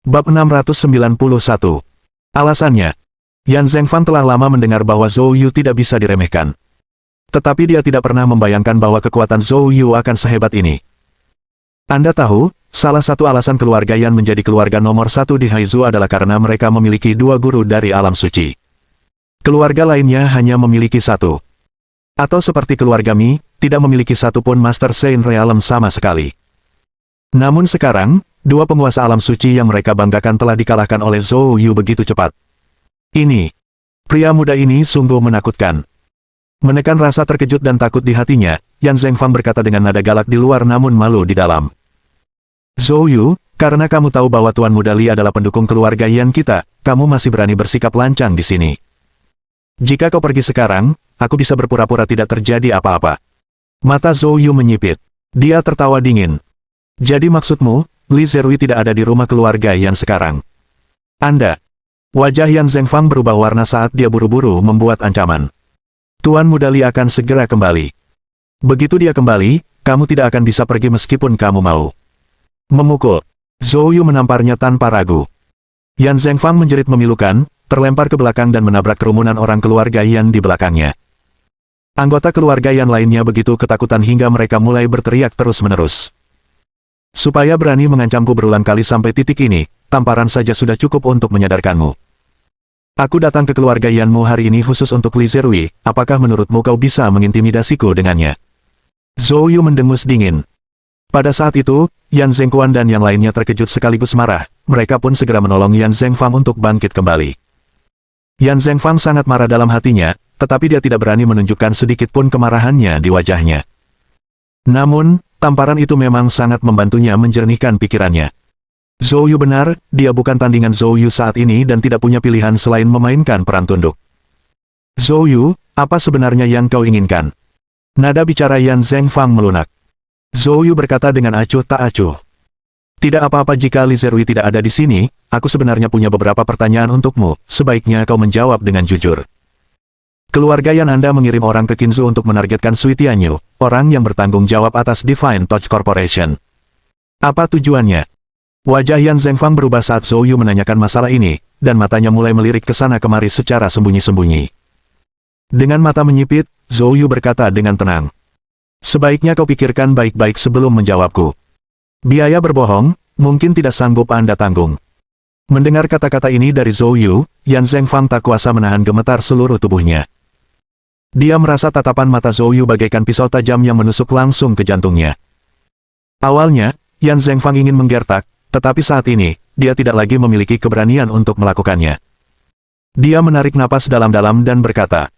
Bab 691. Alasannya, Yan Zhengfang telah lama mendengar bahwa Zhou Yu tidak bisa diremehkan. Tetapi dia tidak pernah membayangkan bahwa kekuatan Zhou Yu akan sehebat ini. Anda tahu, salah satu alasan keluarga Yan menjadi keluarga nomor satu di Haizu adalah karena mereka memiliki dua guru dari alam suci. Keluarga lainnya hanya memiliki satu. Atau seperti keluarga Mi, tidak memiliki satu pun Master Saint Realm sama sekali. Namun sekarang, dua penguasa alam suci yang mereka banggakan telah dikalahkan oleh Zhou Yu begitu cepat. Ini, pria muda ini sungguh menakutkan. Menekan rasa terkejut dan takut di hatinya, Yan Zhengfang berkata dengan nada galak di luar namun malu di dalam. Zhou Yu, karena kamu tahu bahwa Tuan Muda Li adalah pendukung keluarga Yan kita, kamu masih berani bersikap lancang di sini. Jika kau pergi sekarang, aku bisa berpura-pura tidak terjadi apa-apa. Mata Zhou Yu menyipit. Dia tertawa dingin. Jadi maksudmu, Li Zerui tidak ada di rumah keluarga Yan sekarang? Anda. Wajah Yan Zhengfang berubah warna saat dia buru-buru membuat ancaman. Tuan Muda Li akan segera kembali. Begitu dia kembali, kamu tidak akan bisa pergi meskipun kamu mau. Memukul. Zhou Yu menamparnya tanpa ragu. Yan Zhengfang menjerit memilukan, terlempar ke belakang dan menabrak kerumunan orang keluarga Yan di belakangnya. Anggota keluarga Yan lainnya begitu ketakutan hingga mereka mulai berteriak terus-menerus. Supaya berani mengancamku berulang kali sampai titik ini, tamparan saja sudah cukup untuk menyadarkanmu. Aku datang ke keluarga Yanmu hari ini khusus untuk Li Zerui, apakah menurutmu kau bisa mengintimidasiku dengannya? Zhou Yu mendengus dingin. Pada saat itu, Yan Zhengquan dan yang lainnya terkejut sekaligus marah, mereka pun segera menolong Yan Zhengfang untuk bangkit kembali. Yan Zhengfang sangat marah dalam hatinya, tetapi dia tidak berani menunjukkan sedikit pun kemarahannya di wajahnya. Namun, tamparan itu memang sangat membantunya menjernihkan pikirannya. Zhou Yu benar, dia bukan tandingan Zhou Yu saat ini dan tidak punya pilihan selain memainkan peran tunduk. Zhou Yu, apa sebenarnya yang kau inginkan? Nada bicara Yan Zhengfang melunak. Zhou Yu berkata dengan acuh tak acuh. Tidak apa-apa jika Li Zerui tidak ada di sini, aku sebenarnya punya beberapa pertanyaan untukmu, sebaiknya kau menjawab dengan jujur. Keluarga Yan Anda mengirim orang ke Qinzu untuk menargetkan Sui Tianyu, orang yang bertanggung jawab atas Divine Touch Corporation. Apa tujuannya? Wajah Yan Zhengfang berubah saat Zhou Yu menanyakan masalah ini, dan matanya mulai melirik ke sana kemari secara sembunyi-sembunyi. Dengan mata menyipit, Zhou Yu berkata dengan tenang. Sebaiknya kau pikirkan baik-baik sebelum menjawabku. Biaya berbohong, mungkin tidak sanggup Anda tanggung. Mendengar kata-kata ini dari Zhou Yu, Yan Zhengfang tak kuasa menahan gemetar seluruh tubuhnya. Dia merasa tatapan mata Zhou Yu bagaikan pisau tajam yang menusuk langsung ke jantungnya. Awalnya, Yan Zhengfang ingin menggertak, tetapi saat ini, dia tidak lagi memiliki keberanian untuk melakukannya. Dia menarik napas dalam-dalam dan berkata,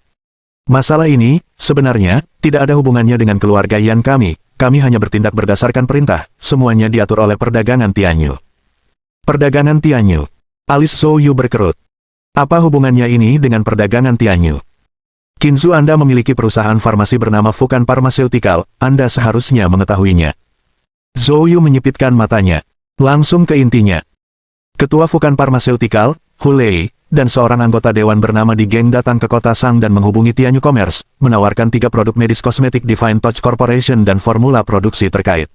masalah ini, sebenarnya, tidak ada hubungannya dengan keluarga Yan kami hanya bertindak berdasarkan perintah, semuanya diatur oleh perdagangan Tianyu. Perdagangan Tianyu. Alis Zhou Yu berkerut. Apa hubungannya ini dengan perdagangan Tianyu? Qinzu Anda memiliki perusahaan farmasi bernama Fukan Pharmaceutical, Anda seharusnya mengetahuinya. Zhou Yu menyipitkan matanya. Langsung ke intinya. Ketua Fukan Pharmaceutical, Hu Lei, dan seorang anggota dewan bernama Di Geng datang ke kota Sang dan menghubungi Tianyu Commerce, menawarkan 3 produk medis kosmetik Divine Touch Corporation dan formula produksi terkait.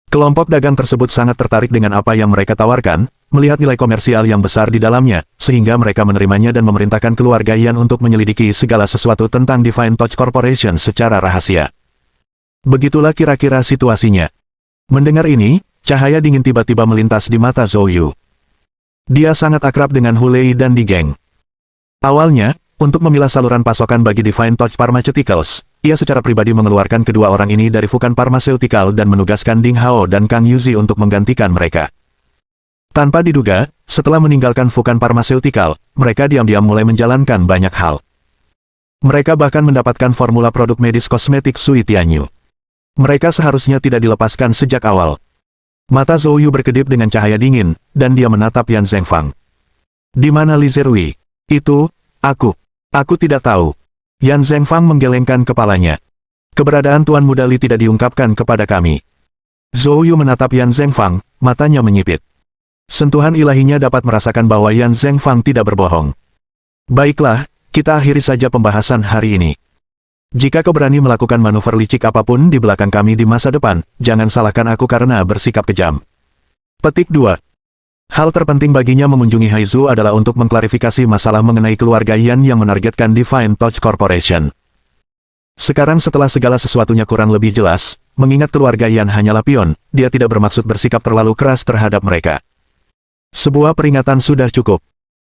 Kelompok dagang tersebut sangat tertarik dengan apa yang mereka tawarkan, melihat nilai komersial yang besar di dalamnya, sehingga mereka menerimanya dan memerintahkan keluarga Yan untuk menyelidiki segala sesuatu tentang Divine Touch Corporation secara rahasia. Begitulah kira-kira situasinya. Mendengar ini, cahaya dingin tiba-tiba melintas di mata Zhou Yu. Dia sangat akrab dengan Hu Lei dan Di Geng. Awalnya, untuk memilah saluran pasokan bagi Divine Touch Pharmaceuticals, ia secara pribadi mengeluarkan kedua orang ini dari Fukan Pharmaceutical dan menugaskan Ding Hao dan Kang Yuzi untuk menggantikan mereka. Tanpa diduga, setelah meninggalkan Fukan Pharmaceutical, mereka diam-diam mulai menjalankan banyak hal. Mereka bahkan mendapatkan formula produk medis kosmetik Sui Tianyu. Mereka seharusnya tidak dilepaskan sejak awal. Mata Zhou Yu berkedip dengan cahaya dingin, dan dia menatap Yan Zhengfang. Di mana Li Zerui? Itu, aku tidak tahu. Yan Zhengfang menggelengkan kepalanya. Keberadaan Tuan Muda Li tidak diungkapkan kepada kami. Zhou Yu menatap Yan Zhengfang, matanya menyipit. Sentuhan ilahinya dapat merasakan bahwa Yan Zhengfang tidak berbohong. Baiklah, kita akhiri saja pembahasan hari ini. Jika kau berani melakukan manuver licik apapun di belakang kami di masa depan, jangan salahkan aku karena bersikap kejam. Petik 2. Hal terpenting baginya mengunjungi Haizu adalah untuk mengklarifikasi masalah mengenai keluarga Yan yang menargetkan Divine Touch Corporation. Sekarang setelah segala sesuatunya kurang lebih jelas, mengingat keluarga Yan hanyalah pion, dia tidak bermaksud bersikap terlalu keras terhadap mereka. Sebuah peringatan sudah cukup.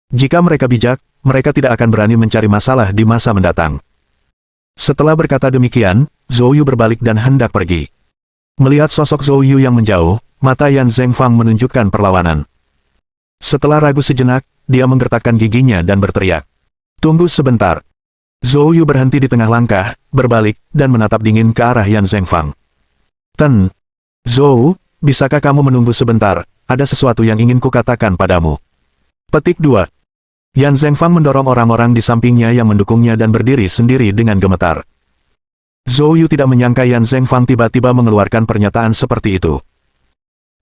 Jika mereka bijak, mereka tidak akan berani mencari masalah di masa mendatang. Setelah berkata demikian, Zhou Yu berbalik dan hendak pergi. Melihat sosok Zhou Yu yang menjauh, mata Yan Zhengfang menunjukkan perlawanan. Setelah ragu sejenak, dia menggertakkan giginya dan berteriak. Tunggu sebentar. Zhou Yu berhenti di tengah langkah, berbalik, dan menatap dingin ke arah Yan Zhengfang. Zhou, bisakah kamu menunggu sebentar, ada sesuatu yang ingin kukatakan padamu. Petik 2. Yan Zhengfang mendorong orang-orang di sampingnya yang mendukungnya dan berdiri sendiri dengan gemetar. Zhou Yu tidak menyangka Yan Zhengfang tiba-tiba mengeluarkan pernyataan seperti itu.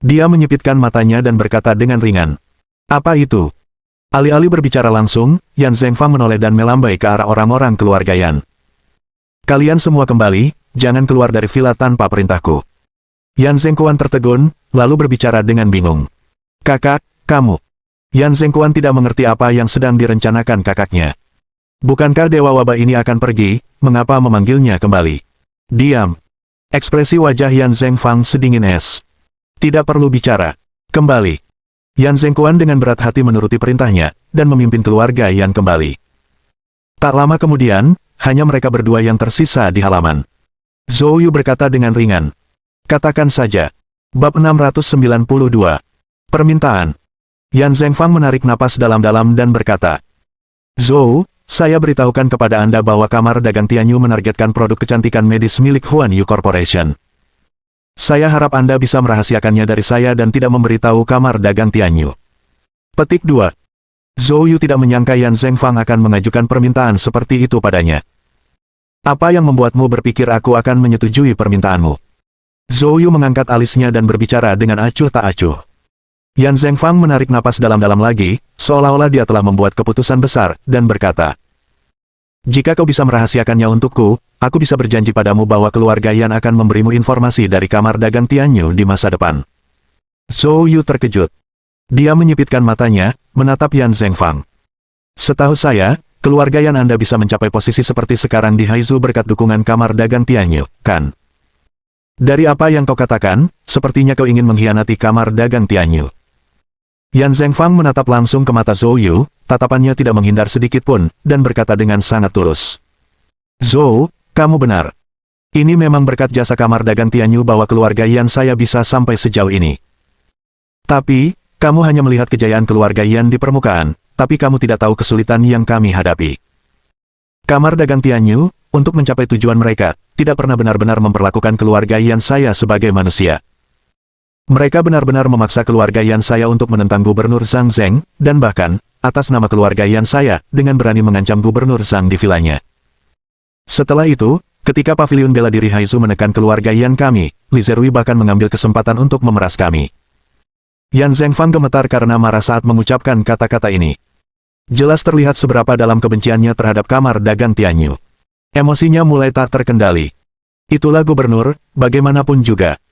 Dia menyipitkan matanya dan berkata dengan ringan. Apa itu? Alih-alih berbicara langsung, Yan Zhengfang menoleh dan melambai ke arah orang-orang keluarga Yan. Kalian semua kembali, jangan keluar dari villa tanpa perintahku. Yan Zhengquan tertegun, lalu berbicara dengan bingung. Kakak, kamu. Yan Zhengquan tidak mengerti apa yang sedang direncanakan kakaknya. Bukankah Dewa Wabah ini akan pergi, mengapa memanggilnya kembali? Diam. Ekspresi wajah Yan Zhengfang sedingin es. Tidak perlu bicara. Kembali. Yan Zhengquan dengan berat hati menuruti perintahnya, dan memimpin keluarga Yan kembali. Tak lama kemudian, hanya mereka berdua yang tersisa di halaman. Zhou Yu berkata dengan ringan. Katakan saja. Bab 692. Permintaan. Yan Zhengfang menarik napas dalam-dalam dan berkata. Zhou, saya beritahukan kepada Anda bahwa kamar dagang Tianyu menargetkan produk kecantikan medis milik Huan Yu Corporation. Saya harap Anda bisa merahasiakannya dari saya dan tidak memberitahu kamar dagang Tianyu. Petik 2. Zhou Yu tidak menyangka Yan Zhengfang akan mengajukan permintaan seperti itu padanya. Apa yang membuatmu berpikir aku akan menyetujui permintaanmu? Zhou Yu mengangkat alisnya dan berbicara dengan acuh tak acuh. Yan Zhengfang menarik napas dalam-dalam lagi, seolah-olah dia telah membuat keputusan besar, dan berkata. Jika kau bisa merahasiakannya untukku, aku bisa berjanji padamu bahwa keluarga Yan akan memberimu informasi dari kamar dagang Tianyu di masa depan. Zhou Yu terkejut. Dia menyipitkan matanya, menatap Yan Zhengfang. Setahu saya, keluarga Yan Anda bisa mencapai posisi seperti sekarang di Haizu berkat dukungan kamar dagang Tianyu, kan? Dari apa yang kau katakan, sepertinya kau ingin mengkhianati kamar dagang Tianyu. Yan Zhengfang menatap langsung ke mata Zhou Yu, tatapannya tidak menghindar sedikit pun, dan berkata dengan sangat tulus. Zhou, kamu benar. Ini memang berkat jasa kamar dagang Tianyu bahwa keluarga Yan saya bisa sampai sejauh ini. Tapi, kamu hanya melihat kejayaan keluarga Yan di permukaan, tapi kamu tidak tahu kesulitan yang kami hadapi. Kamar dagang Tianyu, untuk mencapai tujuan mereka, tidak pernah benar-benar memperlakukan keluarga Yan saya sebagai manusia. Mereka benar-benar memaksa keluarga Yan saya untuk menentang Gubernur Zhang Zheng, dan bahkan, atas nama keluarga Yan saya, dengan berani mengancam Gubernur Zhang di vilanya. Setelah itu, ketika pavilion bela diri Haizu menekan keluarga Yan kami, Li Zerui bahkan mengambil kesempatan untuk memeras kami. Yan Zhengfang gemetar karena marah saat mengucapkan kata-kata ini. Jelas terlihat seberapa dalam kebenciannya terhadap kamar dagang Tianyu. Emosinya mulai tak terkendali. Itulah gubernur, bagaimanapun juga.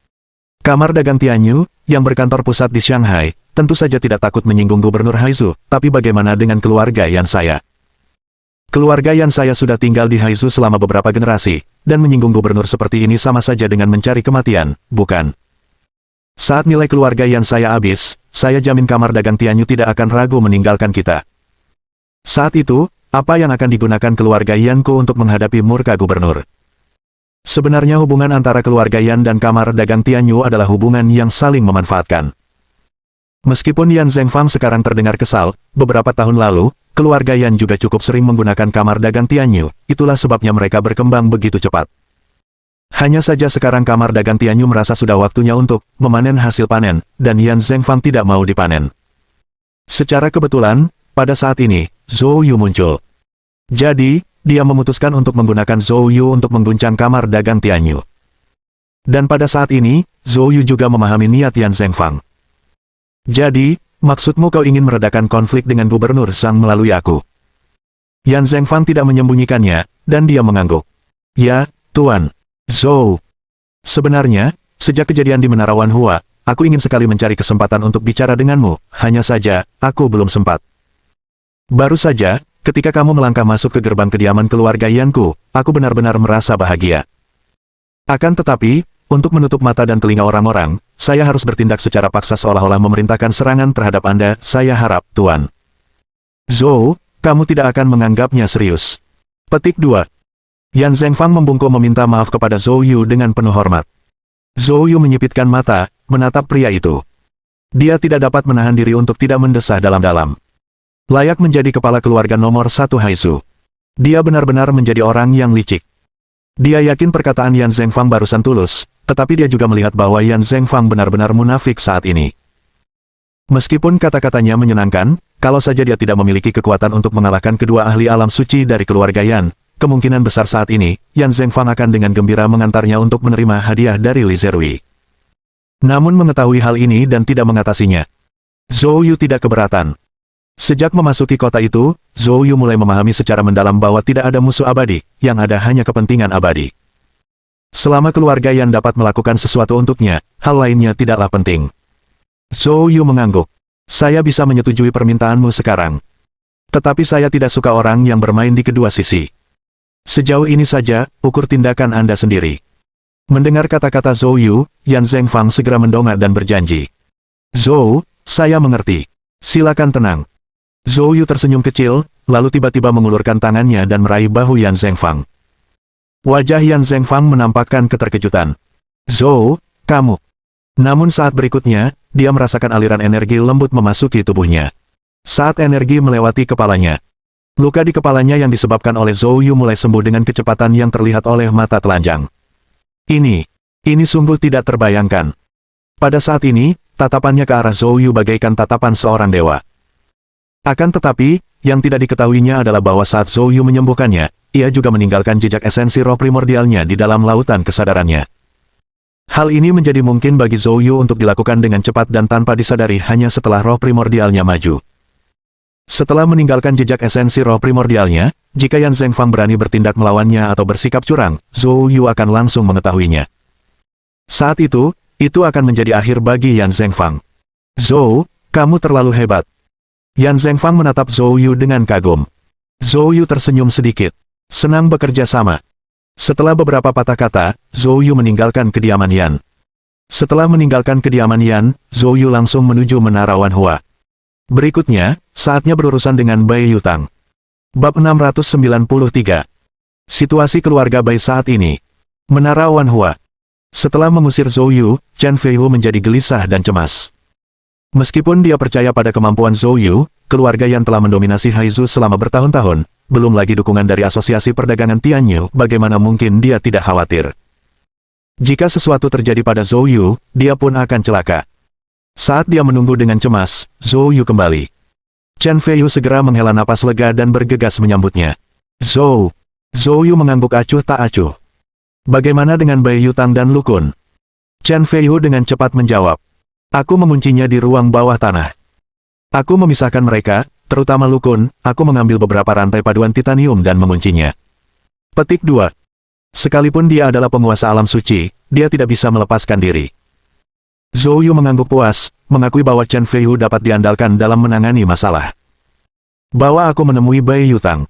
Kamar dagang Tianyu, yang berkantor pusat di Shanghai, tentu saja tidak takut menyinggung Gubernur Haizu, tapi bagaimana dengan keluarga Yan saya? Keluarga Yan saya sudah tinggal di Haizu selama beberapa generasi, dan menyinggung gubernur seperti ini sama saja dengan mencari kematian, bukan? Saat nilai keluarga Yan saya habis, saya jamin kamar dagang Tianyu tidak akan ragu meninggalkan kita. Saat itu, apa yang akan digunakan keluarga Yanku untuk menghadapi murka gubernur? Sebenarnya hubungan antara keluarga Yan dan kamar dagang Tianyu adalah hubungan yang saling memanfaatkan. Meskipun Yan Zhengfang sekarang terdengar kesal, beberapa tahun lalu, keluarga Yan juga cukup sering menggunakan kamar dagang Tianyu, itulah sebabnya mereka berkembang begitu cepat. Hanya saja sekarang kamar dagang Tianyu merasa sudah waktunya untuk memanen hasil panen, dan Yan Zhengfang tidak mau dipanen. Secara kebetulan, pada saat ini, Zhou Yu muncul. Jadi, dia memutuskan untuk menggunakan Zhou Yu untuk mengguncang kamar dagang Tianyu. Dan pada saat ini, Zhou Yu juga memahami niat Yan Zhengfang. Jadi, maksudmu kau ingin meredakan konflik dengan Gubernur Zhang melalui aku? Yan Zhengfang tidak menyembunyikannya, dan dia mengangguk. Ya, Tuan. Zhou. Sebenarnya, sejak kejadian di Menara Wanhua, aku ingin sekali mencari kesempatan untuk bicara denganmu, hanya saja, aku belum sempat. Baru saja, ketika kamu melangkah masuk ke gerbang kediaman keluarga Yanku, aku benar-benar merasa bahagia. Akan tetapi, untuk menutup mata dan telinga orang-orang, saya harus bertindak secara paksa seolah-olah memerintahkan serangan terhadap Anda, saya harap, Tuan. Zhou, kamu tidak akan menganggapnya serius. Petik 2. Yan Zhengfang membungkuk meminta maaf kepada Zhou Yu dengan penuh hormat. Zhou Yu menyipitkan mata, menatap pria itu. Dia tidak dapat menahan diri untuk tidak mendesah dalam-dalam. Layak menjadi kepala keluarga nomor 1 Haizu. Dia benar-benar menjadi orang yang licik. Dia yakin perkataan Yan Zhengfang barusan tulus, tetapi dia juga melihat bahwa Yan Zhengfang benar-benar munafik saat ini. Meskipun kata-katanya menyenangkan, kalau saja dia tidak memiliki kekuatan untuk mengalahkan kedua ahli alam suci dari keluarga Yan, kemungkinan besar saat ini, Yan Zhengfang akan dengan gembira mengantarnya untuk menerima hadiah dari Li Zerui. Namun mengetahui hal ini dan tidak mengatasinya, Zhou Yu tidak keberatan. Sejak memasuki kota itu, Zhou Yu mulai memahami secara mendalam bahwa tidak ada musuh abadi, yang ada hanya kepentingan abadi. Selama keluarga Yan dapat melakukan sesuatu untuknya, hal lainnya tidaklah penting. Zhou Yu mengangguk. Saya bisa menyetujui permintaanmu sekarang. Tetapi saya tidak suka orang yang bermain di kedua sisi. Sejauh ini saja, ukur tindakan Anda sendiri. Mendengar kata-kata Zhou Yu, Yan Zhengfang segera mendongak dan berjanji. Zhou, saya mengerti. Silakan tenang. Zhou Yu tersenyum kecil, lalu tiba-tiba mengulurkan tangannya dan meraih bahu Yan Zhengfang. Wajah Yan Zhengfang menampakkan keterkejutan. Zhou, kamu. Namun saat berikutnya, dia merasakan aliran energi lembut memasuki tubuhnya. Saat energi melewati kepalanya, luka di kepalanya yang disebabkan oleh Zhou Yu mulai sembuh dengan kecepatan yang terlihat oleh mata telanjang. Ini sungguh tidak terbayangkan. Pada saat ini, tatapannya ke arah Zhou Yu bagaikan tatapan seorang dewa. Akan tetapi, yang tidak diketahuinya adalah bahwa saat Zhou Yu menyembuhkannya, ia juga meninggalkan jejak esensi roh primordialnya di dalam lautan kesadarannya. Hal ini menjadi mungkin bagi Zhou Yu untuk dilakukan dengan cepat dan tanpa disadari hanya setelah roh primordialnya maju. Setelah meninggalkan jejak esensi roh primordialnya, jika Yan Zhengfang berani bertindak melawannya atau bersikap curang, Zhou Yu akan langsung mengetahuinya. Saat itu akan menjadi akhir bagi Yan Zhengfang. Zhou, kamu terlalu hebat. Yan Zhengfang menatap Zhou Yu dengan kagum. Zhou Yu tersenyum sedikit. Senang bekerja sama. Setelah beberapa patah kata, Zhou Yu meninggalkan kediaman Yan. Setelah meninggalkan kediaman Yan, Zhou Yu langsung menuju Menara Wanhua. Berikutnya, saatnya berurusan dengan Bai Yutang. Bab 693. Situasi keluarga Bai saat ini. Menara Wanhua. Setelah mengusir Zhou Yu, Chen Feihu menjadi gelisah dan cemas. Meskipun dia percaya pada kemampuan Zhou Yu, keluarga Yan telah mendominasi Haizu selama bertahun-tahun, belum lagi dukungan dari Asosiasi Perdagangan Tianyu, bagaimana mungkin dia tidak khawatir. Jika sesuatu terjadi pada Zhou Yu, dia pun akan celaka. Saat dia menunggu dengan cemas, Zhou Yu kembali. Chen Feiyu segera menghela napas lega dan bergegas menyambutnya. Zhou Yu mengangguk acuh tak acuh. Bagaimana dengan Bai Yutang dan Lu Kun? Chen Feiyu dengan cepat menjawab. Aku menguncinya di ruang bawah tanah. Aku memisahkan mereka, terutama Lu Kun, aku mengambil beberapa rantai paduan titanium dan menguncinya. Petik 2. Sekalipun dia adalah penguasa alam suci, dia tidak bisa melepaskan diri. Zhou Yu mengangguk puas, mengakui bahwa Chen Feiyu dapat diandalkan dalam menangani masalah. Bawa aku menemui Bai Yutang.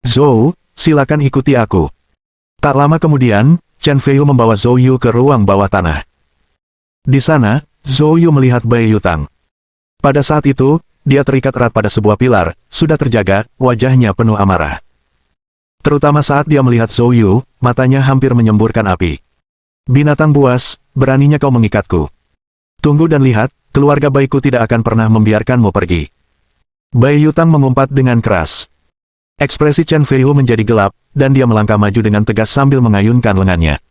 Zhou, silakan ikuti aku. Tak lama kemudian, Chen Feiyu membawa Zhou Yu ke ruang bawah tanah. Di sana, Zhou Yu melihat Bai Yutang. Pada saat itu, dia terikat erat pada sebuah pilar, sudah terjaga, wajahnya penuh amarah. Terutama saat dia melihat Zhou Yu, matanya hampir menyemburkan api. Binatang buas, beraninya kau mengikatku. Tunggu dan lihat, keluarga Baiku tidak akan pernah membiarkanmu pergi. Bai Yutang mengumpat dengan keras. Ekspresi Chen Feiyu menjadi gelap, dan dia melangkah maju dengan tegas sambil mengayunkan lengannya.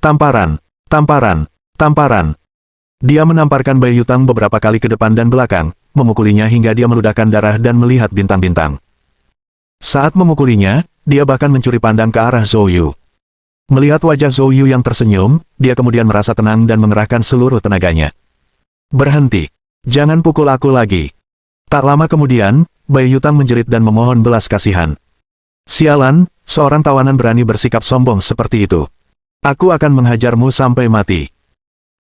Tamparan, tamparan, tamparan. Dia menamparkan Bai Yutang beberapa kali ke depan dan belakang, memukulinya hingga dia meludahkan darah dan melihat bintang-bintang. Saat memukulinya, dia bahkan mencuri pandang ke arah Zhou Yu. Melihat wajah Zhou Yu yang tersenyum, dia kemudian merasa tenang dan mengerahkan seluruh tenaganya. Berhenti. Jangan pukul aku lagi. Tak lama kemudian, Bai Yutang menjerit dan memohon belas kasihan. Sialan, seorang tawanan berani bersikap sombong seperti itu. Aku akan menghajarmu sampai mati.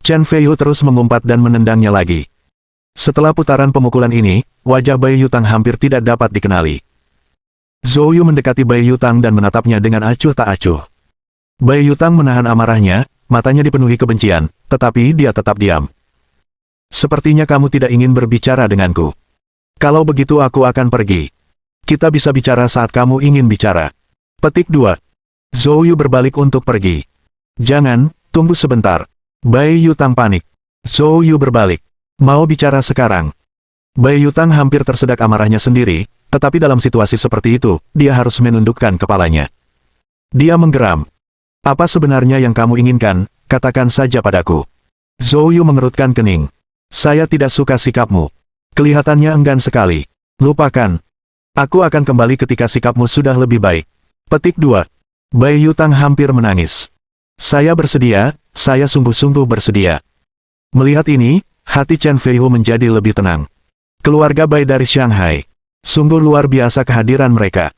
Chen Feiyu terus mengumpat dan menendangnya lagi. Setelah putaran pemukulan ini, wajah Bai Yutang hampir tidak dapat dikenali. Zhou Yu mendekati Bai Yutang dan menatapnya dengan acuh tak acuh. Bai Yutang menahan amarahnya, matanya dipenuhi kebencian, tetapi dia tetap diam. Sepertinya kamu tidak ingin berbicara denganku. Kalau begitu aku akan pergi. Kita bisa bicara saat kamu ingin bicara. Petik 2. Zhou Yu berbalik untuk pergi. Jangan, tunggu sebentar. Bai Yutang panik. Zhou Yu berbalik. Mau bicara sekarang. Bai Yutang hampir tersedak amarahnya sendiri, tetapi dalam situasi seperti itu, dia harus menundukkan kepalanya. Dia menggeram. Apa sebenarnya yang kamu inginkan, katakan saja padaku. Zhou Yu mengerutkan kening. Saya tidak suka sikapmu. Kelihatannya enggan sekali. Lupakan. Aku akan kembali ketika sikapmu sudah lebih baik. Petik 2. Bai Yutang hampir menangis. Saya bersedia, saya sungguh-sungguh bersedia. Melihat ini, hati Chen Feiyu menjadi lebih tenang. Keluarga Bai dari Shanghai. Sungguh luar biasa kehadiran mereka.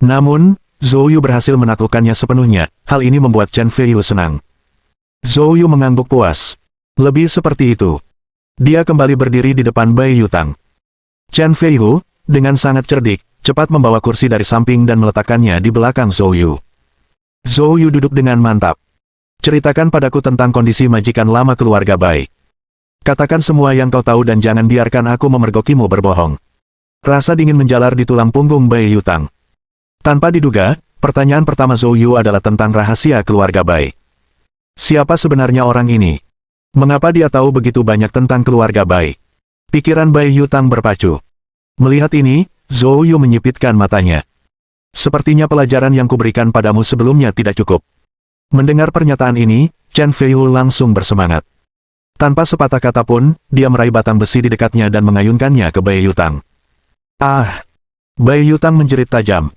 Namun, Zhou Yu berhasil menaklukkannya sepenuhnya, hal ini membuat Chen Feiyu senang. Zhou Yu mengangguk puas. Lebih seperti itu. Dia kembali berdiri di depan Bai Yutang. Chen Feiyu, dengan sangat cerdik, cepat membawa kursi dari samping dan meletakkannya di belakang Zhou Yu. Zhou Yu duduk dengan mantap. Ceritakan padaku tentang kondisi majikan lama keluarga Bai. Katakan semua yang kau tahu dan jangan biarkan aku memergokimu berbohong. Rasa dingin menjalar di tulang punggung Bai Yutang. Tanpa diduga, pertanyaan pertama Zhou Yu adalah tentang rahasia keluarga Bai. Siapa sebenarnya orang ini? Mengapa dia tahu begitu banyak tentang keluarga Bai? Pikiran Bai Yutang berpacu. Melihat ini, Zhou Yu menyipitkan matanya. Sepertinya pelajaran yang kuberikan padamu sebelumnya tidak cukup. Mendengar pernyataan ini, Chen Feiyu langsung bersemangat. Tanpa sepatah kata pun, dia meraih batang besi di dekatnya dan mengayunkannya ke Bai Yutang. Ah! Bai Yutang menjerit tajam.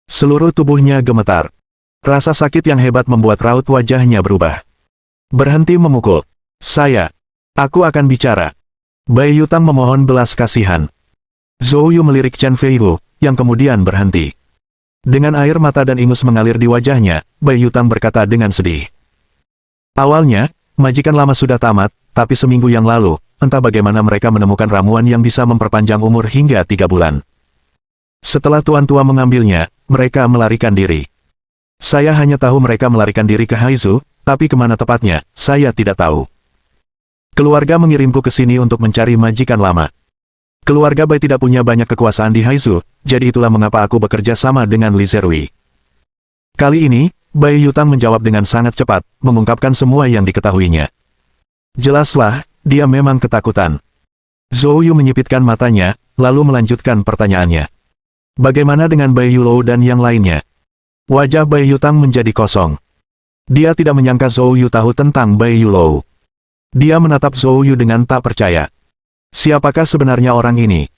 Seluruh tubuhnya gemetar. Rasa sakit yang hebat membuat raut wajahnya berubah. Berhenti memukul. Aku akan bicara. Bai Yutang memohon belas kasihan. Zhou Yu melirik Chen Feiyu, yang kemudian berhenti. Dengan air mata dan ingus mengalir di wajahnya, Bai Yutang berkata dengan sedih. Awalnya, majikan lama sudah tamat, tapi seminggu yang lalu, entah bagaimana mereka menemukan ramuan yang bisa memperpanjang umur hingga 3 bulan. Setelah tuan tua mengambilnya, mereka melarikan diri. Saya hanya tahu mereka melarikan diri ke Haizu, tapi kemana tepatnya, saya tidak tahu. Keluarga mengirimku ke sini untuk mencari majikan lama. Keluarga Bai tidak punya banyak kekuasaan di Haizu, jadi itulah mengapa aku bekerja sama dengan Li Zerui. Kali ini, Bai Yutang menjawab dengan sangat cepat, mengungkapkan semua yang diketahuinya. Jelaslah, dia memang ketakutan. Zhou Yu menyipitkan matanya, lalu melanjutkan pertanyaannya. Bagaimana dengan Bai Yulou dan yang lainnya? Wajah Bai Yutang menjadi kosong. Dia tidak menyangka Zhou Yu tahu tentang Bai Yulou. Dia menatap Zhou Yu dengan tak percaya. Siapakah sebenarnya orang ini?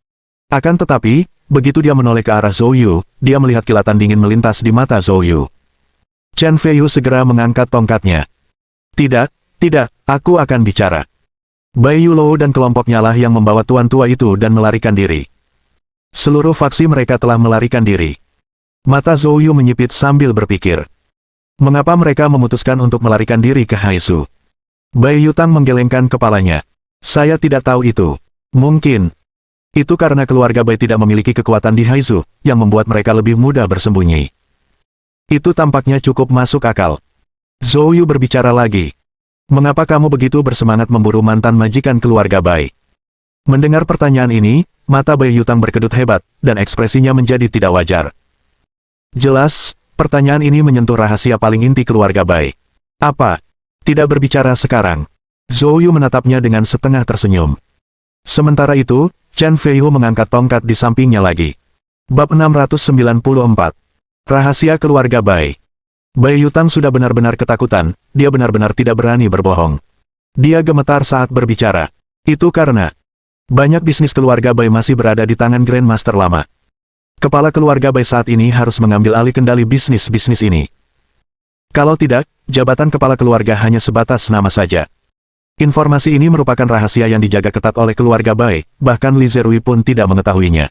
Akan tetapi, begitu dia menoleh ke arah Zhou Yu, dia melihat kilatan dingin melintas di mata Zhou Yu. Chen Feiyu segera mengangkat tongkatnya. Tidak, aku akan bicara. Bai Yulou dan kelompoknya lah yang membawa tuan tua itu dan melarikan diri. Seluruh faksi mereka telah melarikan diri. Mata Zhou Yu menyipit sambil berpikir. Mengapa mereka memutuskan untuk melarikan diri ke Haizu? Bai Yutang menggelengkan kepalanya. Saya tidak tahu itu. Mungkin. Itu karena keluarga Bai tidak memiliki kekuatan di Haizu, yang membuat mereka lebih mudah bersembunyi. Itu tampaknya cukup masuk akal. Zhou Yu berbicara lagi. Mengapa kamu begitu bersemangat memburu mantan majikan keluarga Bai? Mendengar pertanyaan ini, mata Bai Yutang berkedut hebat, dan ekspresinya menjadi tidak wajar. Jelas, pertanyaan ini menyentuh rahasia paling inti keluarga Bai. Apa? Tidak berbicara sekarang. Zhou Yu menatapnya dengan setengah tersenyum. Sementara itu, Chen Feiyu mengangkat tongkat di sampingnya lagi. Bab 694. Rahasia keluarga Bai. Bai Yutang sudah benar-benar ketakutan, dia benar-benar tidak berani berbohong. Dia gemetar saat berbicara. Itu karena banyak bisnis keluarga Bai masih berada di tangan Grandmaster lama. Kepala keluarga Bai saat ini harus mengambil alih kendali bisnis-bisnis ini. Kalau tidak, jabatan kepala keluarga hanya sebatas nama saja. Informasi ini merupakan rahasia yang dijaga ketat oleh keluarga Bai, bahkan Li Zerui pun tidak mengetahuinya.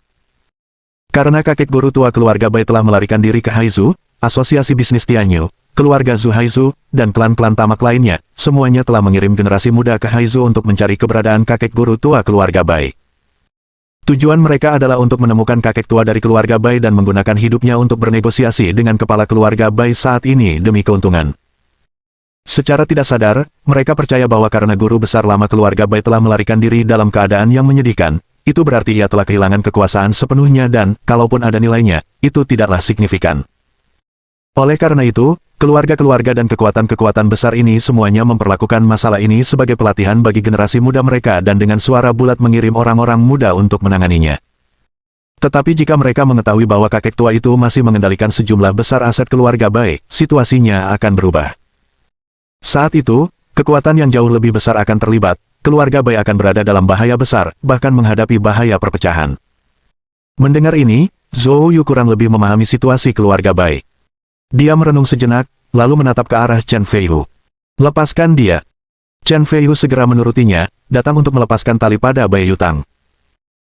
Karena kakek guru tua keluarga Bai telah melarikan diri ke Haizu, asosiasi bisnis Tianyu, keluarga Zhu Haizu, dan klan-klan tamak lainnya, semuanya telah mengirim generasi muda ke Haizu untuk mencari keberadaan kakek guru tua keluarga Bai. Tujuan mereka adalah untuk menemukan kakek tua dari keluarga Bai dan menggunakan hidupnya untuk bernegosiasi dengan kepala keluarga Bai saat ini demi keuntungan. Secara tidak sadar, mereka percaya bahwa karena guru besar lama keluarga Bai telah melarikan diri dalam keadaan yang menyedihkan, itu berarti ia telah kehilangan kekuasaan sepenuhnya dan, kalaupun ada nilainya, itu tidaklah signifikan. Oleh karena itu, keluarga-keluarga dan kekuatan-kekuatan besar ini semuanya memperlakukan masalah ini sebagai pelatihan bagi generasi muda mereka dan dengan suara bulat mengirim orang-orang muda untuk menanganinya. Tetapi jika mereka mengetahui bahwa kakek tua itu masih mengendalikan sejumlah besar aset keluarga Bai, situasinya akan berubah. Saat itu, kekuatan yang jauh lebih besar akan terlibat, keluarga Bai akan berada dalam bahaya besar, bahkan menghadapi bahaya perpecahan. Mendengar ini, Zhou Yu kurang lebih memahami situasi keluarga Bai. Dia merenung sejenak, lalu menatap ke arah Chen Feihu. Lepaskan dia. Chen Feihu segera menurutinya, datang untuk melepaskan tali pada Bai Yutang.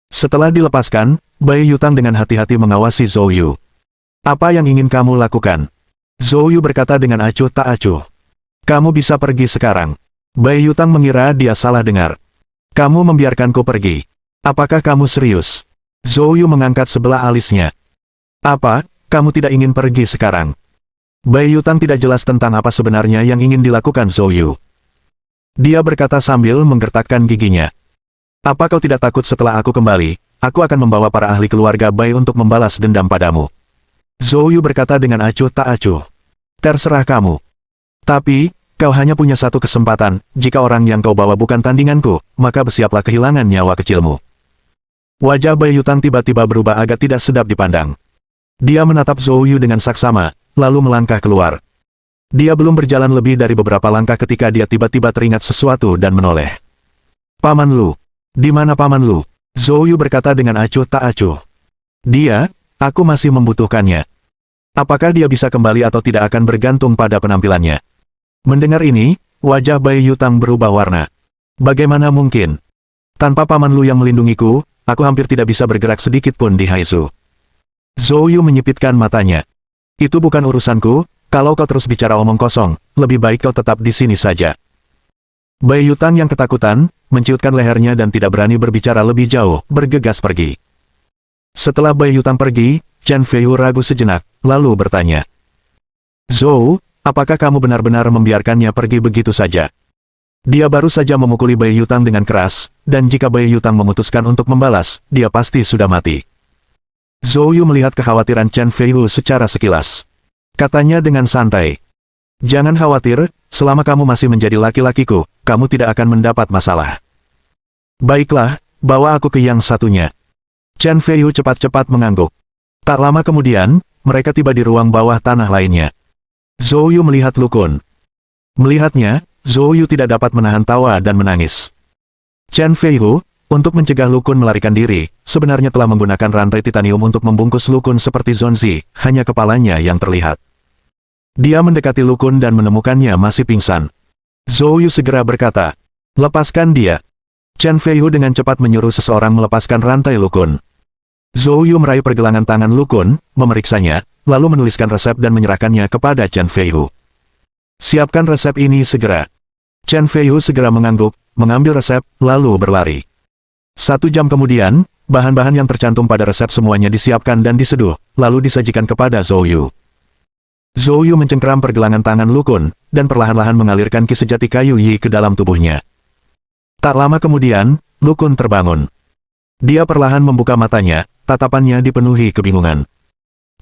Setelah dilepaskan, Bai Yutang dengan hati-hati mengawasi Zhou Yu. Apa yang ingin kamu lakukan? Zhou Yu berkata dengan acuh tak acuh. Kamu bisa pergi sekarang. Bai Yutang mengira dia salah dengar. Kamu membiarkanku pergi. Apakah kamu serius? Zhou Yu mengangkat sebelah alisnya. Apa, kamu tidak ingin pergi sekarang? Bai Yutang tidak jelas tentang apa sebenarnya yang ingin dilakukan Zhou Yu. Dia berkata sambil menggertakkan giginya. Apa kau tidak takut setelah aku kembali, aku akan membawa para ahli keluarga Bai untuk membalas dendam padamu? Zhou Yu berkata dengan acuh tak acuh. Terserah kamu. Tapi, kau hanya punya satu kesempatan, jika orang yang kau bawa bukan tandinganku, maka bersiaplah kehilangan nyawa kecilmu. Wajah Bai Yutang tiba-tiba berubah agak tidak sedap dipandang. Dia menatap Zhou Yu dengan saksama, lalu melangkah keluar. Dia belum berjalan lebih dari beberapa langkah ketika dia tiba-tiba teringat sesuatu dan menoleh. Paman Lu. Di mana Paman Lu? Zhou Yu berkata dengan acuh tak acuh. Dia, aku masih membutuhkannya. Apakah dia bisa kembali atau tidak akan bergantung pada penampilannya. Mendengar ini, wajah Bai Yutang berubah warna. Bagaimana mungkin? Tanpa Paman Lu yang melindungiku, aku hampir tidak bisa bergerak sedikit pun di Haizu. Zhou Yu menyipitkan matanya. Itu bukan urusanku, kalau kau terus bicara omong kosong, lebih baik kau tetap di sini saja. Bai Yutang yang ketakutan, menciutkan lehernya dan tidak berani berbicara lebih jauh, bergegas pergi. Setelah Bai Yutang pergi, Chen Feihu ragu sejenak, lalu bertanya. Zhou, apakah kamu benar-benar membiarkannya pergi begitu saja? Dia baru saja memukuli Bai Yutang dengan keras, dan jika Bai Yutang memutuskan untuk membalas, dia pasti sudah mati. Zhou Yu melihat kekhawatiran Chen Feihu secara sekilas. Katanya dengan santai. Jangan khawatir, selama kamu masih menjadi laki-lakiku, kamu tidak akan mendapat masalah. Baiklah, bawa aku ke yang satunya. Chen Feihu cepat-cepat mengangguk. Tak lama kemudian, mereka tiba di ruang bawah tanah lainnya. Zhou Yu melihat Lu Kun. Melihatnya, Zhou Yu tidak dapat menahan tawa dan menangis. Chen Feihu, untuk mencegah Lu Kun melarikan diri, sebenarnya telah menggunakan rantai titanium untuk membungkus Lu Kun seperti Zonzi, hanya kepalanya yang terlihat. Dia mendekati Lu Kun dan menemukannya masih pingsan. Zhou Yu segera berkata, lepaskan dia. Chen Feihu dengan cepat menyuruh seseorang melepaskan rantai Lu Kun. Zhou Yu meraih pergelangan tangan Lu Kun, memeriksanya, lalu menuliskan resep dan menyerahkannya kepada Chen Feihu. Siapkan resep ini segera. Chen Feihu segera mengangguk, mengambil resep, lalu berlari. 1 jam kemudian, bahan-bahan yang tercantum pada resep semuanya disiapkan dan diseduh, lalu disajikan kepada Zhou Yu. Zhou Yu mencengkeram pergelangan tangan Lu Kun, dan perlahan-lahan mengalirkan ki sejati kayu Yi ke dalam tubuhnya. Tak lama kemudian, Lu Kun terbangun. Dia perlahan membuka matanya, tatapannya dipenuhi kebingungan.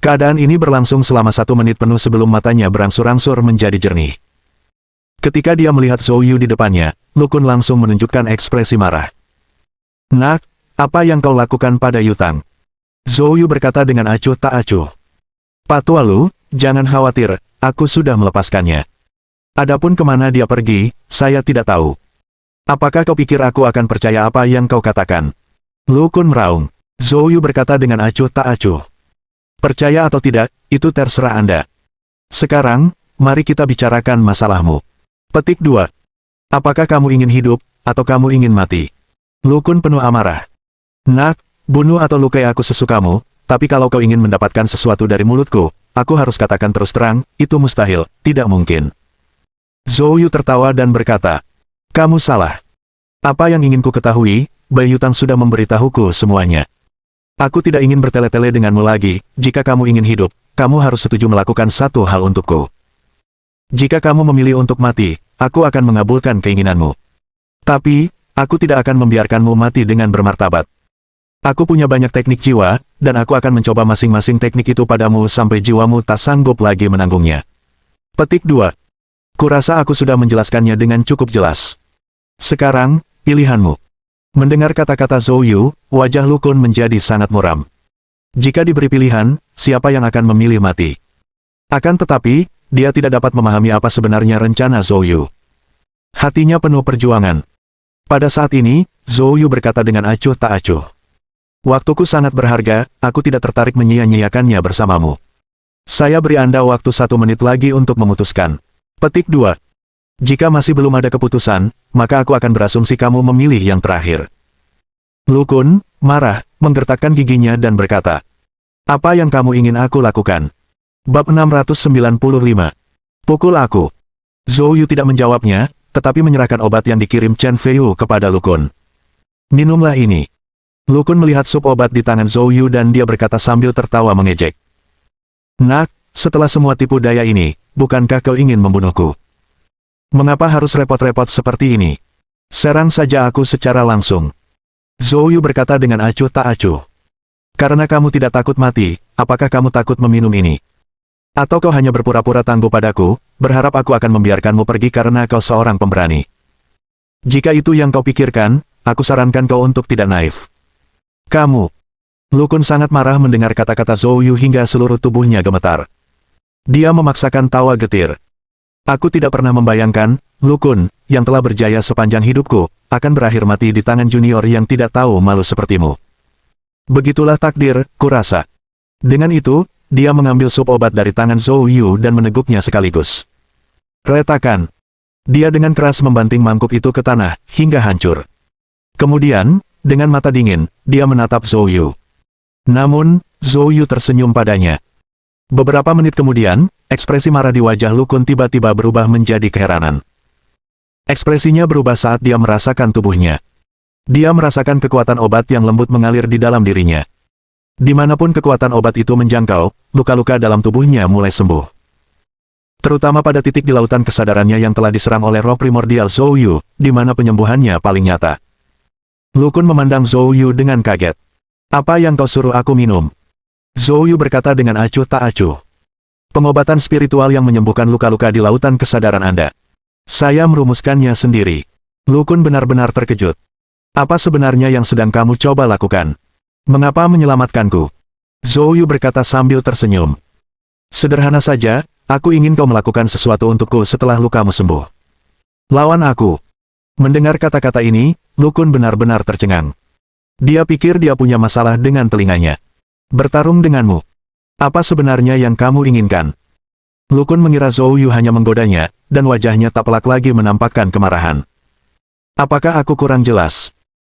Keadaan ini berlangsung selama 1 menit penuh sebelum matanya berangsur-angsur menjadi jernih. Ketika dia melihat Zhou Yu di depannya, Lu Kun langsung menunjukkan ekspresi marah. Nak, apa yang kau lakukan pada Yutang? Zhou Yu berkata dengan acuh tak acuh. Pak Tua Lu, jangan khawatir, aku sudah melepaskannya. Adapun kemana dia pergi, saya tidak tahu. Apakah kau pikir aku akan percaya apa yang kau katakan? Lu Kun meraung. Zhou Yu berkata dengan acuh tak acuh. Percaya atau tidak, itu terserah Anda. Sekarang, mari kita bicarakan masalahmu. Petik 2. Apakah kamu ingin hidup, atau kamu ingin mati? Lu Kun penuh amarah. Nak, bunuh atau lukai aku sesukamu, tapi kalau kau ingin mendapatkan sesuatu dari mulutku, aku harus katakan terus terang, itu mustahil, tidak mungkin. Zhou Yu tertawa dan berkata, kamu salah. Apa yang ingin ku ketahui, Bai Yutang sudah memberitahuku semuanya. Aku tidak ingin bertele-tele denganmu lagi, jika kamu ingin hidup, kamu harus setuju melakukan satu hal untukku. Jika kamu memilih untuk mati, aku akan mengabulkan keinginanmu. Tapi, aku tidak akan membiarkanmu mati dengan bermartabat. Aku punya banyak teknik jiwa, dan aku akan mencoba masing-masing teknik itu padamu sampai jiwamu tak sanggup lagi menanggungnya. Petik 2. Kurasa aku sudah menjelaskannya dengan cukup jelas. Sekarang, pilihanmu. Mendengar kata-kata Zhou Yu, wajah Lu Kun menjadi sangat muram. Jika diberi pilihan, siapa yang akan memilih mati? Akan tetapi, dia tidak dapat memahami apa sebenarnya rencana Zhou Yu. Hatinya penuh perjuangan. Pada saat ini, Zhou Yu berkata dengan acuh tak acuh. Waktuku sangat berharga, aku tidak tertarik menyia-nyiakannya bersamamu. Saya beri Anda waktu 1 menit lagi untuk memutuskan. Petik 2. Jika masih belum ada keputusan, maka aku akan berasumsi kamu memilih yang terakhir. Lu Kun, marah, menggertakkan giginya dan berkata, apa yang kamu ingin aku lakukan? Bab 695. Pukul aku. Zhou Yu tidak menjawabnya, tetapi menyerahkan obat yang dikirim Chen Feiyu kepada Lu Kun. Minumlah ini. Lu Kun melihat sup obat di tangan Zhou Yu dan dia berkata sambil tertawa mengejek. Nak, setelah semua tipu daya ini, bukankah kau ingin membunuhku? Mengapa harus repot-repot seperti ini? Serang saja aku secara langsung. Zhou Yu berkata dengan acuh tak acuh. Karena kamu tidak takut mati, apakah kamu takut meminum ini? Atau kau hanya berpura-pura tangguh padaku, berharap aku akan membiarkanmu pergi karena kau seorang pemberani? Jika itu yang kau pikirkan, aku sarankan kau untuk tidak naif. Kamu. Lu Kun sangat marah mendengar kata-kata Zhou Yu hingga seluruh tubuhnya gemetar. Dia memaksakan tawa getir. Aku tidak pernah membayangkan, Lu Kun, yang telah berjaya sepanjang hidupku, akan berakhir mati di tangan junior yang tidak tahu malu sepertimu. Begitulah takdir, kurasa. Dengan itu, dia mengambil sup obat dari tangan Zhou Yu dan meneguknya sekaligus. Retakan. Dia dengan keras membanting mangkuk itu ke tanah, hingga hancur. Kemudian, dengan mata dingin, dia menatap Zhou Yu. Namun, Zhou Yu tersenyum padanya. Beberapa menit kemudian, ekspresi marah di wajah Lu Kun tiba-tiba berubah menjadi keheranan. Ekspresinya berubah saat dia merasakan tubuhnya. Dia merasakan kekuatan obat yang lembut mengalir di dalam dirinya. Dimanapun kekuatan obat itu menjangkau, luka-luka dalam tubuhnya mulai sembuh. Terutama pada titik di lautan kesadarannya yang telah diserang oleh roh primordial Zhou Yu, di mana penyembuhannya paling nyata. Lu Kun memandang Zhou Yu dengan kaget. Apa yang kau suruh aku minum? Zhou Yu berkata dengan acuh tak acuh. Pengobatan spiritual yang menyembuhkan luka-luka di lautan kesadaran Anda. Saya merumuskannya sendiri. Lu Kun benar-benar terkejut. Apa sebenarnya yang sedang kamu coba lakukan? Mengapa menyelamatkanku? Zhou Yu berkata sambil tersenyum. Sederhana saja, aku ingin kau melakukan sesuatu untukku setelah lukamu sembuh. Lawan aku. Mendengar kata-kata ini, Lu Kun benar-benar tercengang. Dia pikir dia punya masalah dengan telinganya. Bertarung denganmu. Apa sebenarnya yang kamu inginkan? Lu Kun mengira Zhou Yu hanya menggodanya, dan wajahnya tak pelak lagi menampakkan kemarahan. Apakah aku kurang jelas?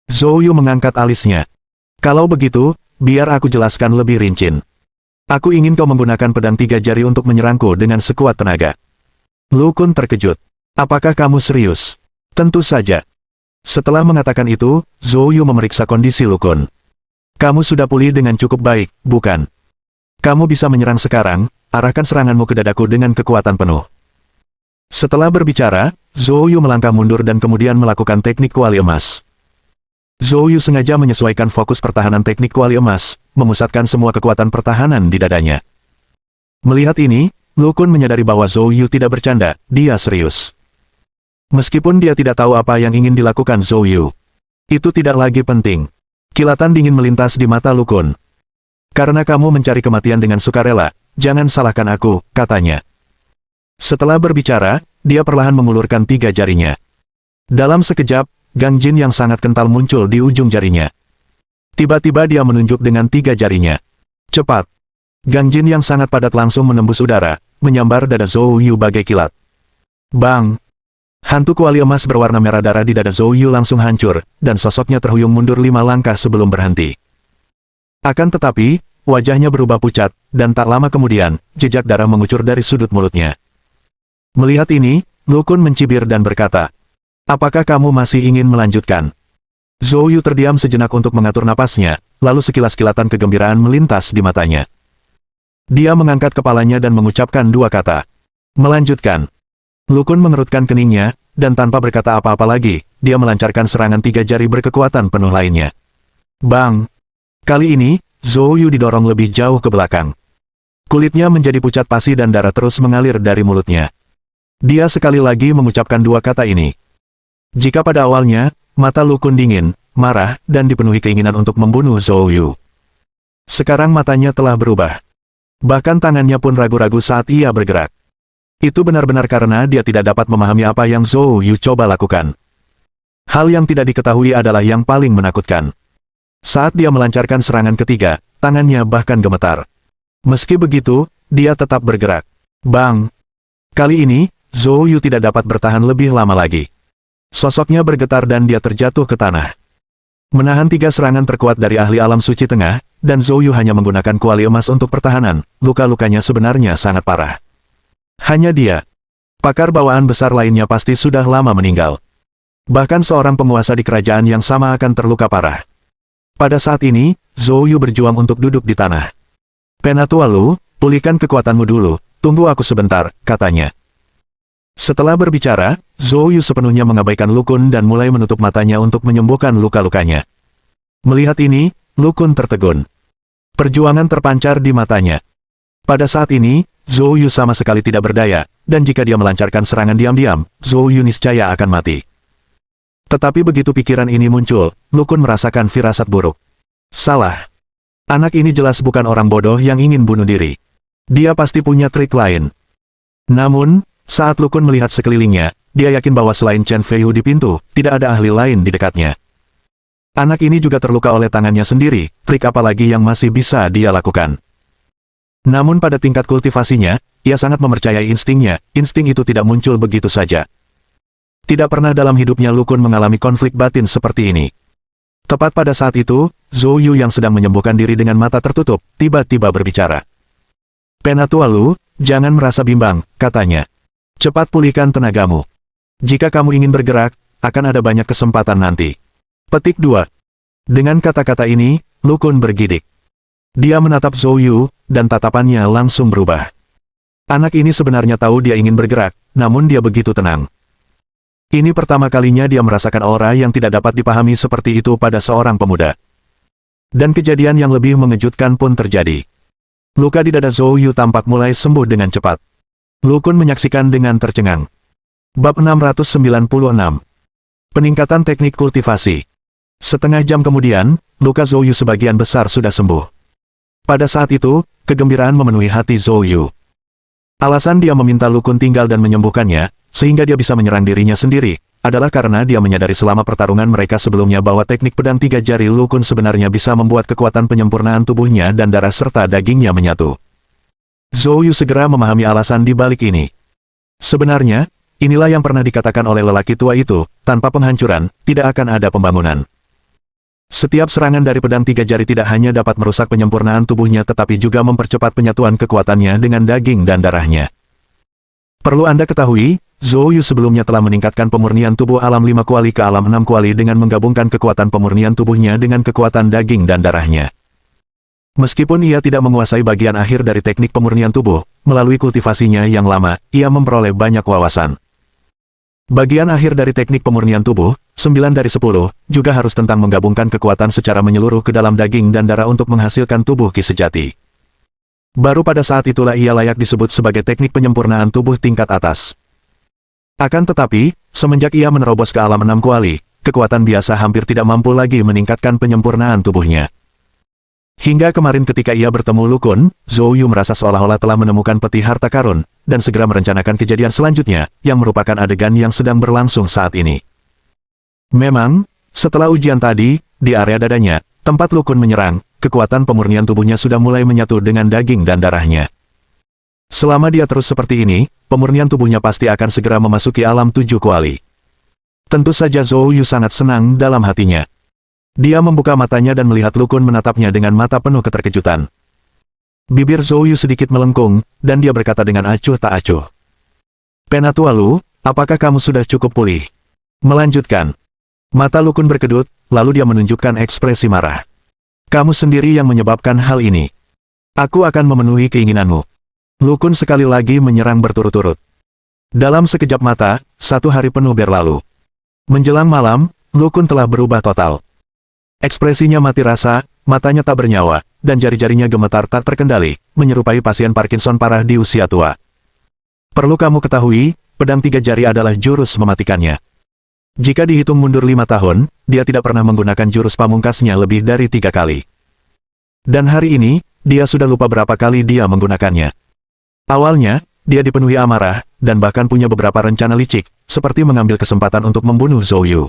Zhou Yu mengangkat alisnya. Kalau begitu, biar aku jelaskan lebih rinci. Aku ingin kau menggunakan pedang 3 jari untuk menyerangku dengan sekuat tenaga. Lu Kun terkejut. Apakah kamu serius? Tentu saja. Setelah mengatakan itu, Zhou Yu memeriksa kondisi Lu Kun. Kamu sudah pulih dengan cukup baik, bukan? Kamu bisa menyerang sekarang, arahkan seranganmu ke dadaku dengan kekuatan penuh. Setelah berbicara, Zhou Yu melangkah mundur dan kemudian melakukan teknik kuali emas. Zhou Yu sengaja menyesuaikan fokus pertahanan teknik kuali emas, memusatkan semua kekuatan pertahanan di dadanya. Melihat ini, Lu Kun menyadari bahwa Zhou Yu tidak bercanda, dia serius. Meskipun dia tidak tahu apa yang ingin dilakukan Zhou Yu. Itu tidak lagi penting. Kilatan dingin melintas di mata Lu Kun. Karena kamu mencari kematian dengan sukarela, jangan salahkan aku, katanya. Setelah berbicara, dia perlahan mengulurkan 3 jarinya. Dalam sekejap, gangjin yang sangat kental muncul di ujung jarinya. Tiba-tiba dia menunjuk dengan 3 jarinya. Cepat. Gangjin yang sangat padat langsung menembus udara, menyambar dada Zhou Yu bagai kilat. Bang! Hantu kuali emas berwarna merah darah di dada Zhou Yu langsung hancur, dan sosoknya terhuyung mundur 5 langkah sebelum berhenti. Akan tetapi, wajahnya berubah pucat, dan tak lama kemudian, jejak darah mengucur dari sudut mulutnya. Melihat ini, Lu Kun mencibir dan berkata, "Apakah kamu masih ingin melanjutkan?" Zhou Yu terdiam sejenak untuk mengatur napasnya, lalu sekilas kilatan kegembiraan melintas di matanya. Dia mengangkat kepalanya dan mengucapkan dua kata. "Melanjutkan." Lu Kun mengerutkan keningnya, dan tanpa berkata apa-apa lagi, dia melancarkan serangan 3 jari berkekuatan penuh lainnya. Bang! Kali ini, Zhou Yu didorong lebih jauh ke belakang. Kulitnya menjadi pucat pasi dan darah terus mengalir dari mulutnya. Dia sekali lagi mengucapkan dua kata ini. Jika pada awalnya, mata Lu Kun dingin, marah, dan dipenuhi keinginan untuk membunuh Zhou Yu, sekarang matanya telah berubah. Bahkan tangannya pun ragu-ragu saat ia bergerak. Itu benar-benar karena dia tidak dapat memahami apa yang Zhou Yu coba lakukan. Hal yang tidak diketahui adalah yang paling menakutkan. Saat dia melancarkan serangan ketiga, tangannya bahkan gemetar. Meski begitu, dia tetap bergerak. Bang! Kali ini, Zhou Yu tidak dapat bertahan lebih lama lagi. Sosoknya bergetar dan dia terjatuh ke tanah. Menahan 3 serangan terkuat dari ahli alam suci tengah, dan Zhou Yu hanya menggunakan kuali emas untuk pertahanan, luka-lukanya sebenarnya sangat parah. Hanya dia. Pakar bawaan besar lainnya pasti sudah lama meninggal. Bahkan seorang penguasa di kerajaan yang sama akan terluka parah. Pada saat ini, Zhou Yu berjuang untuk duduk di tanah. "Penatua Lu, pulihkan kekuatanmu dulu, tunggu aku sebentar," katanya. Setelah berbicara, Zhou Yu sepenuhnya mengabaikan Lu Kun dan mulai menutup matanya untuk menyembuhkan luka-lukanya. Melihat ini, Lu Kun tertegun. Perjuangan terpancar di matanya. Pada saat ini, Zhou Yu sama sekali tidak berdaya, dan jika dia melancarkan serangan diam-diam, Zhou Yu niscaya akan mati. Tetapi begitu pikiran ini muncul, Lu Kun merasakan firasat buruk. Salah. Anak ini jelas bukan orang bodoh yang ingin bunuh diri. Dia pasti punya trik lain. Namun, saat Lu Kun melihat sekelilingnya, dia yakin bahwa selain Chen Feihu di pintu, tidak ada ahli lain di dekatnya. Anak ini juga terluka oleh tangannya sendiri, trik apa lagi yang masih bisa dia lakukan? Namun pada tingkat kultivasinya, ia sangat mempercayai instingnya, insting itu tidak muncul begitu saja. Tidak pernah dalam hidupnya Lu Kun mengalami konflik batin seperti ini. Tepat pada saat itu, Zhou Yu yang sedang menyembuhkan diri dengan mata tertutup, tiba-tiba berbicara. "Penatua Lu, jangan merasa bimbang," katanya. "Cepat pulihkan tenagamu. Jika kamu ingin bergerak, akan ada banyak kesempatan nanti." Petik 2. Dengan kata-kata ini, Lu Kun bergidik. Dia menatap Zhou Yu, dan tatapannya langsung berubah. Anak ini sebenarnya tahu dia ingin bergerak, namun dia begitu tenang. Ini pertama kalinya dia merasakan aura yang tidak dapat dipahami seperti itu pada seorang pemuda. Dan kejadian yang lebih mengejutkan pun terjadi. Luka di dada Zhou Yu tampak mulai sembuh dengan cepat. Lu Kun menyaksikan dengan tercengang. Bab 696. Peningkatan teknik kultivasi. Setengah jam kemudian, luka Zhou Yu sebagian besar sudah sembuh. Pada saat itu, kegembiraan memenuhi hati Zhou Yu. Alasan dia meminta Lu Kun tinggal dan menyembuhkannya, sehingga dia bisa menyerang dirinya sendiri, adalah karena dia menyadari selama pertarungan mereka sebelumnya bahwa teknik pedang 3 jari Lu Kun sebenarnya bisa membuat kekuatan penyempurnaan tubuhnya dan darah serta dagingnya menyatu. Zhou Yu segera memahami alasan di balik ini. Sebenarnya, inilah yang pernah dikatakan oleh lelaki tua itu, tanpa penghancuran, tidak akan ada pembangunan. Setiap serangan dari pedang 3 jari tidak hanya dapat merusak penyempurnaan tubuhnya tetapi juga mempercepat penyatuan kekuatannya dengan daging dan darahnya. Perlu Anda ketahui, Zhou Yu sebelumnya telah meningkatkan pemurnian tubuh alam 5 kuali ke alam 6 kuali dengan menggabungkan kekuatan pemurnian tubuhnya dengan kekuatan daging dan darahnya. Meskipun ia tidak menguasai bagian akhir dari teknik pemurnian tubuh, melalui kultivasinya yang lama, ia memperoleh banyak wawasan. Bagian akhir dari teknik pemurnian tubuh, 9 dari 10, juga harus tentang menggabungkan kekuatan secara menyeluruh ke dalam daging dan darah untuk menghasilkan tubuh Qi sejati. Baru pada saat itulah ia layak disebut sebagai teknik penyempurnaan tubuh tingkat atas. Akan tetapi, semenjak ia menerobos ke alam 6 kuali, kekuatan biasa hampir tidak mampu lagi meningkatkan penyempurnaan tubuhnya. Hingga kemarin ketika ia bertemu Lu Kun, Zhou Yu merasa seolah-olah telah menemukan peti harta karun, dan segera merencanakan kejadian selanjutnya, yang merupakan adegan yang sedang berlangsung saat ini. Memang, setelah ujian tadi, di area dadanya, tempat Lu Kun menyerang, kekuatan pemurnian tubuhnya sudah mulai menyatu dengan daging dan darahnya. Selama dia terus seperti ini, pemurnian tubuhnya pasti akan segera memasuki alam 7 kuali. Tentu saja Zhou Yu sangat senang dalam hatinya. Dia membuka matanya dan melihat Lu Kun menatapnya dengan mata penuh keterkejutan. Bibir Zhou Yu sedikit melengkung, dan dia berkata dengan acuh tak acuh. Penatua Lu, apakah kamu sudah cukup pulih? Melanjutkan. Mata Lu Kun berkedut, lalu dia menunjukkan ekspresi marah. Kamu sendiri yang menyebabkan hal ini. Aku akan memenuhi keinginanmu. Lu Kun sekali lagi menyerang berturut-turut. Dalam sekejap mata, 1 hari penuh berlalu. Menjelang malam, Lu Kun telah berubah total. Ekspresinya mati rasa, matanya tak bernyawa, dan jari-jarinya gemetar tak terkendali, menyerupai pasien Parkinson parah di usia tua. Perlu kamu ketahui, pedang 3 jari adalah jurus mematikannya. Jika dihitung mundur 5 tahun, dia tidak pernah menggunakan jurus pamungkasnya lebih dari 3 kali. Dan hari ini, dia sudah lupa berapa kali dia menggunakannya. Awalnya, dia dipenuhi amarah, dan bahkan punya beberapa rencana licik, seperti mengambil kesempatan untuk membunuh Zhou Yu.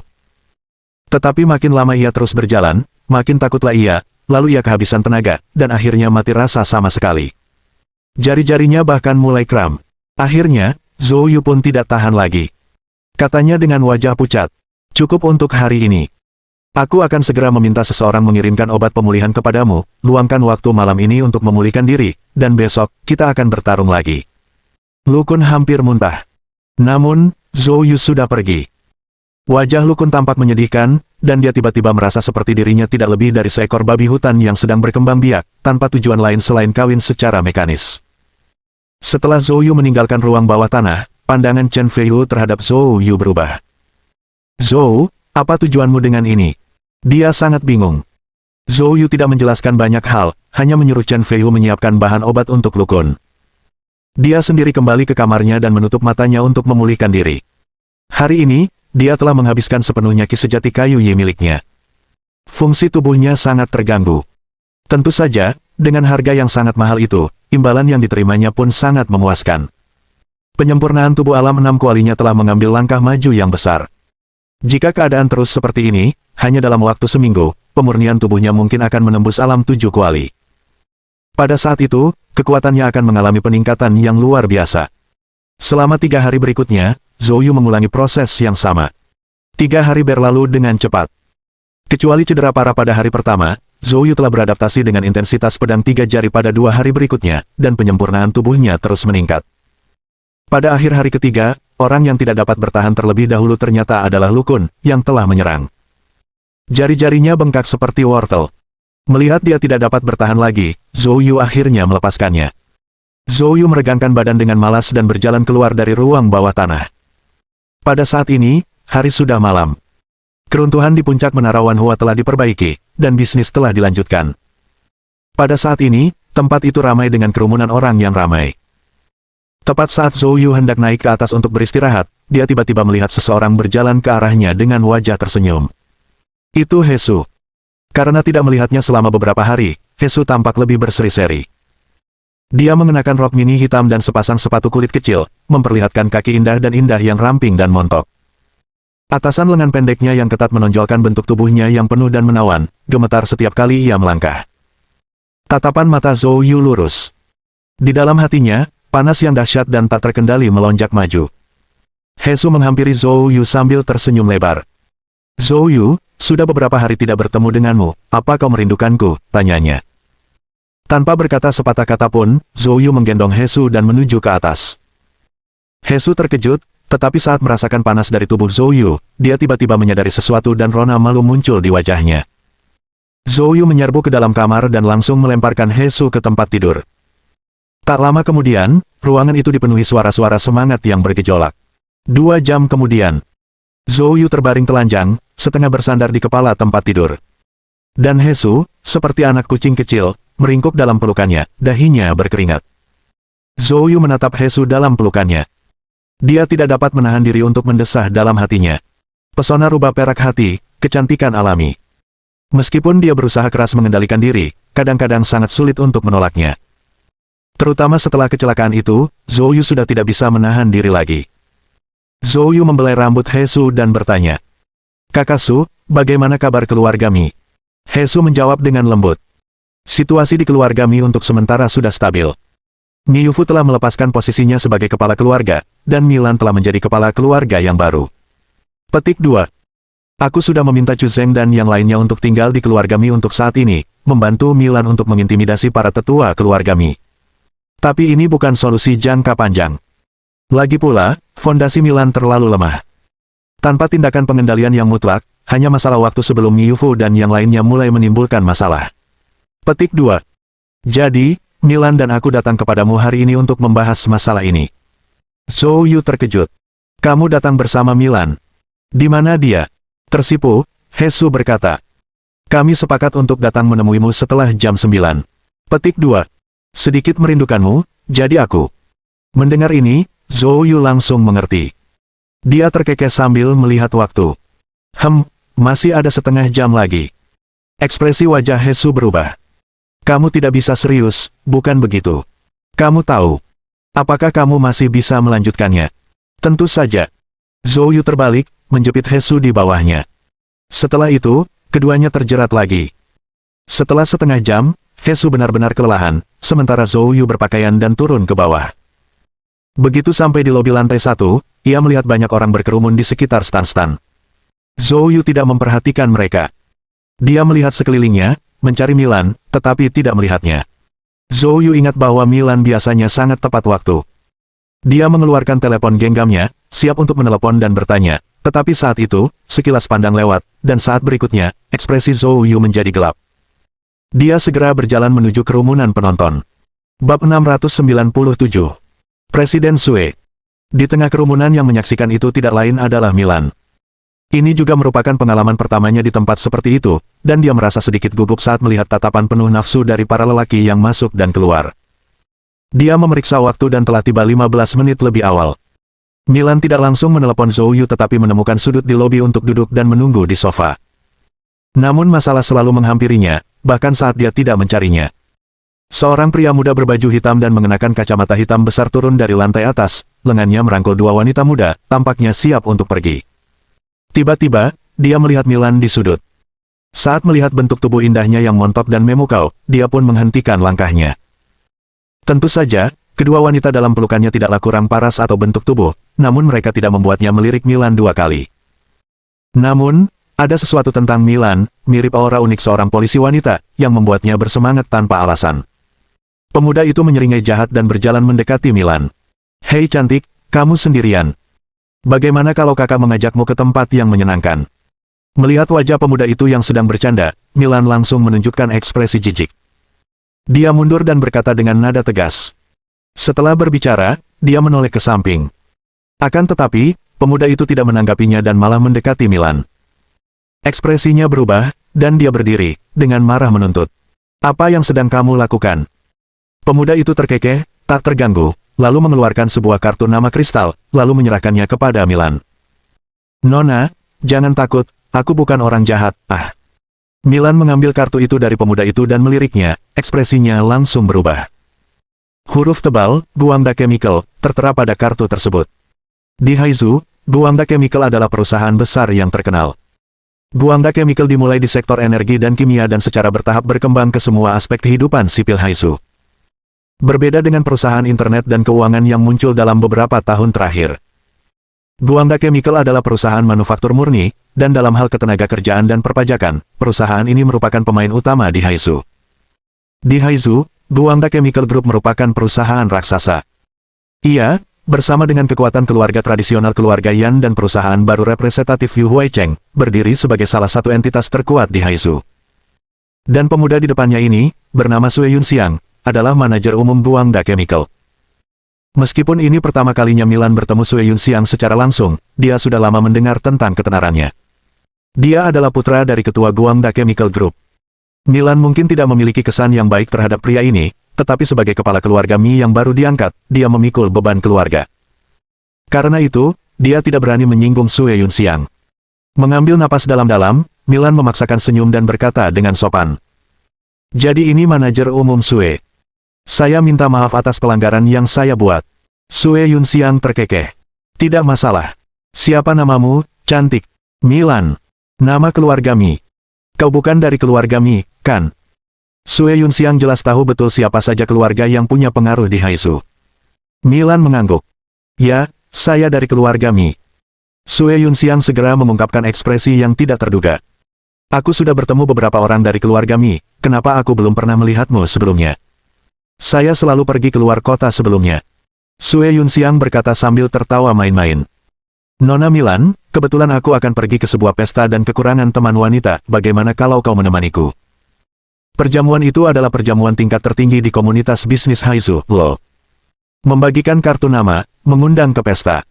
Tetapi makin lama ia terus berjalan, makin takutlah ia, lalu ia kehabisan tenaga, dan akhirnya mati rasa sama sekali. Jari-jarinya bahkan mulai kram. Akhirnya, Zhou Yu pun tidak tahan lagi. Katanya dengan wajah pucat, "Cukup untuk hari ini. Aku akan segera meminta seseorang mengirimkan obat pemulihan kepadamu, luangkan waktu malam ini untuk memulihkan diri, dan besok, kita akan bertarung lagi." Lu Kun hampir muntah. Namun, Zhou Yu sudah pergi. Wajah Lu Kun tampak menyedihkan, dan dia tiba-tiba merasa seperti dirinya tidak lebih dari seekor babi hutan yang sedang berkembang biak, tanpa tujuan lain selain kawin secara mekanis. Setelah Zhou Yu meninggalkan ruang bawah tanah, pandangan Chen Feiyu terhadap Zhou Yu berubah. "Zhou, apa tujuanmu dengan ini?" Dia sangat bingung. Zhou Yu tidak menjelaskan banyak hal, hanya menyuruh Chen Feiyu menyiapkan bahan obat untuk Lu Kun. Dia sendiri kembali ke kamarnya dan menutup matanya untuk memulihkan diri. Hari ini, dia telah menghabiskan sepenuhnya ki sejati kayu Yi miliknya. Fungsi tubuhnya sangat terganggu. Tentu saja, dengan harga yang sangat mahal itu, imbalan yang diterimanya pun sangat memuaskan. Penyempurnaan tubuh alam 6 kualinya telah mengambil langkah maju yang besar. Jika keadaan terus seperti ini, hanya dalam waktu seminggu, pemurnian tubuhnya mungkin akan menembus alam 7 kuali. Pada saat itu, kekuatannya akan mengalami peningkatan yang luar biasa. Selama 3 hari berikutnya, Zhou Yu mengulangi proses yang sama. 3 hari berlalu dengan cepat. Kecuali cedera parah pada hari pertama, Zhou Yu telah beradaptasi dengan intensitas pedang 3 jari pada 2 hari berikutnya, dan penyempurnaan tubuhnya terus meningkat. Pada akhir hari ketiga, orang yang tidak dapat bertahan terlebih dahulu ternyata adalah Lu Kun, yang telah menyerang. Jari-jarinya bengkak seperti wortel. Melihat dia tidak dapat bertahan lagi, Zhou Yu akhirnya melepaskannya. Zhou Yu meregangkan badan dengan malas dan berjalan keluar dari ruang bawah tanah. Pada saat ini, hari sudah malam. Keruntuhan di puncak Menara Wanhua telah diperbaiki, dan bisnis telah dilanjutkan. Pada saat ini, tempat itu ramai dengan kerumunan orang yang ramai. Tepat saat Zhou Yu hendak naik ke atas untuk beristirahat, dia tiba-tiba melihat seseorang berjalan ke arahnya dengan wajah tersenyum. Itu Hesu. Karena tidak melihatnya selama beberapa hari, Hesu tampak lebih berseri-seri. Dia mengenakan rok mini hitam dan sepasang sepatu kulit kecil, memperlihatkan kaki indah dan indah yang ramping dan montok. Atasan lengan pendeknya yang ketat menonjolkan bentuk tubuhnya yang penuh dan menawan, gemetar setiap kali ia melangkah. Tatapan mata Zhou Yu lurus. Di dalam hatinya, panas yang dahsyat dan tak terkendali melonjak maju. Hesu menghampiri Zhou Yu sambil tersenyum lebar. "Zhou Yu, sudah beberapa hari tidak bertemu denganmu, apa kau merindukanku?" tanyanya. Tanpa berkata sepatah kata pun, Zhou Yu menggendong Hesu dan menuju ke atas. Hesu terkejut, tetapi saat merasakan panas dari tubuh Zhou Yu, dia tiba-tiba menyadari sesuatu dan rona malu muncul di wajahnya. Zhou Yu menyerbu ke dalam kamar dan langsung melemparkan Hesu ke tempat tidur. Tak lama kemudian, ruangan itu dipenuhi suara-suara semangat yang bergejolak. 2 jam kemudian, Zhou Yu terbaring telanjang, setengah bersandar di kepala tempat tidur. Dan Hesu, seperti anak kucing kecil, meringkuk dalam pelukannya, dahinya berkeringat. Zhou Yu menatap Hesu dalam pelukannya. Dia tidak dapat menahan diri untuk mendesah dalam hatinya. Pesona rubah perak hati, kecantikan alami. Meskipun dia berusaha keras mengendalikan diri, kadang-kadang sangat sulit untuk menolaknya. Terutama setelah kecelakaan itu, Zhou Yu sudah tidak bisa menahan diri lagi. Zhou Yu membelai rambut Hesu dan bertanya, "Kakak Su, bagaimana kabar keluargami?" Hesu menjawab dengan lembut, "Situasi di keluargami untuk sementara sudah stabil. Mi Yufu telah melepaskan posisinya sebagai kepala keluarga, dan Milan telah menjadi kepala keluarga yang baru." Petik 2. Aku sudah meminta Chu Zeng dan yang lainnya untuk tinggal di keluargami untuk saat ini, membantu Milan untuk mengintimidasi para tetua keluarga Mi. Tapi ini bukan solusi jangka panjang. Lagi pula, fondasi Milan terlalu lemah. Tanpa tindakan pengendalian yang mutlak, hanya masalah waktu sebelum Miufu dan yang lainnya mulai menimbulkan masalah. Petik 2. Jadi, Milan dan aku datang kepadamu hari ini untuk membahas masalah ini. Zhou Yu terkejut. Kamu datang bersama Milan. Di mana dia? Tersipu, Hesu berkata. Kami sepakat untuk datang menemuimu setelah jam 9. Petik 2. Sedikit merindukanmu, jadi aku. Mendengar ini, Zhou Yu langsung mengerti. Dia terkekeh sambil melihat waktu. Masih ada setengah jam lagi. Ekspresi wajah Hesu berubah. Kamu tidak bisa serius, bukan begitu? Kamu tahu. Apakah kamu masih bisa melanjutkannya? Tentu saja. Zhou Yu terbalik, menjepit Hesu di bawahnya. Setelah itu, keduanya terjerat lagi. Setelah setengah jam, Hesu benar-benar kelelahan, sementara Zhou Yu berpakaian dan turun ke bawah. Begitu sampai di lobi lantai 1, ia melihat banyak orang berkerumun di sekitar stan-stan. Zhou Yu tidak memperhatikan mereka. Dia melihat sekelilingnya, mencari Milan, tetapi tidak melihatnya. Zhou Yu ingat bahwa Milan biasanya sangat tepat waktu. Dia mengeluarkan telepon genggamnya, siap untuk menelepon dan bertanya, tetapi saat itu, sekilas pandang lewat, dan saat berikutnya, ekspresi Zhou Yu menjadi gelap. Dia segera berjalan menuju kerumunan penonton. Bab 697. Presiden Sue. Di tengah kerumunan yang menyaksikan itu tidak lain adalah Milan. Ini juga merupakan pengalaman pertamanya di tempat seperti itu, dan dia merasa sedikit gugup saat melihat tatapan penuh nafsu dari para lelaki yang masuk dan keluar. Dia memeriksa waktu dan telah tiba 15 menit lebih awal. Milan tidak langsung menelepon Zhou Yu tetapi menemukan sudut di lobi untuk duduk dan menunggu di sofa. Namun masalah selalu menghampirinya, bahkan saat dia tidak mencarinya. Seorang pria muda berbaju hitam dan mengenakan kacamata hitam besar turun dari lantai atas, lengannya merangkul dua wanita muda, tampaknya siap untuk pergi. Tiba-tiba, dia melihat Milan di sudut. Saat melihat bentuk tubuh indahnya yang montok dan memukau, dia pun menghentikan langkahnya. Tentu saja, kedua wanita dalam pelukannya tidaklah kurang paras atau bentuk tubuh, namun mereka tidak membuatnya melirik Milan dua kali. Namun, ada sesuatu tentang Milan, mirip aura unik seorang polisi wanita, yang membuatnya bersemangat tanpa alasan. Pemuda itu menyeringai jahat dan berjalan mendekati Milan. Hei cantik, kamu sendirian. Bagaimana kalau kakak mengajakmu ke tempat yang menyenangkan? Melihat wajah pemuda itu yang sedang bercanda, Milan langsung menunjukkan ekspresi jijik. Dia mundur dan berkata dengan nada tegas. Setelah berbicara, dia menoleh ke samping. Akan tetapi, pemuda itu tidak menanggapinya dan malah mendekati Milan. Ekspresinya berubah, dan dia berdiri, dengan marah menuntut. Apa yang sedang kamu lakukan? Pemuda itu terkekeh, tak terganggu, lalu mengeluarkan sebuah kartu nama kristal, lalu menyerahkannya kepada Milan. Nona, jangan takut, aku bukan orang jahat, Milan mengambil kartu itu dari pemuda itu dan meliriknya, ekspresinya langsung berubah. Huruf tebal, Guangda Chemical, tertera pada kartu tersebut. Di Haizu, Guangda Chemical adalah perusahaan besar yang terkenal. Guangda Chemical dimulai di sektor energi dan kimia dan secara bertahap berkembang ke semua aspek kehidupan sipil Haizu. Berbeda dengan perusahaan internet dan keuangan yang muncul dalam beberapa tahun terakhir. Guangda Chemical adalah perusahaan manufaktur murni, dan dalam hal ketenagakerjaan dan perpajakan, perusahaan ini merupakan pemain utama di Haizu. Di Haizu, Guangda Chemical Group merupakan perusahaan raksasa. Ia, bersama dengan kekuatan keluarga tradisional keluarga Yan dan perusahaan baru representatif Yu Huaicheng, berdiri sebagai salah satu entitas terkuat di Haizu. Dan pemuda di depannya ini, bernama Sue Yunxiang, adalah manajer umum Guangda Chemical. Meskipun ini pertama kalinya Milan bertemu Sue Yunxiang secara langsung, dia sudah lama mendengar tentang ketenarannya. Dia adalah putra dari ketua Guangda Chemical Group. Milan mungkin tidak memiliki kesan yang baik terhadap pria ini, tetapi sebagai kepala keluarga Mi yang baru diangkat, dia memikul beban keluarga. Karena itu, dia tidak berani menyinggung Sue Yunxiang. Mengambil napas dalam-dalam, Milan memaksakan senyum dan berkata dengan sopan. Jadi ini manajer umum Sue. Saya minta maaf atas pelanggaran yang saya buat. Sue Yunxiang terkekeh. Tidak masalah. Siapa namamu, cantik? Milan. Nama keluarga Mi. Kau bukan dari keluarga Mi, kan? Sue Yunxiang jelas tahu betul siapa saja keluarga yang punya pengaruh di Haizu. Milan mengangguk. Ya, saya dari keluarga Mi. Sue Yunxiang segera mengungkapkan ekspresi yang tidak terduga. Aku sudah bertemu beberapa orang dari keluarga Mi, kenapa aku belum pernah melihatmu sebelumnya? Saya selalu pergi keluar kota sebelumnya. Sue Yunxiang berkata sambil tertawa main-main. Nona Milan, kebetulan aku akan pergi ke sebuah pesta dan kekurangan teman wanita, bagaimana kalau kau menemaniku? Perjamuan itu adalah perjamuan tingkat tertinggi di komunitas bisnis Haizu, loh. Membagikan kartu nama, mengundang ke pesta.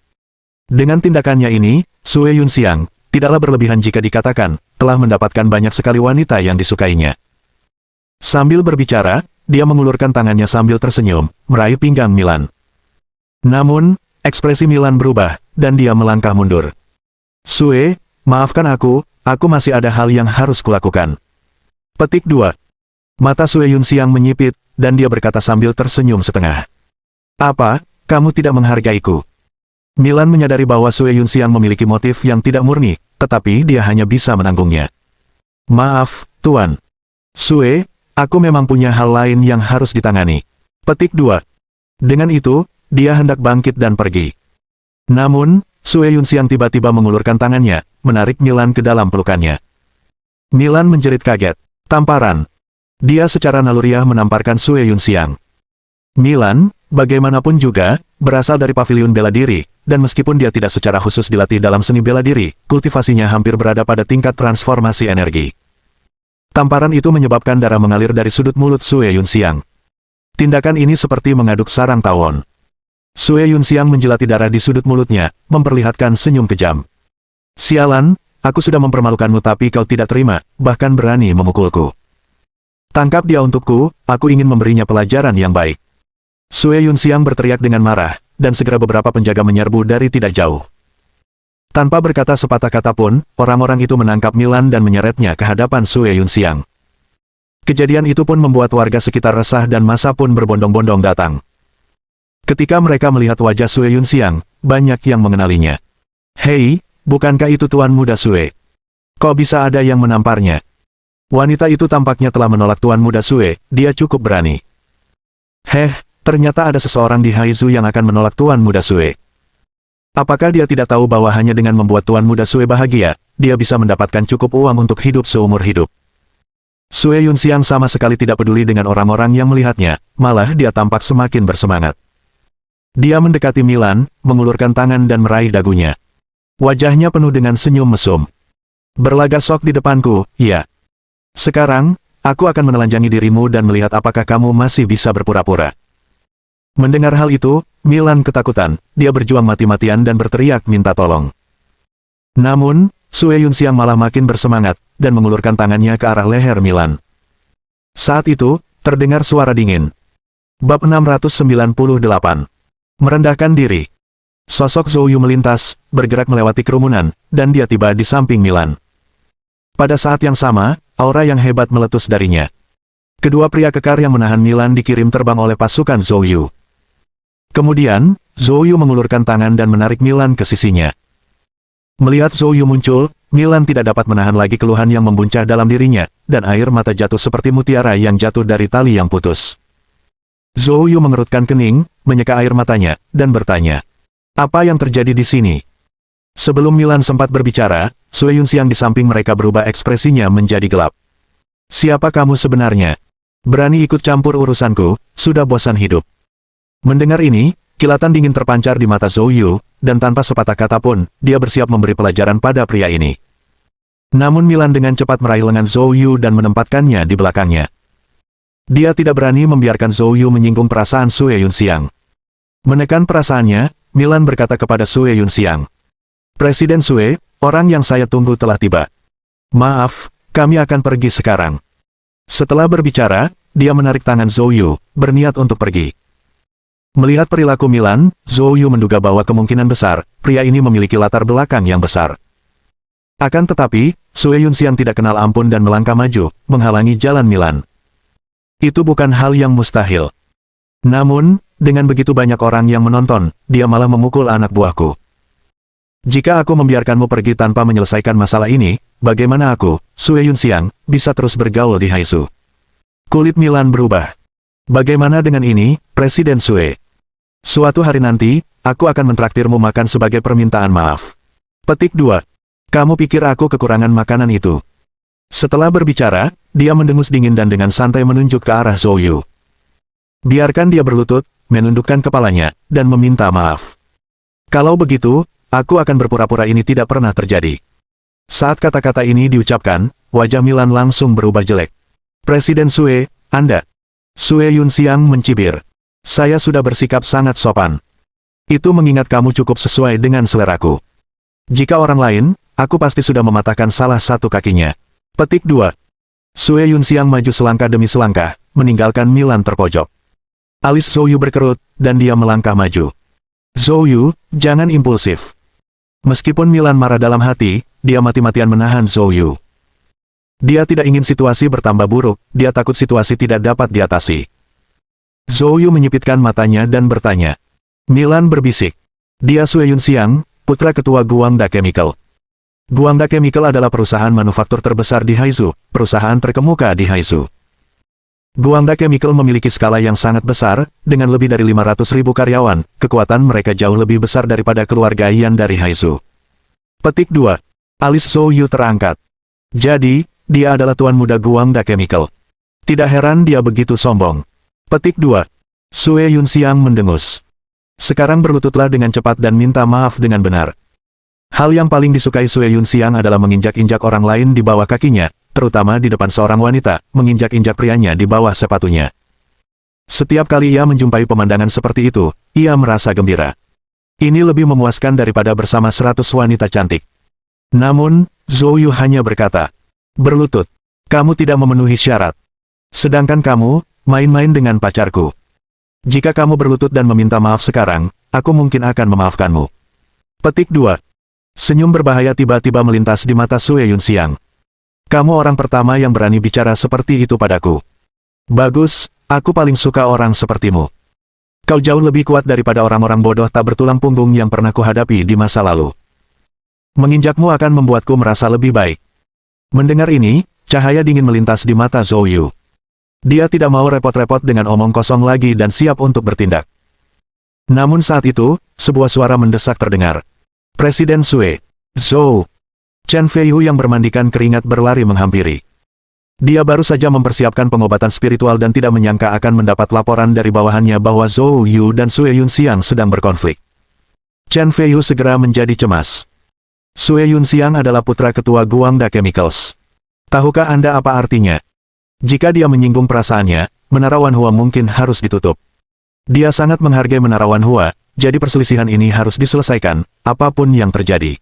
Dengan tindakannya ini, Sue Yunxiang, tidaklah berlebihan jika dikatakan, telah mendapatkan banyak sekali wanita yang disukainya. Sambil berbicara, dia mengulurkan tangannya sambil tersenyum, meraih pinggang Milan. Namun, ekspresi Milan berubah, dan dia melangkah mundur. Sue, maafkan aku masih ada hal yang harus kulakukan. Petik 2. Mata Sue Yunxiang menyipit, dan dia berkata sambil tersenyum setengah. Apa, kamu tidak menghargaiku? Milan menyadari bahwa Sue Yunxiang memiliki motif yang tidak murni, tetapi dia hanya bisa menanggungnya. Maaf, Tuan. Sue, aku memang punya hal lain yang harus ditangani. Petik 2. Dengan itu, dia hendak bangkit dan pergi. Namun, Sue Yunxiang tiba-tiba mengulurkan tangannya, menarik Milan ke dalam pelukannya. Milan menjerit kaget. Tamparan. Dia secara naluriah menamparkan Sue Yunxiang. Milan, bagaimanapun juga, berasal dari paviliun bela diri, dan meskipun dia tidak secara khusus dilatih dalam seni bela diri, kultivasinya hampir berada pada tingkat transformasi energi. Tamparan itu menyebabkan darah mengalir dari sudut mulut Sue Yunxiang. Tindakan ini seperti mengaduk sarang tawon. Sue Yunxiang menjelati darah di sudut mulutnya, memperlihatkan senyum kejam. Sialan, aku sudah mempermalukanmu tapi kau tidak terima, bahkan berani memukulku. Tangkap dia untukku, aku ingin memberinya pelajaran yang baik. Sue Yunxiang berteriak dengan marah, dan segera beberapa penjaga menyerbu dari tidak jauh. Tanpa berkata sepatah kata pun, orang-orang itu menangkap Milan dan menyeretnya ke hadapan Sue Yunxiang. Kejadian itu pun membuat warga sekitar resah dan massa pun berbondong-bondong datang. Ketika mereka melihat wajah Sue Yunxiang, banyak yang mengenalinya. Hei, bukankah itu Tuan Muda Sue? Kok bisa ada yang menamparnya? Wanita itu tampaknya telah menolak Tuan Muda Sue, dia cukup berani. Ternyata ada seseorang di Haizu yang akan menolak Tuan Muda Sue. Apakah dia tidak tahu bahwa hanya dengan membuat Tuan Muda Sue bahagia, dia bisa mendapatkan cukup uang untuk hidup seumur hidup? Sue Yunxiang sama sekali tidak peduli dengan orang-orang yang melihatnya, malah dia tampak semakin bersemangat. Dia mendekati Milan, mengulurkan tangan dan meraih dagunya. Wajahnya penuh dengan senyum mesum. Berlagak sok di depanku, ya. Sekarang, aku akan menelanjangi dirimu dan melihat apakah kamu masih bisa berpura-pura. Mendengar hal itu, Milan ketakutan, dia berjuang mati-matian dan berteriak minta tolong. Namun, Sue Yunxiang malah makin bersemangat, dan mengulurkan tangannya ke arah leher Milan. Saat itu, terdengar suara dingin. Bab 698. Merendahkan diri. Sosok Zhou Yu melintas, bergerak melewati kerumunan, dan dia tiba di samping Milan. Pada saat yang sama, aura yang hebat meletus darinya. Kedua pria kekar yang menahan Milan dikirim terbang oleh pasukan Zhou Yu. Kemudian, Zhou Yu mengulurkan tangan dan menarik Milan ke sisinya. Melihat Zhou Yu muncul, Milan tidak dapat menahan lagi keluhan yang membuncah dalam dirinya, dan air mata jatuh seperti mutiara yang jatuh dari tali yang putus. Zhou Yu mengerutkan kening, menyeka air matanya, dan bertanya, "Apa yang terjadi di sini?" Sebelum Milan sempat berbicara, Sue Yunxiang di samping mereka berubah ekspresinya menjadi gelap. "Siapa kamu sebenarnya? Berani ikut campur urusanku, sudah bosan hidup." Mendengar ini, kilatan dingin terpancar di mata Zhou Yu, dan tanpa sepatah kata pun, dia bersiap memberi pelajaran pada pria ini. Namun Milan dengan cepat meraih lengan Zhou Yu dan menempatkannya di belakangnya. Dia tidak berani membiarkan Zhou Yu menyinggung perasaan Sue Yunxiang. Menekan perasaannya, Milan berkata kepada Sue Yunxiang, "Presiden Sue, orang yang saya tunggu telah tiba. Maaf, kami akan pergi sekarang." Setelah berbicara, dia menarik tangan Zhou Yu, berniat untuk pergi. Melihat perilaku Milan, Zhou Yu menduga bahwa kemungkinan besar, pria ini memiliki latar belakang yang besar. Akan tetapi, Sue Yunxiang tidak kenal ampun dan melangkah maju, menghalangi jalan Milan. Itu bukan hal yang mustahil. Namun, dengan begitu banyak orang yang menonton, dia malah memukul anak buahku. Jika aku membiarkanmu pergi tanpa menyelesaikan masalah ini, bagaimana aku, Sue Yunxiang, bisa terus bergaul di Haizu? Kulit Milan berubah. Bagaimana dengan ini, Presiden Sue? Suatu hari nanti, aku akan mentraktirmu makan sebagai permintaan maaf. Petik 2. Kamu pikir aku kekurangan makanan itu? Setelah berbicara, dia mendengus dingin dan dengan santai menunjuk ke arah Zhou Yu. Biarkan dia berlutut, menundukkan kepalanya, dan meminta maaf. Kalau begitu, aku akan berpura-pura ini tidak pernah terjadi. Saat kata-kata ini diucapkan, wajah Milan langsung berubah jelek. Presiden Sue, Anda. Sue Yunxiang mencibir. Saya sudah bersikap sangat sopan. Itu mengingat kamu cukup sesuai dengan seleraku. Jika orang lain, aku pasti sudah mematahkan salah satu kakinya. Petik 2. Sue Yunxiang maju selangkah demi selangkah, meninggalkan Milan terpojok. Alis Zhou Yu berkerut, dan dia melangkah maju. Zhou Yu, jangan impulsif. Meskipun Milan marah dalam hati, dia mati-matian menahan Zhou Yu. Dia tidak ingin situasi bertambah buruk, dia takut situasi tidak dapat diatasi. Zhou Yu menyipitkan matanya dan bertanya. Milan berbisik. Dia Sue Yunxiang, putra ketua Guangda Chemical. Guangda Chemical adalah perusahaan manufaktur terbesar di Haizu, perusahaan terkemuka di Haizu. Guangda Chemical memiliki skala yang sangat besar, dengan lebih dari 500.000 karyawan, kekuatan mereka jauh lebih besar daripada keluarga Yan dari Haizu. Petik 2. Alis Zhou Yu terangkat. Jadi, dia adalah tuan muda Guangda Chemical. Tidak heran dia begitu sombong. Petik 2. Sue Yunxiang mendengus. Sekarang berlututlah dengan cepat dan minta maaf dengan benar. Hal yang paling disukai Sue Yunxiang adalah menginjak-injak orang lain di bawah kakinya, terutama di depan seorang wanita, menginjak-injak prianya di bawah sepatunya. Setiap kali ia menjumpai pemandangan seperti itu, ia merasa gembira. Ini lebih memuaskan daripada bersama 100 wanita cantik. Namun, Zhou Yu hanya berkata, berlutut, kamu tidak memenuhi syarat. Sedangkan kamu, main-main dengan pacarku. Jika kamu berlutut dan meminta maaf sekarang, aku mungkin akan memaafkanmu. Petik 2. Senyum berbahaya tiba-tiba melintas di mata Sue Yunxiang. Kamu orang pertama yang berani bicara seperti itu padaku. Bagus, aku paling suka orang sepertimu. Kau jauh lebih kuat daripada orang-orang bodoh tak bertulang punggung yang pernah kuhadapi di masa lalu. Menginjakmu akan membuatku merasa lebih baik. Mendengar ini, cahaya dingin melintas di mata Zhou Yu. Dia tidak mau repot-repot dengan omong kosong lagi dan siap untuk bertindak. Namun saat itu, sebuah suara mendesak terdengar. Presiden Sue, Zhou. Chen Feihu yang bermandikan keringat berlari menghampiri. Dia baru saja mempersiapkan pengobatan spiritual dan tidak menyangka akan mendapat laporan dari bawahannya bahwa Zhou Yu dan Sue Yunxiang sedang berkonflik. Chen Feihu segera menjadi cemas. Sue Yunxiang adalah putra ketua Guangda Chemicals. Tahukah Anda apa artinya? Jika dia menyinggung perasaannya, Menara Wanhua mungkin harus ditutup. Dia sangat menghargai Menara Wanhua, jadi perselisihan ini harus diselesaikan, apapun yang terjadi.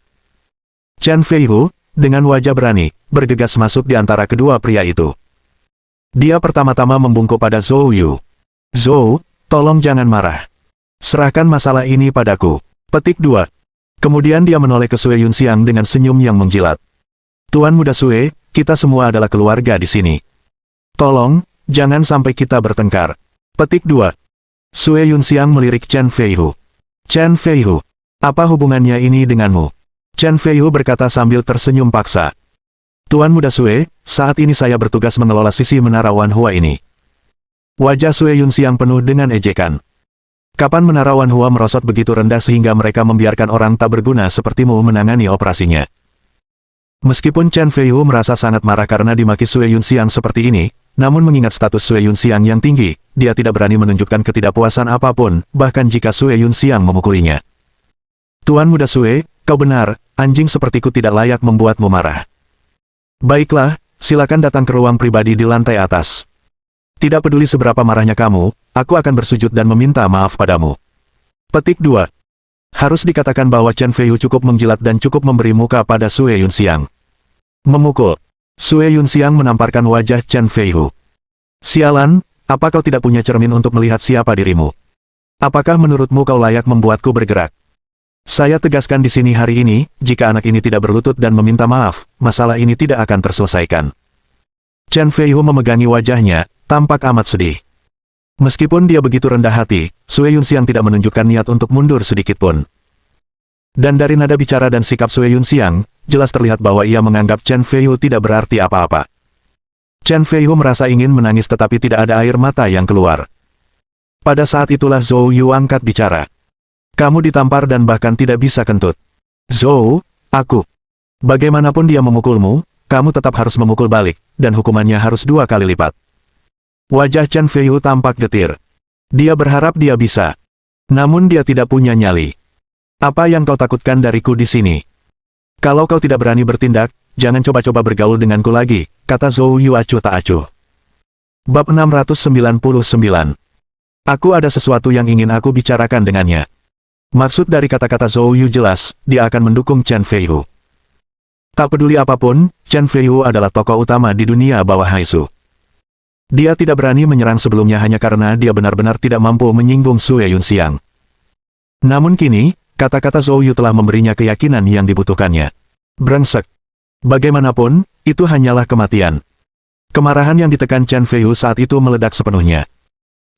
Chen Feihu, dengan wajah berani, bergegas masuk di antara kedua pria itu. Dia pertama-tama membungkuk pada Zhou Yu. Zhou, tolong jangan marah. Serahkan masalah ini padaku. Petik 2. Kemudian dia menoleh ke Sue Yunxiang dengan senyum yang menjilat. Tuan muda Sue, kita semua adalah keluarga di sini. Tolong, jangan sampai kita bertengkar. Petik 2. Sue Yunxiang melirik Chen Feihu. Chen Feihu, apa hubungannya ini denganmu? Chen Feihu berkata sambil tersenyum paksa. Tuan muda Sue, saat ini saya bertugas mengelola sisi Menara Wanhua ini. Wajah Sue Yunxiang penuh dengan ejekan. Kapan Menara Wanhua merosot begitu rendah sehingga mereka membiarkan orang tak berguna sepertimu menangani operasinya? Meskipun Chen Feihu merasa sangat marah karena dimaki Sue Yunxiang seperti ini, namun mengingat status Sue Yunxiang yang tinggi, dia tidak berani menunjukkan ketidakpuasan apapun, bahkan jika Sue Yunxiang memukulinya. Tuan muda Sue, kau benar, anjing sepertiku tidak layak membuatmu marah. Baiklah, silakan datang ke ruang pribadi di lantai atas. Tidak peduli seberapa marahnya kamu, aku akan bersujud dan meminta maaf padamu. Petik 2. Harus dikatakan bahwa Chen Feihu cukup menjilat dan cukup memberi muka pada Sue Yunxiang. Memukul. Sue Yunxiang menamparkan wajah Chen Feihu. Sialan, apa kau tidak punya cermin untuk melihat siapa dirimu? Apakah menurutmu kau layak membuatku bergerak? Saya tegaskan di sini hari ini, jika anak ini tidak berlutut dan meminta maaf, masalah ini tidak akan terselesaikan. Chen Feihu memegangi wajahnya, tampak amat sedih. Meskipun dia begitu rendah hati, Sue Yunxiang tidak menunjukkan niat untuk mundur sedikitpun. Dan dari nada bicara dan sikap Sue Yunxiang, jelas terlihat bahwa ia menganggap Chen Feihu tidak berarti apa-apa. Chen Feihu merasa ingin menangis tetapi tidak ada air mata yang keluar. Pada saat itulah Zhou Yu angkat bicara. Kamu ditampar dan bahkan tidak bisa kentut. Zhou, aku. Bagaimanapun dia memukulmu, kamu tetap harus memukul balik, dan hukumannya harus 2 kali lipat. Wajah Chen Feiyu tampak getir. Dia berharap dia bisa. Namun dia tidak punya nyali. Apa yang kau takutkan dariku di sini? Kalau kau tidak berani bertindak, jangan coba-coba bergaul denganku lagi, kata Zhou Yu acuh tak acuh. Bab 699. Aku ada sesuatu yang ingin aku bicarakan dengannya. Maksud dari kata-kata Zhou Yu jelas, dia akan mendukung Chen Feiyu. Tak peduli apapun, Chen Feiyu adalah tokoh utama di dunia bawah Haizu. Dia tidak berani menyerang sebelumnya hanya karena dia benar-benar tidak mampu menyinggung Sue Yunxiang. Namun kini, kata-kata Zhou Yu telah memberinya keyakinan yang dibutuhkannya. Brengsek. Bagaimanapun, itu hanyalah kematian. Kemarahan yang ditekan Chen Feiyu saat itu meledak sepenuhnya.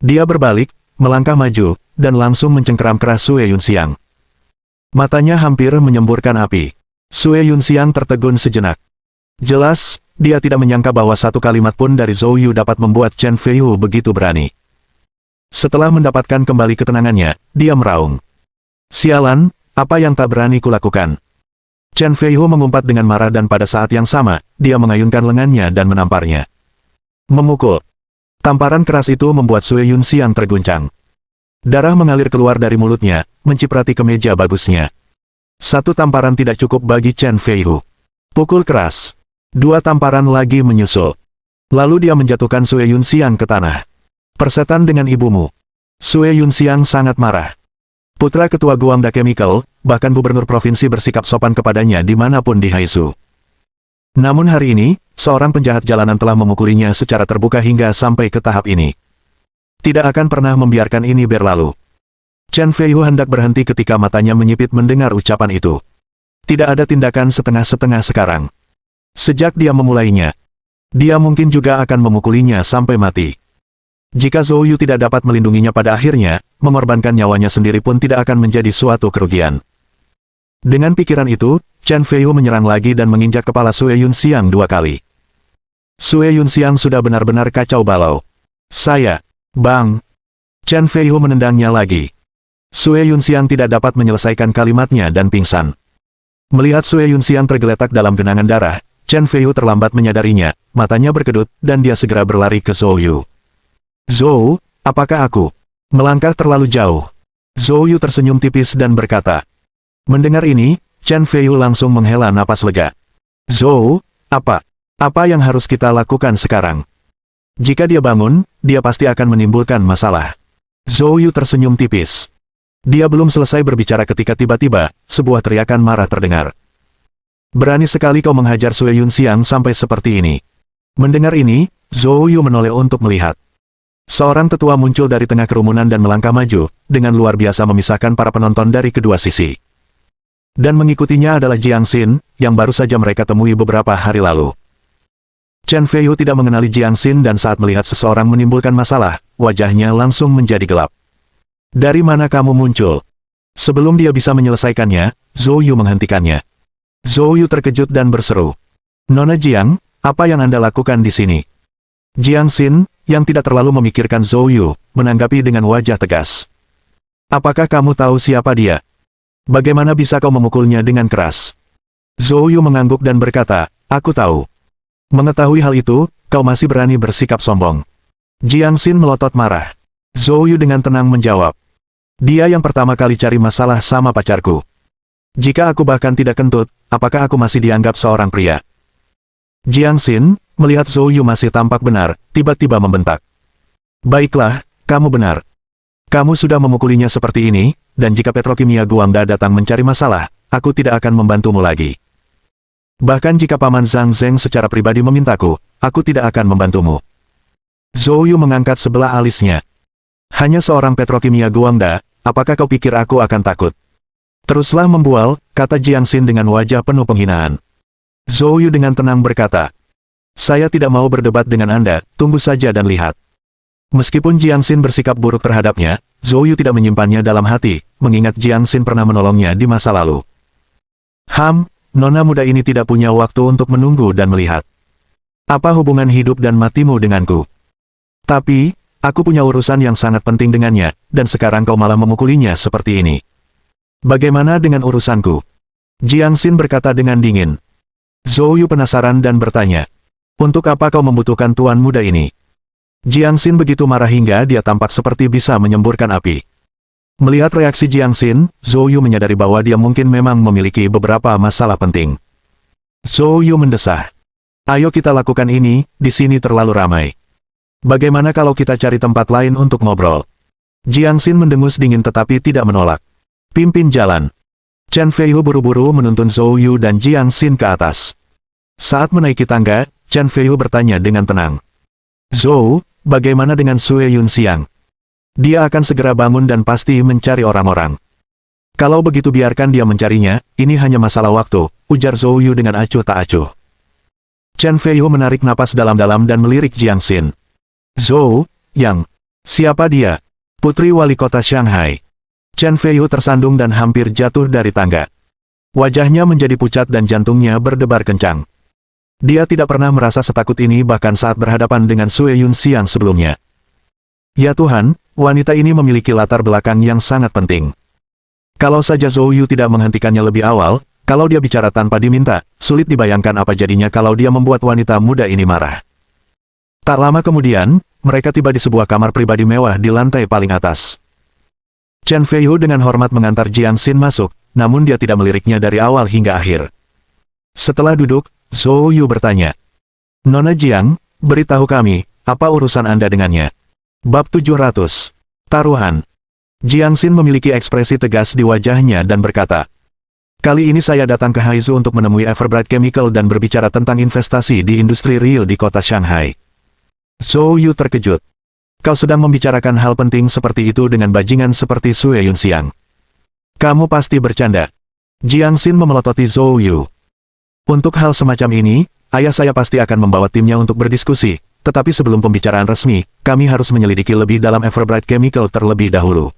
Dia berbalik, melangkah maju, dan langsung mencengkeram keras Sue Yunxiang. Matanya hampir menyemburkan api. Sue Yunxiang tertegun sejenak. Jelas, dia tidak menyangka bahwa satu kalimat pun dari Zhou Yu dapat membuat Chen Feiyu begitu berani. Setelah mendapatkan kembali ketenangannya, dia meraung. Sialan, apa yang tak berani kulakukan? Chen Feiyu mengumpat dengan marah dan pada saat yang sama, dia mengayunkan lengannya dan menamparnya. Memukul. Tamparan keras itu membuat Sue Yunxiang terguncang. Darah mengalir keluar dari mulutnya, menciprati kemeja bagusnya. Satu tamparan tidak cukup bagi Chen Feiyu. Pukul keras. 2 tamparan lagi menyusul. Lalu dia menjatuhkan Sue Yunxiang ke tanah. Persetan dengan ibumu. Sue Yunxiang sangat marah. Putra ketua Guangda Chemical, bahkan gubernur provinsi bersikap sopan kepadanya dimanapun di Haizu. Namun hari ini, seorang penjahat jalanan telah memukulinya secara terbuka hingga sampai ke tahap ini. Tidak akan pernah membiarkan ini berlalu. Chen Feiyu hendak berhenti ketika matanya menyipit mendengar ucapan itu. Tidak ada tindakan setengah-setengah sekarang. Sejak dia memulainya, dia mungkin juga akan memukulinya sampai mati. Jika Zhou Yu tidak dapat melindunginya pada akhirnya, mengorbankan nyawanya sendiri pun tidak akan menjadi suatu kerugian. Dengan pikiran itu, Chen Feiyu menyerang lagi dan menginjak kepala Sue Yunxiang 2 kali. Sue Yunxiang sudah benar-benar kacau balau. Bang! Chen Feiyu menendangnya lagi. Sue Yunxiang tidak dapat menyelesaikan kalimatnya dan pingsan. Melihat Sue Yunxiang tergeletak dalam genangan darah, Chen Feiyu terlambat menyadarinya, matanya berkedut, dan dia segera berlari ke Zhou Yu. Zhou, apakah aku melangkah terlalu jauh? Zhou Yu tersenyum tipis dan berkata. Mendengar ini, Chen Feiyu langsung menghela napas lega. Zhou, apa yang harus kita lakukan sekarang? Jika dia bangun, dia pasti akan menimbulkan masalah. Zhou Yu tersenyum tipis. Dia belum selesai berbicara ketika tiba-tiba, sebuah teriakan marah terdengar. Berani sekali kau menghajar Sue Yunxiang sampai seperti ini. Mendengar ini, Zhou Yu menoleh untuk melihat. Seorang tetua muncul dari tengah kerumunan dan melangkah maju, dengan luar biasa memisahkan para penonton dari kedua sisi. Dan mengikutinya adalah Jiang Xin, yang baru saja mereka temui beberapa hari lalu. Chen Feiyu tidak mengenali Jiang Xin dan saat melihat seseorang menimbulkan masalah, wajahnya langsung menjadi gelap. Dari mana kamu muncul? Sebelum dia bisa menyelesaikannya, Zhou Yu menghentikannya. Zhou Yu terkejut dan berseru. Nona Jiang, apa yang Anda lakukan di sini? Jiang Xin, yang tidak terlalu memikirkan Zhou Yu, menanggapi dengan wajah tegas. Apakah kamu tahu siapa dia? Bagaimana bisa kau memukulnya dengan keras? Zhou Yu mengangguk dan berkata, aku tahu. Mengetahui hal itu, kau masih berani bersikap sombong. Jiang Xin melotot marah. Zhou Yu dengan tenang menjawab. Dia yang pertama kali cari masalah sama pacarku. Jika aku bahkan tidak kentut, apakah aku masih dianggap seorang pria? Jiang Xin, melihat Zhou Yu masih tampak benar, tiba-tiba membentak. Baiklah, kamu benar. Kamu sudah memukulinya seperti ini, dan jika Petrokimia Guangda datang mencari masalah, aku tidak akan membantumu lagi. Bahkan jika Paman Zhang Zheng secara pribadi memintaku, aku tidak akan membantumu. Zhou Yu mengangkat sebelah alisnya. Hanya seorang Petrokimia Guangda, apakah kau pikir aku akan takut? Teruslah membual, kata Jiang Xin dengan wajah penuh penghinaan. Zhou Yu dengan tenang berkata, saya tidak mau berdebat dengan Anda, tunggu saja dan lihat. Meskipun Jiang Xin bersikap buruk terhadapnya, Zhou Yu tidak menyimpannya dalam hati, mengingat Jiang Xin pernah menolongnya di masa lalu. Nona muda ini tidak punya waktu untuk menunggu dan melihat. Apa hubungan hidup dan matimu denganku? Tapi, aku punya urusan yang sangat penting dengannya, dan sekarang kau malah memukulinya seperti ini. Bagaimana dengan urusanku? Jiang Xin berkata dengan dingin. Zhou Yu penasaran dan bertanya, "Untuk apa kau membutuhkan tuan muda ini?" Jiang Xin begitu marah hingga dia tampak seperti bisa menyemburkan api. Melihat reaksi Jiang Xin, Zhou Yu menyadari bahwa dia mungkin memang memiliki beberapa masalah penting. Zhou Yu mendesah, "Ayo kita lakukan ini, di sini terlalu ramai. Bagaimana kalau kita cari tempat lain untuk ngobrol?" Jiang Xin mendengus dingin tetapi tidak menolak. "Pimpin jalan." Chen Feiyu buru-buru menuntun Zhou Yu dan Jiang Xin ke atas. Saat menaiki tangga, Chen Feiyu bertanya dengan tenang, "Zhou, bagaimana dengan Sue Yun Xiang? Dia akan segera bangun dan pasti mencari orang-orang. Kalau begitu biarkan dia mencarinya, ini hanya masalah waktu," ujar Zhou Yu dengan acuh tak acuh. Chen Feiyu menarik napas dalam-dalam dan melirik Jiang Xin. "Zhou, siapa dia?" "Putri Wali Kota Shanghai." Chen Feiyu tersandung dan hampir jatuh dari tangga. Wajahnya menjadi pucat dan jantungnya berdebar kencang. Dia tidak pernah merasa setakut ini bahkan saat berhadapan dengan Sue Yun Xiang sebelumnya. Ya Tuhan, wanita ini memiliki latar belakang yang sangat penting. Kalau saja Zhou Yu tidak menghentikannya lebih awal, kalau dia bicara tanpa diminta, sulit dibayangkan apa jadinya kalau dia membuat wanita muda ini marah. Tak lama kemudian, mereka tiba di sebuah kamar pribadi mewah di lantai paling atas. Chen Feiyu dengan hormat mengantar Jiang Xin masuk, namun dia tidak meliriknya dari awal hingga akhir. Setelah duduk, Zhou Yu bertanya, "Nona Jiang, beritahu kami, apa urusan Anda dengannya?" Bab 700. Taruhan. Jiang Xin memiliki ekspresi tegas di wajahnya dan berkata, "Kali ini saya datang ke Haizu untuk menemui Everbright Chemical dan berbicara tentang investasi di industri real di kota Shanghai." Zhou Yu terkejut. "Kau sedang membicarakan hal penting seperti itu dengan bajingan seperti Sue Yun Xiang. Kamu pasti bercanda." Jiang Xin memelototi Zhou Yu. "Untuk hal semacam ini, ayah saya pasti akan membawa timnya untuk berdiskusi, tetapi sebelum pembicaraan resmi, kami harus menyelidiki lebih dalam Everbright Chemical terlebih dahulu.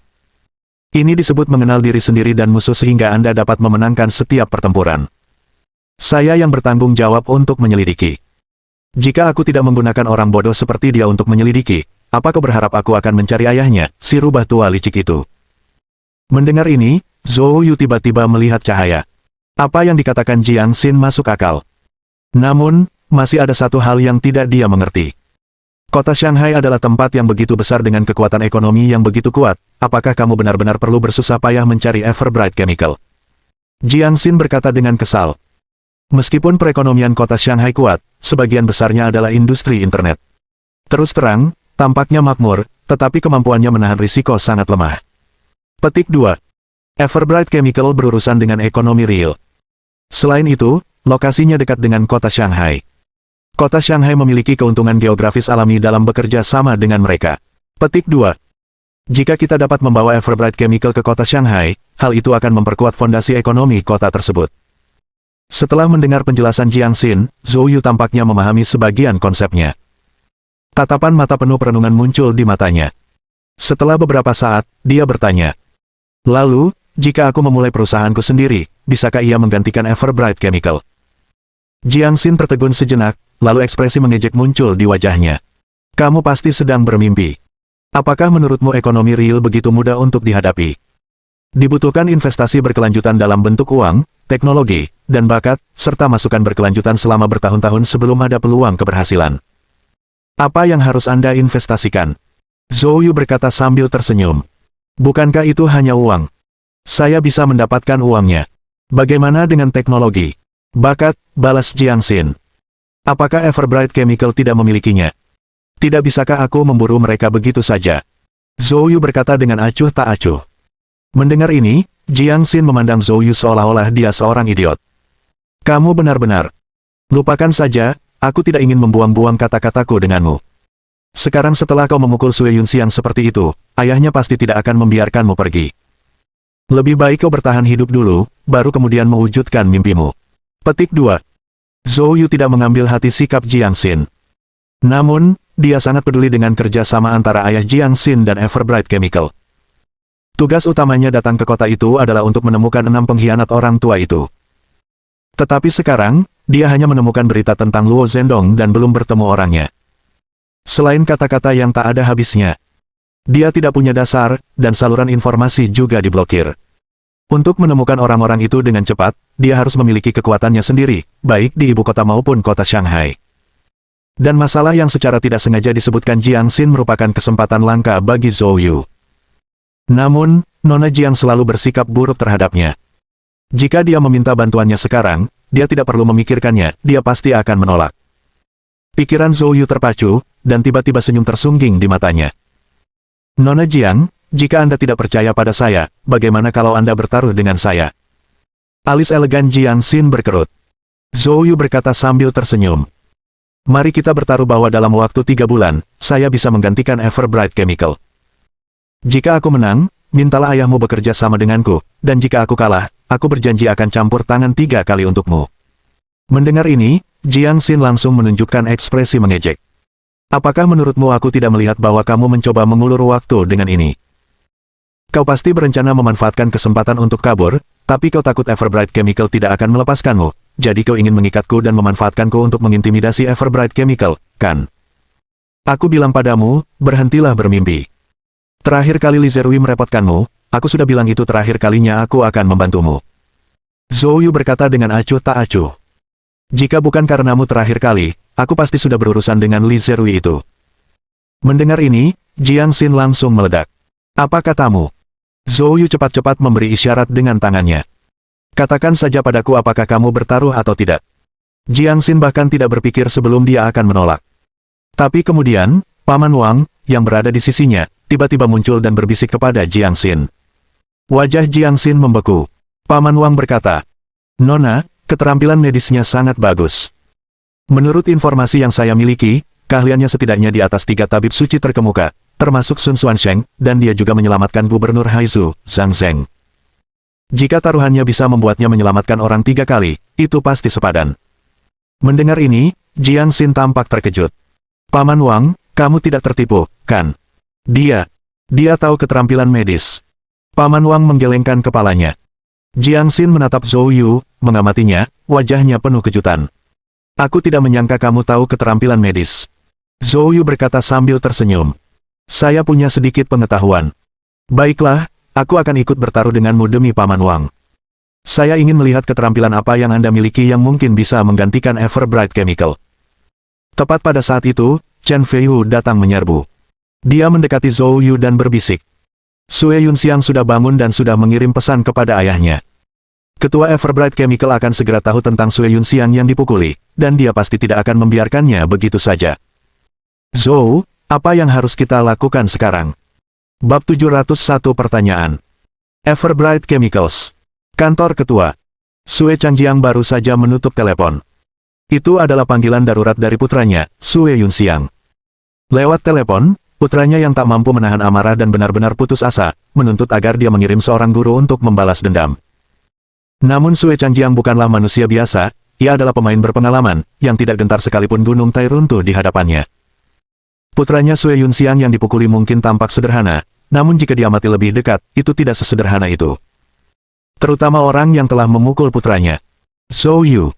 Ini disebut mengenal diri sendiri dan musuh sehingga Anda dapat memenangkan setiap pertempuran. Saya yang bertanggung jawab untuk menyelidiki. Jika aku tidak menggunakan orang bodoh seperti dia untuk menyelidiki, apa kau berharap aku akan mencari ayahnya, si rubah tua licik itu?" Mendengar ini, Zhou Yu tiba-tiba melihat cahaya. Apa yang dikatakan Jiang Xin masuk akal. Namun, masih ada satu hal yang tidak dia mengerti. Kota Shanghai adalah tempat yang begitu besar dengan kekuatan ekonomi yang begitu kuat, apakah kamu benar-benar perlu bersusah payah mencari Everbright Chemical? Jiang Xin berkata dengan kesal. Meskipun perekonomian kota Shanghai kuat, sebagian besarnya adalah industri internet. Terus terang, tampaknya makmur, tetapi kemampuannya menahan risiko sangat lemah. Petik 2. Everbright Chemical berurusan dengan ekonomi real. Selain itu, lokasinya dekat dengan kota Shanghai. Kota Shanghai memiliki keuntungan geografis alami dalam bekerja sama dengan mereka. Petik 2. Jika kita dapat membawa Everbright Chemical ke kota Shanghai, hal itu akan memperkuat fondasi ekonomi kota tersebut. Setelah mendengar penjelasan Jiang Xin, Zhou Yu tampaknya memahami sebagian konsepnya. Tatapan mata penuh perenungan muncul di matanya. Setelah beberapa saat, dia bertanya, "Lalu, jika aku memulai perusahaanku sendiri, bisakah ia menggantikan Everbright Chemical?" Jiang Xin tertegun sejenak, lalu ekspresi mengejek muncul di wajahnya. "Kamu pasti sedang bermimpi. Apakah menurutmu ekonomi real begitu mudah untuk dihadapi? Dibutuhkan investasi berkelanjutan dalam bentuk uang, teknologi, dan bakat, serta masukan berkelanjutan selama bertahun-tahun sebelum ada peluang keberhasilan. Apa yang harus Anda investasikan?" Zhou Yu berkata sambil tersenyum. "Bukankah itu hanya uang? Saya bisa mendapatkan uangnya. Bagaimana dengan teknologi? Bakat?" balas Jiang Xin. "Apakah Everbright Chemical tidak memilikinya? Tidak bisakah aku memburu mereka begitu saja?" Zhou Yu berkata dengan acuh tak acuh. Mendengar ini, Jiang Xin memandang Zhou Yu seolah-olah dia seorang idiot. "Kamu benar-benar. Lupakan saja, aku tidak ingin membuang-buang kata-kataku denganmu. Sekarang setelah kau memukul Sue Yun Xiang seperti itu, ayahnya pasti tidak akan membiarkanmu pergi. Lebih baik kau bertahan hidup dulu, baru kemudian mewujudkan mimpimu." Petik 2. Zhou Yu tidak mengambil hati sikap Jiang Xin. Namun, dia sangat peduli dengan kerjasama antara ayah Jiang Xin dan Everbright Chemical. Tugas utamanya datang ke kota itu adalah untuk menemukan 6 pengkhianat orang tua itu. Tetapi sekarang, dia hanya menemukan berita tentang Luo Zhendong dan belum bertemu orangnya. Selain kata-kata yang tak ada habisnya, dia tidak punya dasar, dan saluran informasi juga diblokir. Untuk menemukan orang-orang itu dengan cepat, dia harus memiliki kekuatannya sendiri, baik di ibu kota maupun kota Shanghai. Dan masalah yang secara tidak sengaja disebutkan Jiang Xin merupakan kesempatan langka bagi Zhou Yu. Namun, Nona Jiang selalu bersikap buruk terhadapnya. Jika dia meminta bantuannya sekarang, dia tidak perlu memikirkannya, dia pasti akan menolak. Pikiran Zhou Yu terpacu, dan tiba-tiba senyum tersungging di matanya. Nona Jiang, jika Anda tidak percaya pada saya, bagaimana kalau Anda bertaruh dengan saya? Alis elegan Jiang Xin berkerut. Zhou Yu berkata sambil tersenyum. Mari kita bertaruh bahwa dalam waktu 3 bulan, saya bisa menggantikan Everbright Chemical. Jika aku menang, mintalah ayahmu bekerja sama denganku, dan jika aku kalah, aku berjanji akan campur tangan 3 kali untukmu. Mendengar ini, Jiang Xin langsung menunjukkan ekspresi mengejek. Apakah menurutmu aku tidak melihat bahwa kamu mencoba mengulur waktu dengan ini? Kau pasti berencana memanfaatkan kesempatan untuk kabur, tapi kau takut Everbright Chemical tidak akan melepaskanmu, jadi kau ingin mengikatku dan memanfaatkanku untuk mengintimidasi Everbright Chemical, kan? Aku bilang padamu, berhentilah bermimpi. Terakhir kali Li Zerui merepotkanmu, aku sudah bilang itu terakhir kalinya aku akan membantumu. Zhou Yu berkata dengan acuh tak acuh. Jika bukan karenamu terakhir kali, aku pasti sudah berurusan dengan Li Zerui itu. Mendengar ini, Jiang Xin langsung meledak. Apa katamu? Zhou Yu cepat-cepat memberi isyarat dengan tangannya. Katakan saja padaku apakah kamu bertaruh atau tidak. Jiang Xin bahkan tidak berpikir sebelum dia akan menolak. Tapi kemudian, Paman Wang, yang berada di sisinya, tiba-tiba muncul dan berbisik kepada Jiang Xin. Wajah Jiang Xin membeku. Paman Wang berkata, Nona, keterampilan medisnya sangat bagus. Menurut informasi yang saya miliki, keahliannya setidaknya di atas 3 tabib suci terkemuka, termasuk Sun Xuansheng, dan dia juga menyelamatkan Gubernur Haizu, Zhang Zheng. Jika taruhannya bisa membuatnya menyelamatkan orang 3 kali, itu pasti sepadan. Mendengar ini, Jiang Xin tampak terkejut. Paman Wang, kamu tidak tertipu, kan? Dia tahu keterampilan medis. Paman Wang menggelengkan kepalanya. Jiang Xin menatap Zhou Yu, mengamatinya, wajahnya penuh kejutan. Aku tidak menyangka kamu tahu keterampilan medis. Zhou Yu berkata sambil tersenyum. Saya punya sedikit pengetahuan. Baiklah, aku akan ikut bertaruh denganmu demi Paman Wang. Saya ingin melihat keterampilan apa yang Anda miliki yang mungkin bisa menggantikan Everbright Chemical. Tepat pada saat itu, Chen Feiyu datang menyerbu. Dia mendekati Zhou Yu dan berbisik. Sue Yunxiang sudah bangun dan sudah mengirim pesan kepada ayahnya. Ketua Everbright Chemical akan segera tahu tentang Sue Yunxiang yang dipukuli, dan dia pasti tidak akan membiarkannya begitu saja. Zhou, apa yang harus kita lakukan sekarang? Bab 701 pertanyaan. Everbright Chemicals. Kantor Ketua. Sue Changjiang baru saja menutup telepon. Itu adalah panggilan darurat dari putranya, Sue Yunxiang. Lewat telepon, putranya yang tak mampu menahan amarah dan benar-benar putus asa, menuntut agar dia mengirim seorang guru untuk membalas dendam. Namun Sue Changjiang bukanlah manusia biasa, ia adalah pemain berpengalaman, yang tidak gentar sekalipun gunung Tai runtuh di hadapannya. Putranya Sue Yunxiang yang dipukuli mungkin tampak sederhana, namun jika diamati lebih dekat, itu tidak sesederhana itu. Terutama orang yang telah memukul putranya. Zhou Yu.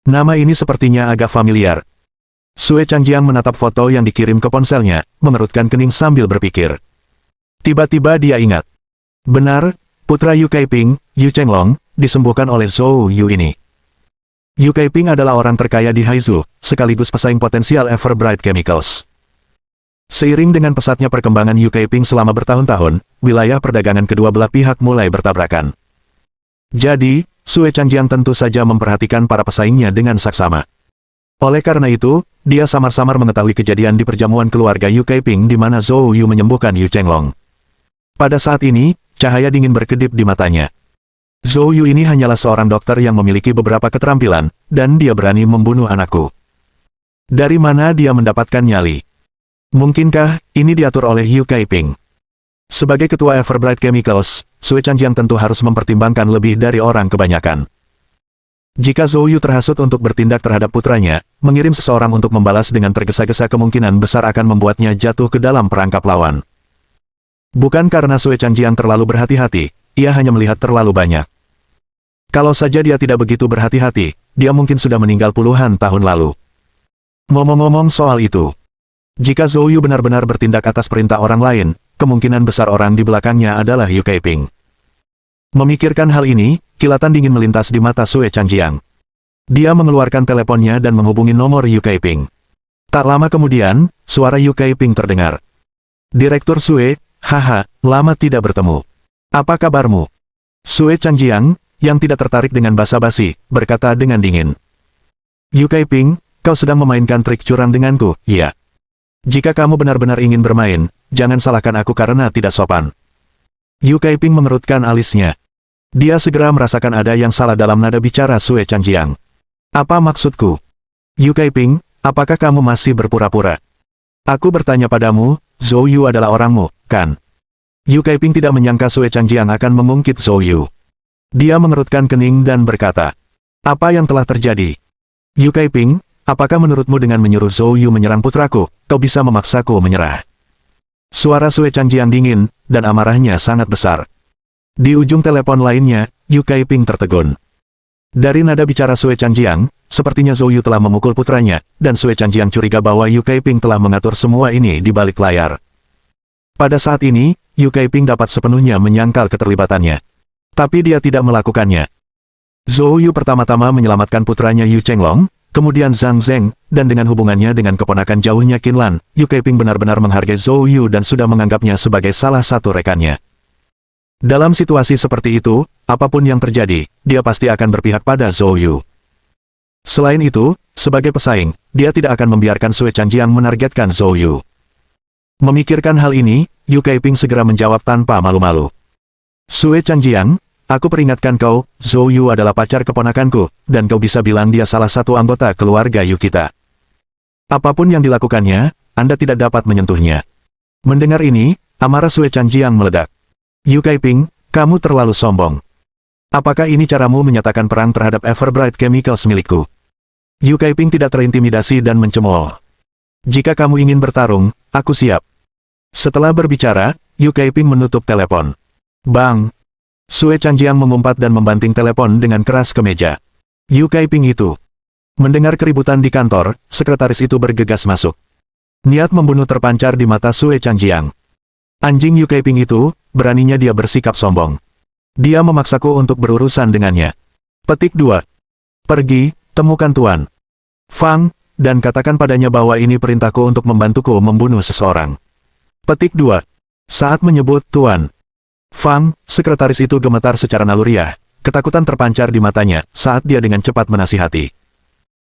Nama ini sepertinya agak familiar. Sue Changjiang menatap foto yang dikirim ke ponselnya, mengerutkan kening sambil berpikir. Tiba-tiba dia ingat. Benar, putra Yu Kaiping, Yu Chenglong, disembuhkan oleh Zhou Yu ini. Yu Kaiping adalah orang terkaya di Haizu, sekaligus pesaing potensial Everbright Chemicals. Seiring dengan pesatnya perkembangan Yu Kaiping selama bertahun-tahun, wilayah perdagangan kedua belah pihak mulai bertabrakan. Jadi, Sue Changjiang tentu saja memperhatikan para pesaingnya dengan saksama. Oleh karena itu, dia samar-samar mengetahui kejadian di perjamuan keluarga Yu Kaiping di mana Zhou Yu menyembuhkan Yu Chenglong. Pada saat ini, cahaya dingin berkedip di matanya. Zhou Yu ini hanyalah seorang dokter yang memiliki beberapa keterampilan, dan dia berani membunuh anakku. Dari mana dia mendapatkan nyali? Mungkinkah ini diatur oleh Yu Kaiping? Sebagai ketua Everbright Chemicals, Sue Changjiang tentu harus mempertimbangkan lebih dari orang kebanyakan. Jika Zhou Yu terhasut untuk bertindak terhadap putranya, mengirim seseorang untuk membalas dengan tergesa-gesa kemungkinan besar akan membuatnya jatuh ke dalam perangkap lawan. Bukan karena Sue Changjiang terlalu berhati-hati, ia hanya melihat terlalu banyak. Kalau saja dia tidak begitu berhati-hati, dia mungkin sudah meninggal puluhan tahun lalu. Ngomong-ngomong soal itu, jika Zhou Yu benar-benar bertindak atas perintah orang lain, kemungkinan besar orang di belakangnya adalah Yu Kaiping. Memikirkan hal ini, kilatan dingin melintas di mata Sue Changjiang. Dia mengeluarkan teleponnya dan menghubungi nomor Yu Kaiping. Tak lama kemudian, suara Yu Kaiping terdengar. Direktur Sue, haha, lama tidak bertemu. Apa kabarmu? Sue Changjiang, yang tidak tertarik dengan basa-basi, berkata dengan dingin. Yu Kaiping, kau sedang memainkan trik curang denganku, iya. Jika kamu benar-benar ingin bermain, jangan salahkan aku karena tidak sopan. Yu Kaiping mengerutkan alisnya. Dia segera merasakan ada yang salah dalam nada bicara Sue Changjiang. Apa maksudku? Yu Kaiping, apakah kamu masih berpura-pura? Aku bertanya padamu, Zhou Yu adalah orangmu, kan? Yu Kaiping tidak menyangka Sue Changjiang akan mengungkit Zhou Yu. Dia mengerutkan kening dan berkata, apa yang telah terjadi? Yu Kaiping, apakah menurutmu dengan menyuruh Zhou Yu menyerang putraku, kau bisa memaksaku menyerah? Suara Sue Changjiang dingin, dan amarahnya sangat besar. Di ujung telepon lainnya, Yu Kaiping tertegun. Dari nada bicara Sue Changjiang, sepertinya Zhou Yu telah memukul putranya, dan Sue Changjiang curiga bahwa Yu Kaiping telah mengatur semua ini di balik layar. Pada saat ini, Yu Kaiping dapat sepenuhnya menyangkal keterlibatannya. Tapi dia tidak melakukannya. Zhou Yu pertama-tama menyelamatkan putranya Yu Chenglong, kemudian Zhang Zheng, dan dengan hubungannya dengan keponakan jauhnya Qinlan, Yu Kaiping benar-benar menghargai Zhou Yu dan sudah menganggapnya sebagai salah satu rekannya. Dalam situasi seperti itu, apapun yang terjadi, dia pasti akan berpihak pada Zhou Yu. Selain itu, sebagai pesaing, dia tidak akan membiarkan Sue Changjiang menargetkan Zhou Yu. Memikirkan hal ini, Yu Kaiping segera menjawab tanpa malu-malu. Sue Changjiang, aku peringatkan kau, Zhou Yu adalah pacar keponakanku, dan kau bisa bilang dia salah satu anggota keluarga Yu kita. Apapun yang dilakukannya, Anda tidak dapat menyentuhnya. Mendengar ini, amarah Sue Changjiang meledak. Yu Kaiping, kamu terlalu sombong. Apakah ini caramu menyatakan perang terhadap Everbright Chemicals milikku? Yu Kaiping tidak terintimidasi dan mencemooh. Jika kamu ingin bertarung, aku siap. Setelah berbicara, Yu Kaiping menutup telepon. Bang! Sue Changjiang mengumpat dan membanting telepon dengan keras ke meja. Yu Kaiping itu. Mendengar keributan di kantor, sekretaris itu bergegas masuk. Niat membunuh terpancar di mata Sue Changjiang. Anjing Yu Kaiping itu, beraninya dia bersikap sombong. Dia memaksaku untuk berurusan dengannya. Petik 2. Pergi, temukan Tuan Fang, dan katakan padanya bahwa ini perintahku untuk membantuku membunuh seseorang. Petik 2. Saat menyebut Tuan Fang, sekretaris itu gemetar secara naluriah, ketakutan terpancar di matanya saat dia dengan cepat menasihati.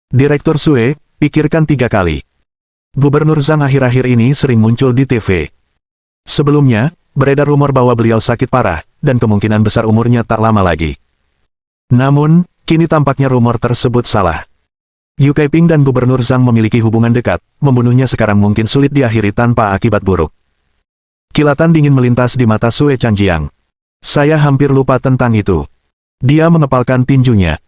Direktur Sue, pikirkan 3 kali. Gubernur Zhang akhir-akhir ini sering muncul di TV. Sebelumnya, beredar rumor bahwa beliau sakit parah, dan kemungkinan besar umurnya tak lama lagi. Namun, kini tampaknya rumor tersebut salah. Yu Kaiping dan Gubernur Zhang memiliki hubungan dekat, membunuhnya sekarang mungkin sulit diakhiri tanpa akibat buruk. Kilatan dingin melintas di mata Sue Changjiang. Saya hampir lupa tentang itu. Dia mengepalkan tinjunya.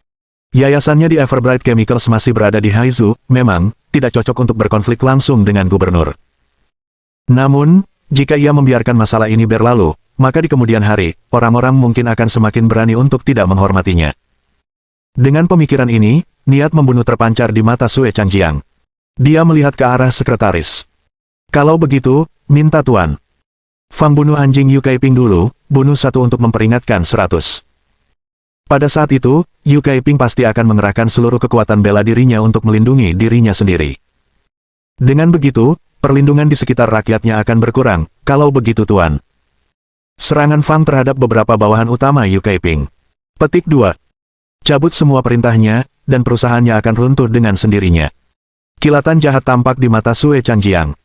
Yayasannya di Everbright Chemicals masih berada di Haizu, memang, tidak cocok untuk berkonflik langsung dengan gubernur. Namun, jika ia membiarkan masalah ini berlalu, maka di kemudian hari, orang-orang mungkin akan semakin berani untuk tidak menghormatinya. Dengan pemikiran ini, niat membunuh terpancar di mata Sue Changjiang. Dia melihat ke arah sekretaris. Kalau begitu, minta Tuan Fang bunuh anjing Yu Kaiping dulu, bunuh 1 untuk memperingatkan 100. Pada saat itu, Yu Kaiping pasti akan mengerahkan seluruh kekuatan bela dirinya untuk melindungi dirinya sendiri. Dengan begitu, perlindungan di sekitar rakyatnya akan berkurang, kalau begitu Tuan. Serangan Fang terhadap beberapa bawahan utama Yu Kaiping. Petik 2. Cabut semua perintahnya, dan perusahaannya akan runtuh dengan sendirinya. Kilatan jahat tampak di mata Sue Changjiang.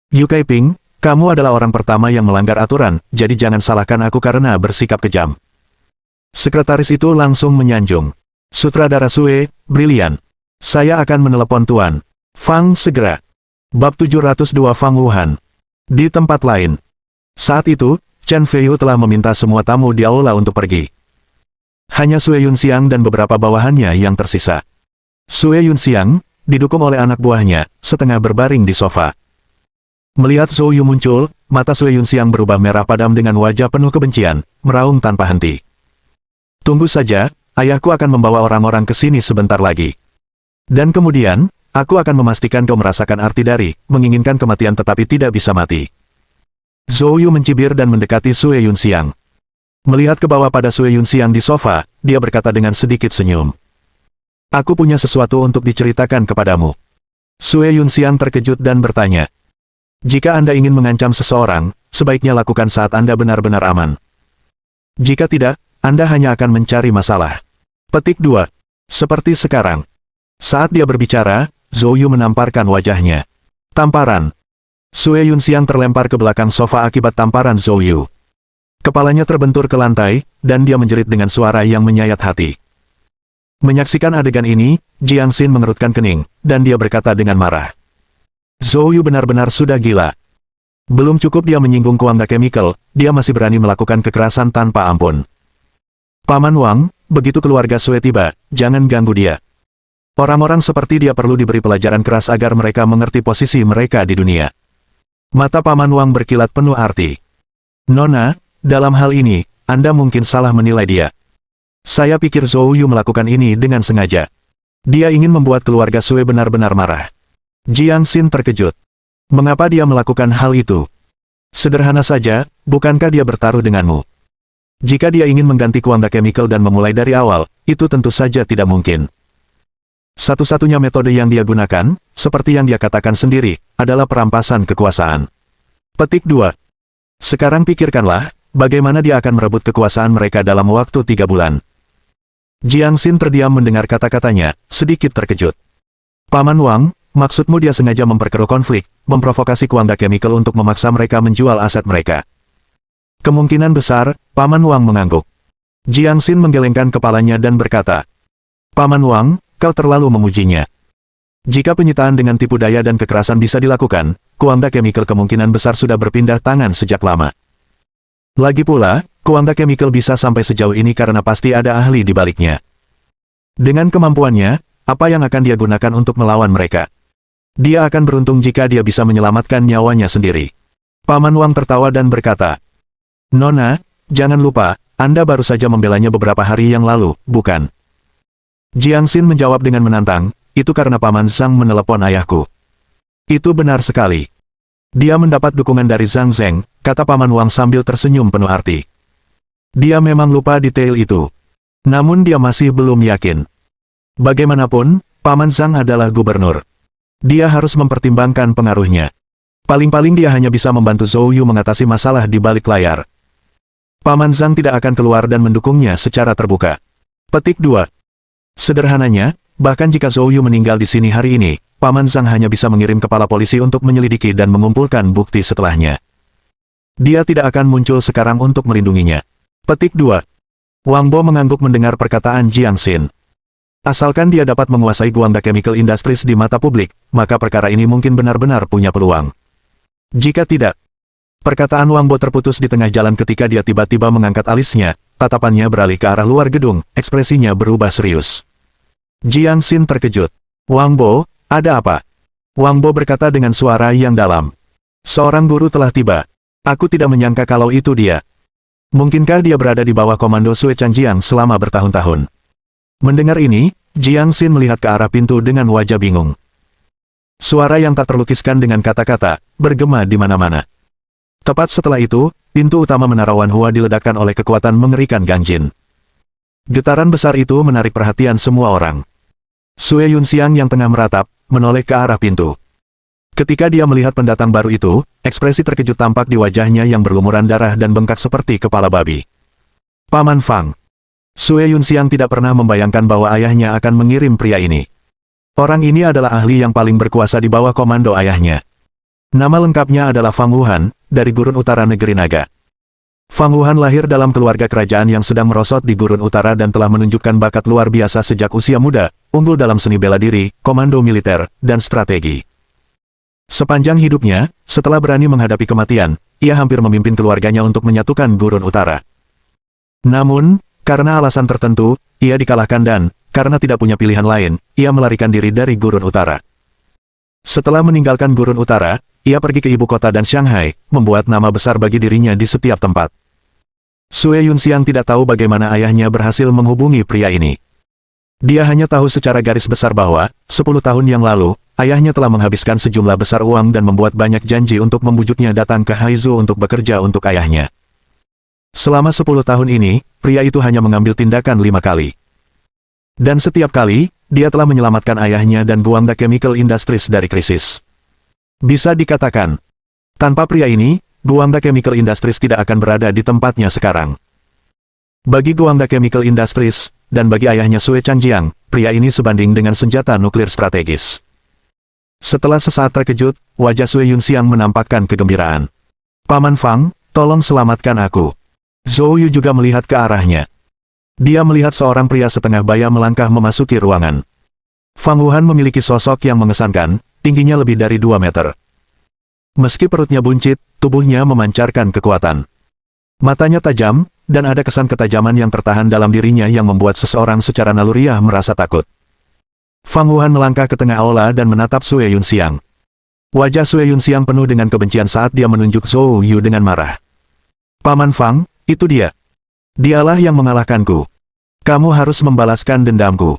Yu Kaiping, kamu adalah orang pertama yang melanggar aturan, jadi jangan salahkan aku karena bersikap kejam. Sekretaris itu langsung menyanjung. Sutradara Sue, brilian. Saya akan menelepon Tuan Fang segera. Bab 702 Fang Wuhan. Di tempat lain. Saat itu, Chen Feiyu telah meminta semua tamu di aula untuk pergi. Hanya Sue Yunxiang dan beberapa bawahannya yang tersisa. Sue Yunxiang, didukung oleh anak buahnya, setengah berbaring di sofa. Melihat Zhou Yu muncul, mata Sue Yunxiang berubah merah padam dengan wajah penuh kebencian, meraung tanpa henti. Tunggu saja, ayahku akan membawa orang-orang ke sini sebentar lagi. Dan kemudian, aku akan memastikan kau merasakan arti dari menginginkan kematian tetapi tidak bisa mati. Zhou Yu mencibir dan mendekati Sue Yunxiang. Melihat ke bawah pada Sue Yunxiang di sofa, dia berkata dengan sedikit senyum. Aku punya sesuatu untuk diceritakan kepadamu. Sue Yunxiang terkejut dan bertanya. Jika Anda ingin mengancam seseorang, sebaiknya lakukan saat Anda benar-benar aman. Jika tidak, Anda hanya akan mencari masalah. Petik 2. Seperti sekarang. Saat dia berbicara, Zhou Yu menamparkan wajahnya. Tamparan. Sue Yunxiang terlempar ke belakang sofa akibat tamparan Zhou Yu. Kepalanya terbentur ke lantai, dan dia menjerit dengan suara yang menyayat hati. Menyaksikan adegan ini, Jiang Xin mengerutkan kening, dan dia berkata dengan marah. Zhou Yu benar-benar sudah gila. Belum cukup dia menyinggung Kuangda Chemical, dia masih berani melakukan kekerasan tanpa ampun. Paman Wang, begitu keluarga Sue tiba, jangan ganggu dia. Orang-orang seperti dia perlu diberi pelajaran keras agar mereka mengerti posisi mereka di dunia. Mata Paman Wang berkilat penuh arti. Nona, dalam hal ini, Anda mungkin salah menilai dia. Saya pikir Zhou Yu melakukan ini dengan sengaja. Dia ingin membuat keluarga Sue benar-benar marah. Jiang Xin terkejut. Mengapa dia melakukan hal itu? Sederhana saja, bukankah dia bertaruh denganmu? Jika dia ingin mengganti Kuangda Chemical dan memulai dari awal, itu tentu saja tidak mungkin. Satu-satunya metode yang dia gunakan, seperti yang dia katakan sendiri, adalah perampasan kekuasaan. Petik 2. Sekarang pikirkanlah, bagaimana dia akan merebut kekuasaan mereka dalam waktu 3 bulan. Jiang Xin terdiam mendengar kata-katanya, sedikit terkejut. Paman Wang, maksudmu dia sengaja memperkeruh konflik, memprovokasi Kuangda Chemical untuk memaksa mereka menjual aset mereka? Kemungkinan besar, Paman Wang mengangguk. Jiang Xin menggelengkan kepalanya dan berkata, Paman Wang, kau terlalu memujinya. Jika penyitaan dengan tipu daya dan kekerasan bisa dilakukan, Kuangda Chemical kemungkinan besar sudah berpindah tangan sejak lama. Lagi pula, Kuangda Chemical bisa sampai sejauh ini karena pasti ada ahli di baliknya. Dengan kemampuannya, apa yang akan dia gunakan untuk melawan mereka? Dia akan beruntung jika dia bisa menyelamatkan nyawanya sendiri. Paman Wang tertawa dan berkata, Nona, jangan lupa, Anda baru saja membelanya beberapa hari yang lalu, bukan? Jiang Xin menjawab dengan menantang, itu karena Paman Zhang menelepon ayahku. Itu benar sekali. Dia mendapat dukungan dari Zhang Zheng, kata Paman Wang sambil tersenyum penuh arti. Dia memang lupa detail itu. Namun dia masih belum yakin. Bagaimanapun, Paman Zhang adalah gubernur. Dia harus mempertimbangkan pengaruhnya. Paling-paling dia hanya bisa membantu Zhou Yu mengatasi masalah di balik layar. Paman Zhang tidak akan keluar dan mendukungnya secara terbuka. Petik 2. Sederhananya, bahkan jika Zhou Yu meninggal di sini hari ini, Paman Zhang hanya bisa mengirim kepala polisi untuk menyelidiki dan mengumpulkan bukti setelahnya. Dia tidak akan muncul sekarang untuk melindunginya. Petik 2. Wang Bo mengangguk mendengar perkataan Jiang Xin. Asalkan dia dapat menguasai Guangda Chemical Industries di mata publik, maka perkara ini mungkin benar-benar punya peluang. Jika tidak, perkataan Wang Bo terputus di tengah jalan ketika dia tiba-tiba mengangkat alisnya, tatapannya beralih ke arah luar gedung, ekspresinya berubah serius. Jiang Xin terkejut. Wang Bo, ada apa? Wang Bo berkata dengan suara yang dalam. Seorang guru telah tiba. Aku tidak menyangka kalau itu dia. Mungkinkah dia berada di bawah komando Sue Changjiang selama bertahun-tahun? Mendengar ini, Jiang Xin melihat ke arah pintu dengan wajah bingung. Suara yang tak terlukiskan dengan kata-kata, bergema di mana-mana. Tepat setelah itu, pintu utama Menara Wanhua diledakkan oleh kekuatan mengerikan Ganjin. Getaran besar itu menarik perhatian semua orang. Sue Yunxiang yang tengah meratap, menoleh ke arah pintu. Ketika dia melihat pendatang baru itu, ekspresi terkejut tampak di wajahnya yang berlumuran darah dan bengkak seperti kepala babi. Paman Fang. Sue Yunxiang tidak pernah membayangkan bahwa ayahnya akan mengirim pria ini. Orang ini adalah ahli yang paling berkuasa di bawah komando ayahnya. Nama lengkapnya adalah Fang Wuhan, dari Gurun Utara Negeri Naga. Fang Wuhan lahir dalam keluarga kerajaan yang sedang merosot di Gurun Utara dan telah menunjukkan bakat luar biasa sejak usia muda, unggul dalam seni bela diri, komando militer, dan strategi. Sepanjang hidupnya, setelah berani menghadapi kematian, ia hampir memimpin keluarganya untuk menyatukan Gurun Utara. Namun, karena alasan tertentu, ia dikalahkan dan, karena tidak punya pilihan lain, ia melarikan diri dari Gurun Utara. Setelah meninggalkan Gurun Utara, ia pergi ke ibu kota dan Shanghai, membuat nama besar bagi dirinya di setiap tempat. Sue Yunxiang tidak tahu bagaimana ayahnya berhasil menghubungi pria ini. Dia hanya tahu secara garis besar bahwa, 10 tahun yang lalu, ayahnya telah menghabiskan sejumlah besar uang dan membuat banyak janji untuk membujuknya datang ke Haizu untuk bekerja untuk ayahnya. Selama 10 tahun ini, pria itu hanya mengambil tindakan 5 kali. Dan setiap kali, dia telah menyelamatkan ayahnya dan Guangda Chemical Industries dari krisis. Bisa dikatakan, tanpa pria ini, Guangda Chemical Industries tidak akan berada di tempatnya sekarang. Bagi Guangda Chemical Industries, dan bagi ayahnya Sue Changjiang, pria ini sebanding dengan senjata nuklir strategis. Setelah sesaat terkejut, wajah Sue Yunxiang menampakkan kegembiraan. Paman Fang, tolong selamatkan aku. Zhou Yu juga melihat ke arahnya. Dia melihat seorang pria setengah baya melangkah memasuki ruangan. Fang Wuhan memiliki sosok yang mengesankan, tingginya lebih dari 2 meter. Meski perutnya buncit, tubuhnya memancarkan kekuatan. Matanya tajam, dan ada kesan ketajaman yang tertahan dalam dirinya yang membuat seseorang secara naluriah merasa takut. Fang Wuhan melangkah ke tengah aula dan menatap Sue Yunxiang. Wajah Sue Yunxiang penuh dengan kebencian saat dia menunjuk Zhou Yu dengan marah. Paman Fang, itu dia. Dialah yang mengalahkanku. Kamu harus membalaskan dendamku.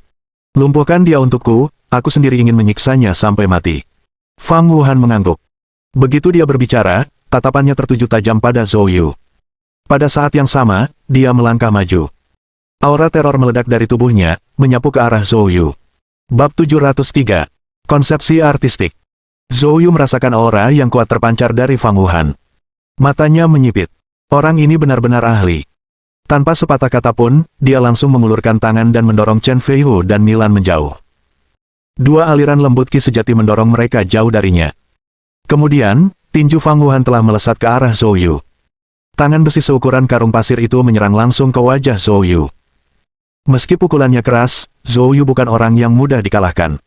Lumpuhkan dia untukku, aku sendiri ingin menyiksanya sampai mati. Fang Wuhan mengangguk. Begitu dia berbicara, tatapannya tertuju tajam pada Zhou Yu. Pada saat yang sama, dia melangkah maju. Aura teror meledak dari tubuhnya, menyapu ke arah Zhou Yu. Bab 703. Konsepsi artistik. Zhou Yu merasakan aura yang kuat terpancar dari Fang Wuhan. Matanya menyipit. Orang ini benar-benar ahli. Tanpa sepatah kata pun, dia langsung mengulurkan tangan dan mendorong Chen Feihu dan Milan menjauh. Dua aliran lembut ki sejati mendorong mereka jauh darinya. Kemudian, tinju Fang Wuhan telah melesat ke arah Zhou Yu. Tangan besi seukuran karung pasir itu menyerang langsung ke wajah Zhou Yu. Meski pukulannya keras, Zhou Yu bukan orang yang mudah dikalahkan.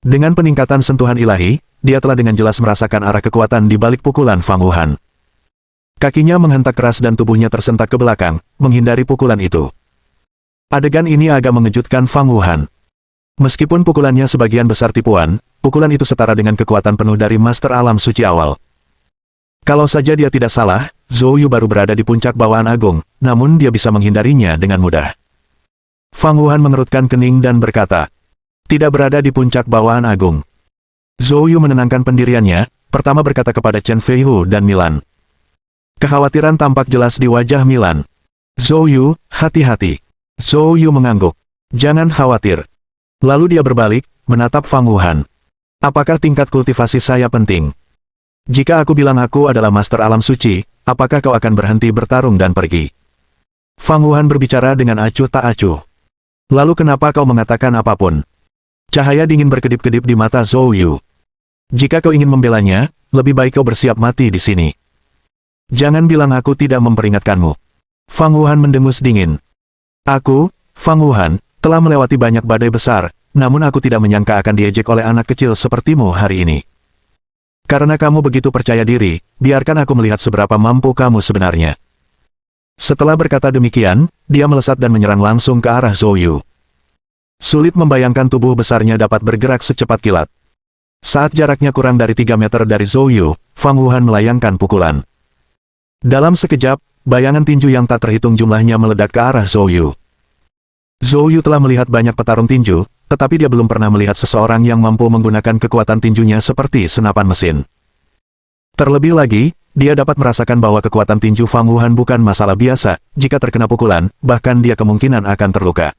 Dengan peningkatan sentuhan ilahi, dia telah dengan jelas merasakan arah kekuatan di balik pukulan Fang Wuhan. Kakinya menghentak keras dan tubuhnya tersentak ke belakang, menghindari pukulan itu. Adegan ini agak mengejutkan Fang Wuhan. Meskipun pukulannya sebagian besar tipuan, pukulan itu setara dengan kekuatan penuh dari Master Alam Suci awal. Kalau saja dia tidak salah, Zhou Yu baru berada di puncak bawaan agung, namun dia bisa menghindarinya dengan mudah. Fang Wuhan mengerutkan kening dan berkata, tidak berada di puncak bawaan agung. Zhou Yu menenangkan pendiriannya, pertama berkata kepada Chen Feihu dan Milan. Kekhawatiran tampak jelas di wajah Milan. Zhou Yu, hati-hati. Zhou Yu mengangguk. Jangan khawatir. Lalu dia berbalik, menatap Fang Wuhan. Apakah tingkat kultivasi saya penting? Jika aku bilang aku adalah Master Alam Suci, apakah kau akan berhenti bertarung dan pergi? Fang Wuhan berbicara dengan acuh tak acuh. Lalu kenapa kau mengatakan apapun? Cahaya dingin berkedip-kedip di mata Zhou Yu. Jika kau ingin membelanya, lebih baik kau bersiap mati di sini. Jangan bilang aku tidak memperingatkanmu. Fang Wuhan mendengus dingin. Aku, Fang Wuhan, telah melewati banyak badai besar, namun aku tidak menyangka akan diejek oleh anak kecil sepertimu hari ini. Karena kamu begitu percaya diri, biarkan aku melihat seberapa mampu kamu sebenarnya. Setelah berkata demikian, dia melesat dan menyerang langsung ke arah Zhou Yu. Sulit membayangkan tubuh besarnya dapat bergerak secepat kilat. Saat jaraknya kurang dari 3 meter dari Zhou Yu, Fang Wuhan melayangkan pukulan. Dalam sekejap, bayangan tinju yang tak terhitung jumlahnya meledak ke arah Zhou Yu. Zhou Yu telah melihat banyak petarung tinju, tetapi dia belum pernah melihat seseorang yang mampu menggunakan kekuatan tinjunya seperti senapan mesin. Terlebih lagi, dia dapat merasakan bahwa kekuatan tinju Fang Wuhan bukan masalah biasa, jika terkena pukulan, bahkan dia kemungkinan akan terluka.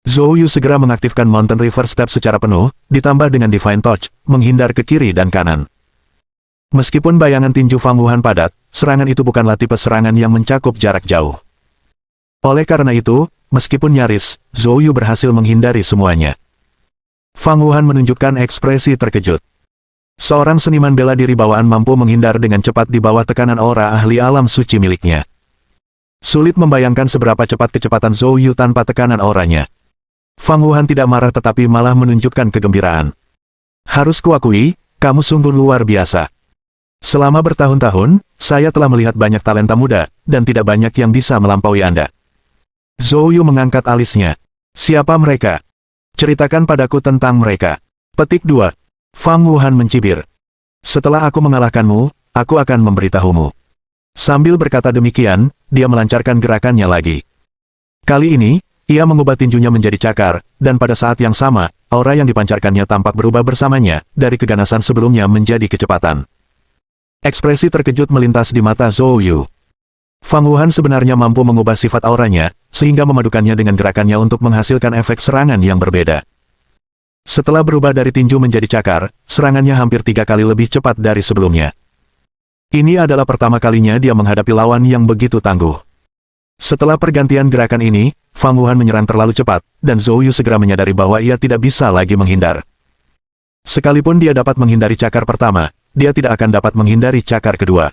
Zhou Yu segera mengaktifkan Mountain River Step secara penuh, ditambah dengan Divine Touch, menghindar ke kiri dan kanan. Meskipun bayangan tinju Fang Wuhan padat, serangan itu bukanlah tipe serangan yang mencakup jarak jauh. Oleh karena itu, meskipun nyaris, Zhou Yu berhasil menghindari semuanya. Fang Wuhan menunjukkan ekspresi terkejut. Seorang seniman bela diri bawaan mampu menghindar dengan cepat di bawah tekanan aura ahli alam suci miliknya. Sulit membayangkan seberapa cepat kecepatan Zhou Yu tanpa tekanan auranya. Fang Wuhan tidak marah tetapi malah menunjukkan kegembiraan. Harus kuakui, kamu sungguh luar biasa. Selama bertahun-tahun, saya telah melihat banyak talenta muda, dan tidak banyak yang bisa melampaui Anda. Zhou Yu mengangkat alisnya. Siapa mereka? Ceritakan padaku tentang mereka. Petik 2. Fang Wuhan mencibir. Setelah aku mengalahkanmu, aku akan memberitahumu. Sambil berkata demikian, dia melancarkan gerakannya lagi. Kali ini, ia mengubah tinjunya menjadi cakar, dan pada saat yang sama, aura yang dipancarkannya tampak berubah bersamanya, dari keganasan sebelumnya menjadi kecepatan. Ekspresi terkejut melintas di mata Zhou Yu. Fang Wuhan sebenarnya mampu mengubah sifat auranya, sehingga memadukannya dengan gerakannya untuk menghasilkan efek serangan yang berbeda. Setelah berubah dari tinju menjadi cakar, serangannya hampir 3 kali lebih cepat dari sebelumnya. Ini adalah pertama kalinya dia menghadapi lawan yang begitu tangguh. Setelah pergantian gerakan ini, Fang Wuhan menyerang terlalu cepat, dan Zhou Yu segera menyadari bahwa ia tidak bisa lagi menghindar. Sekalipun dia dapat menghindari cakar pertama, dia tidak akan dapat menghindari cakar kedua.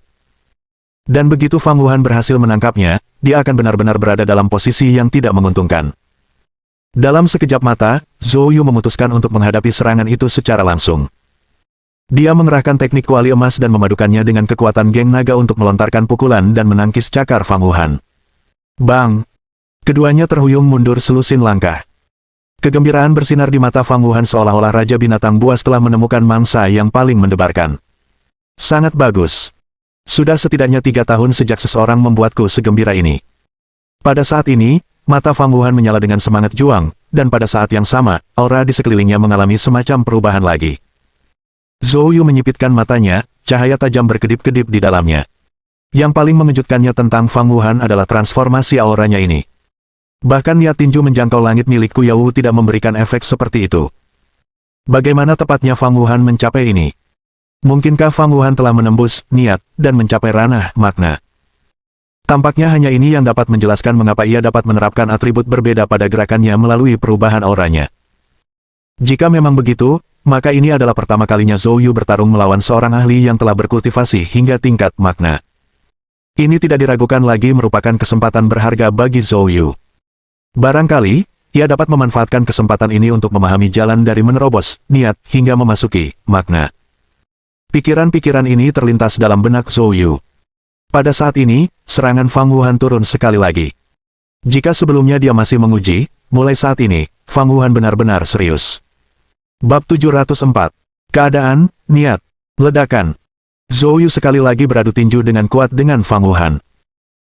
Dan begitu Fang Wuhan berhasil menangkapnya, dia akan benar-benar berada dalam posisi yang tidak menguntungkan. Dalam sekejap mata, Zhou Yu memutuskan untuk menghadapi serangan itu secara langsung. Dia mengerahkan teknik kuali emas dan memadukannya dengan kekuatan geng naga untuk melontarkan pukulan dan menangkis cakar Fang Wuhan. Bang! Keduanya terhuyung mundur selusin langkah. Kegembiraan bersinar di mata Fang Wuhan seolah-olah Raja Binatang Buas telah menemukan mangsa yang paling mendebarkan. Sangat bagus. Sudah setidaknya 3 tahun sejak seseorang membuatku segembira ini. Pada saat ini, mata Fang Wuhan menyala dengan semangat juang, dan pada saat yang sama, aura di sekelilingnya mengalami semacam perubahan lagi. Zhou Yu menyipitkan matanya, cahaya tajam berkedip-kedip di dalamnya. Yang paling mengejutkannya tentang Fang Wuhan adalah transformasi auranya ini. Bahkan niat tinju menjangkau langit milik Ku Yawu tidak memberikan efek seperti itu. Bagaimana tepatnya Fang Wuhan mencapai ini? Mungkinkah Fang Wuhan telah menembus niat dan mencapai ranah makna? Tampaknya hanya ini yang dapat menjelaskan mengapa ia dapat menerapkan atribut berbeda pada gerakannya melalui perubahan auranya. Jika memang begitu, maka ini adalah pertama kalinya Zhou Yu bertarung melawan seorang ahli yang telah berkultivasi hingga tingkat makna. Ini tidak diragukan lagi merupakan kesempatan berharga bagi Zhou Yu. Barangkali, ia dapat memanfaatkan kesempatan ini untuk memahami jalan dari menerobos niat hingga memasuki makna. Pikiran-pikiran ini terlintas dalam benak Zhou Yu. Pada saat ini, serangan Fang Wuhan turun sekali lagi. Jika sebelumnya dia masih menguji, mulai saat ini, Fang Wuhan benar-benar serius. Bab 704. Keadaan, niat, ledakan. Zhou Yu sekali lagi beradu tinju dengan kuat dengan Fang Wuhan.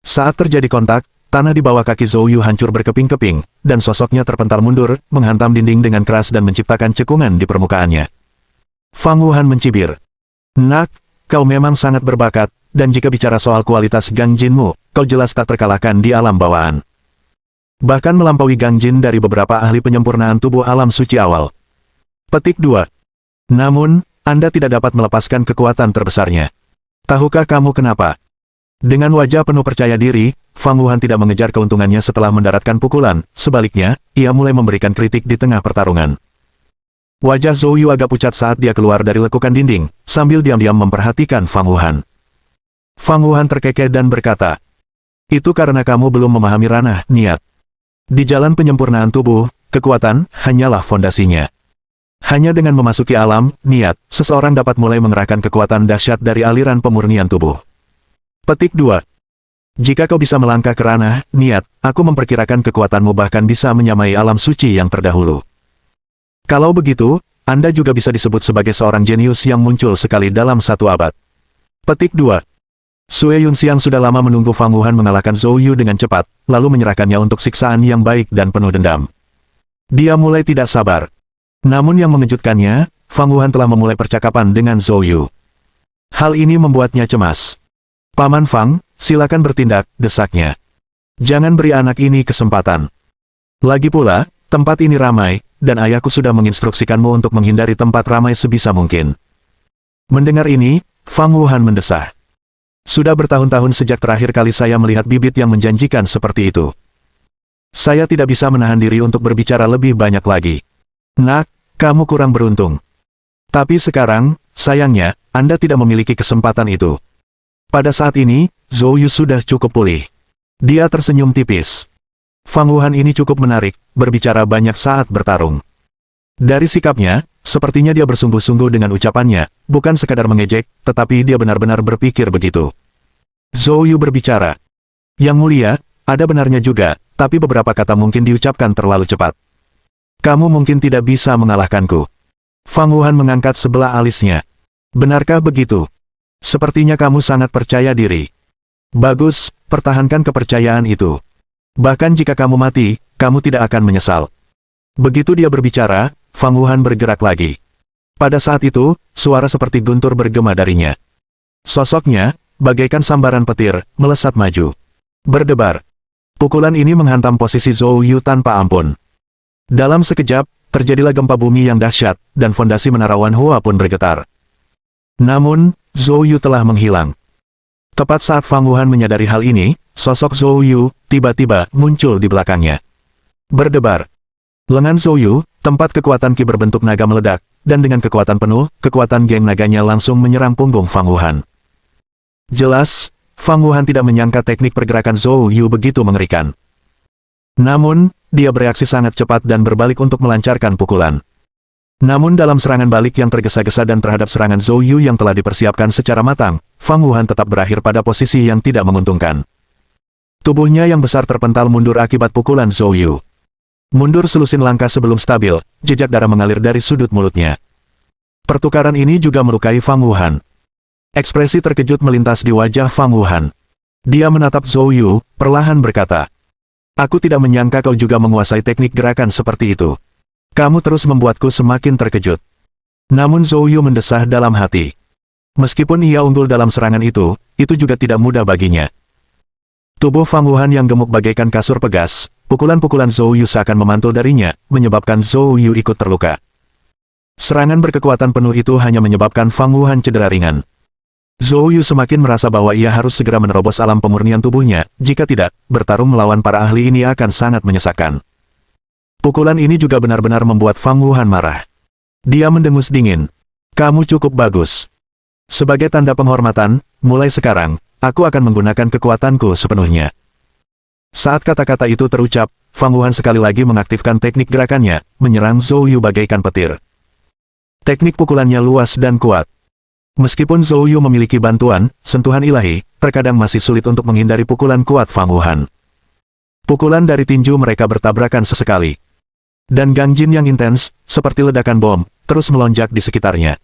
Saat terjadi kontak, tanah di bawah kaki Zhou Yu hancur berkeping-keping, dan sosoknya terpental mundur, menghantam dinding dengan keras dan menciptakan cekungan di permukaannya. Fang Wuhan mencibir. Nak, kau memang sangat berbakat, dan jika bicara soal kualitas Gang Jinmu, kau jelas tak terkalahkan di alam bawaan. Bahkan melampaui Gang Jin dari beberapa ahli penyempurnaan tubuh alam suci awal. Petik 2. Namun, Anda tidak dapat melepaskan kekuatan terbesarnya. Tahukah kamu kenapa? Dengan wajah penuh percaya diri, Fang Wuhan tidak mengejar keuntungannya setelah mendaratkan pukulan, sebaliknya, ia mulai memberikan kritik di tengah pertarungan. Wajah Zhou Yu agak pucat saat dia keluar dari lekukan dinding, sambil diam-diam memperhatikan Fang Wuhan. Fang Wuhan terkekeh dan berkata, "Itu karena kamu belum memahami ranah, niat. Di jalan penyempurnaan tubuh, kekuatan hanyalah fondasinya. Hanya dengan memasuki alam, niat, seseorang dapat mulai mengerahkan kekuatan dahsyat dari aliran pemurnian tubuh." Petik 2. Jika kau bisa melangkah ke ranah, niat, aku memperkirakan kekuatanmu bahkan bisa menyamai alam suci yang terdahulu. Kalau begitu, Anda juga bisa disebut sebagai seorang jenius yang muncul sekali dalam 1 abad. Petik 2. Sue Yunxiang sudah lama menunggu Fang Wuhan mengalahkan Zhou Yu dengan cepat, lalu menyerahkannya untuk siksaan yang baik dan penuh dendam. Dia mulai tidak sabar. Namun yang mengejutkannya, Fang Wuhan telah memulai percakapan dengan Zhou Yu. Hal ini membuatnya cemas. "Paman Fang, silakan bertindak," desaknya. "Jangan beri anak ini kesempatan. Lagi pula, tempat ini ramai, dan ayahku sudah menginstruksikanmu untuk menghindari tempat ramai sebisa mungkin." Mendengar ini, Fang Wuhan mendesah. "Sudah bertahun-tahun sejak terakhir kali saya melihat bibit yang menjanjikan seperti itu. Saya tidak bisa menahan diri untuk berbicara lebih banyak lagi. Nak, kamu kurang beruntung. Tapi sekarang, sayangnya, Anda tidak memiliki kesempatan itu." Pada saat ini, Zhou Yu sudah cukup pulih. Dia tersenyum tipis. Fang Wuhan ini cukup menarik, berbicara banyak saat bertarung. Dari sikapnya, sepertinya dia bersungguh-sungguh dengan ucapannya, bukan sekadar mengejek, tetapi dia benar-benar berpikir begitu. Zhou Yu berbicara. "Yang mulia, ada benarnya juga, tapi beberapa kata mungkin diucapkan terlalu cepat. Kamu mungkin tidak bisa mengalahkanku." Fang Wuhan mengangkat sebelah alisnya. "Benarkah begitu? Sepertinya kamu sangat percaya diri. Bagus, pertahankan kepercayaan itu. Bahkan jika kamu mati, kamu tidak akan menyesal." Begitu dia berbicara, Fang Wuhan bergerak lagi. Pada saat itu, suara seperti guntur bergema darinya. Sosoknya, bagaikan sambaran petir, melesat maju. Berdebar. Pukulan ini menghantam posisi Zhou Yu tanpa ampun. Dalam sekejap, terjadilah gempa bumi yang dahsyat, dan fondasi menara Wanhua pun bergetar. Namun, Zhou Yu telah menghilang. Tepat saat Fang Wuhan menyadari hal ini, sosok Zhou Yu tiba-tiba muncul di belakangnya. Berdebar. Lengan Zhou Yu, tempat kekuatan ki berbentuk naga meledak, dan dengan kekuatan penuh, kekuatan geng naganya langsung menyerang punggung Fang Wuhan. Jelas, Fang Wuhan tidak menyangka teknik pergerakan Zhou Yu begitu mengerikan. Namun, dia bereaksi sangat cepat dan berbalik untuk melancarkan pukulan. Namun dalam serangan balik yang tergesa-gesa dan terhadap serangan Zhou Yu yang telah dipersiapkan secara matang, Fang Wuhan tetap berakhir pada posisi yang tidak menguntungkan. Tubuhnya yang besar terpental mundur akibat pukulan Zhou Yu. Mundur selusin langkah sebelum stabil, jejak darah mengalir dari sudut mulutnya. Pertukaran ini juga melukai Fang Wuhan. Ekspresi terkejut melintas di wajah Fang Wuhan. Dia menatap Zhou Yu, perlahan berkata, "Aku tidak menyangka kau juga menguasai teknik gerakan seperti itu. Kamu terus membuatku semakin terkejut." Namun Zhou Yu mendesah dalam hati. Meskipun ia unggul dalam serangan itu juga tidak mudah baginya. Tubuh Fang Wuhan yang gemuk bagaikan kasur pegas, pukulan-pukulan Zhou Yu seakan memantul darinya, menyebabkan Zhou Yu ikut terluka. Serangan berkekuatan penuh itu hanya menyebabkan Fang Wuhan cedera ringan. Zhou Yu semakin merasa bahwa ia harus segera menerobos alam pemurnian tubuhnya, jika tidak, bertarung melawan para ahli ini akan sangat menyesakan. Pukulan ini juga benar-benar membuat Fang Wuhan marah. Dia mendengus dingin. "Kamu cukup bagus. Sebagai tanda penghormatan, mulai sekarang, aku akan menggunakan kekuatanku sepenuhnya." Saat kata-kata itu terucap, Fang Wuhan sekali lagi mengaktifkan teknik gerakannya, menyerang Zhou Yu bagaikan petir. Teknik pukulannya luas dan kuat. Meskipun Zhou Yu memiliki bantuan, sentuhan ilahi, terkadang masih sulit untuk menghindari pukulan kuat Fang Wuhan. Pukulan dari tinju mereka bertabrakan sesekali. Dan gangjin yang intens, seperti ledakan bom, terus melonjak di sekitarnya.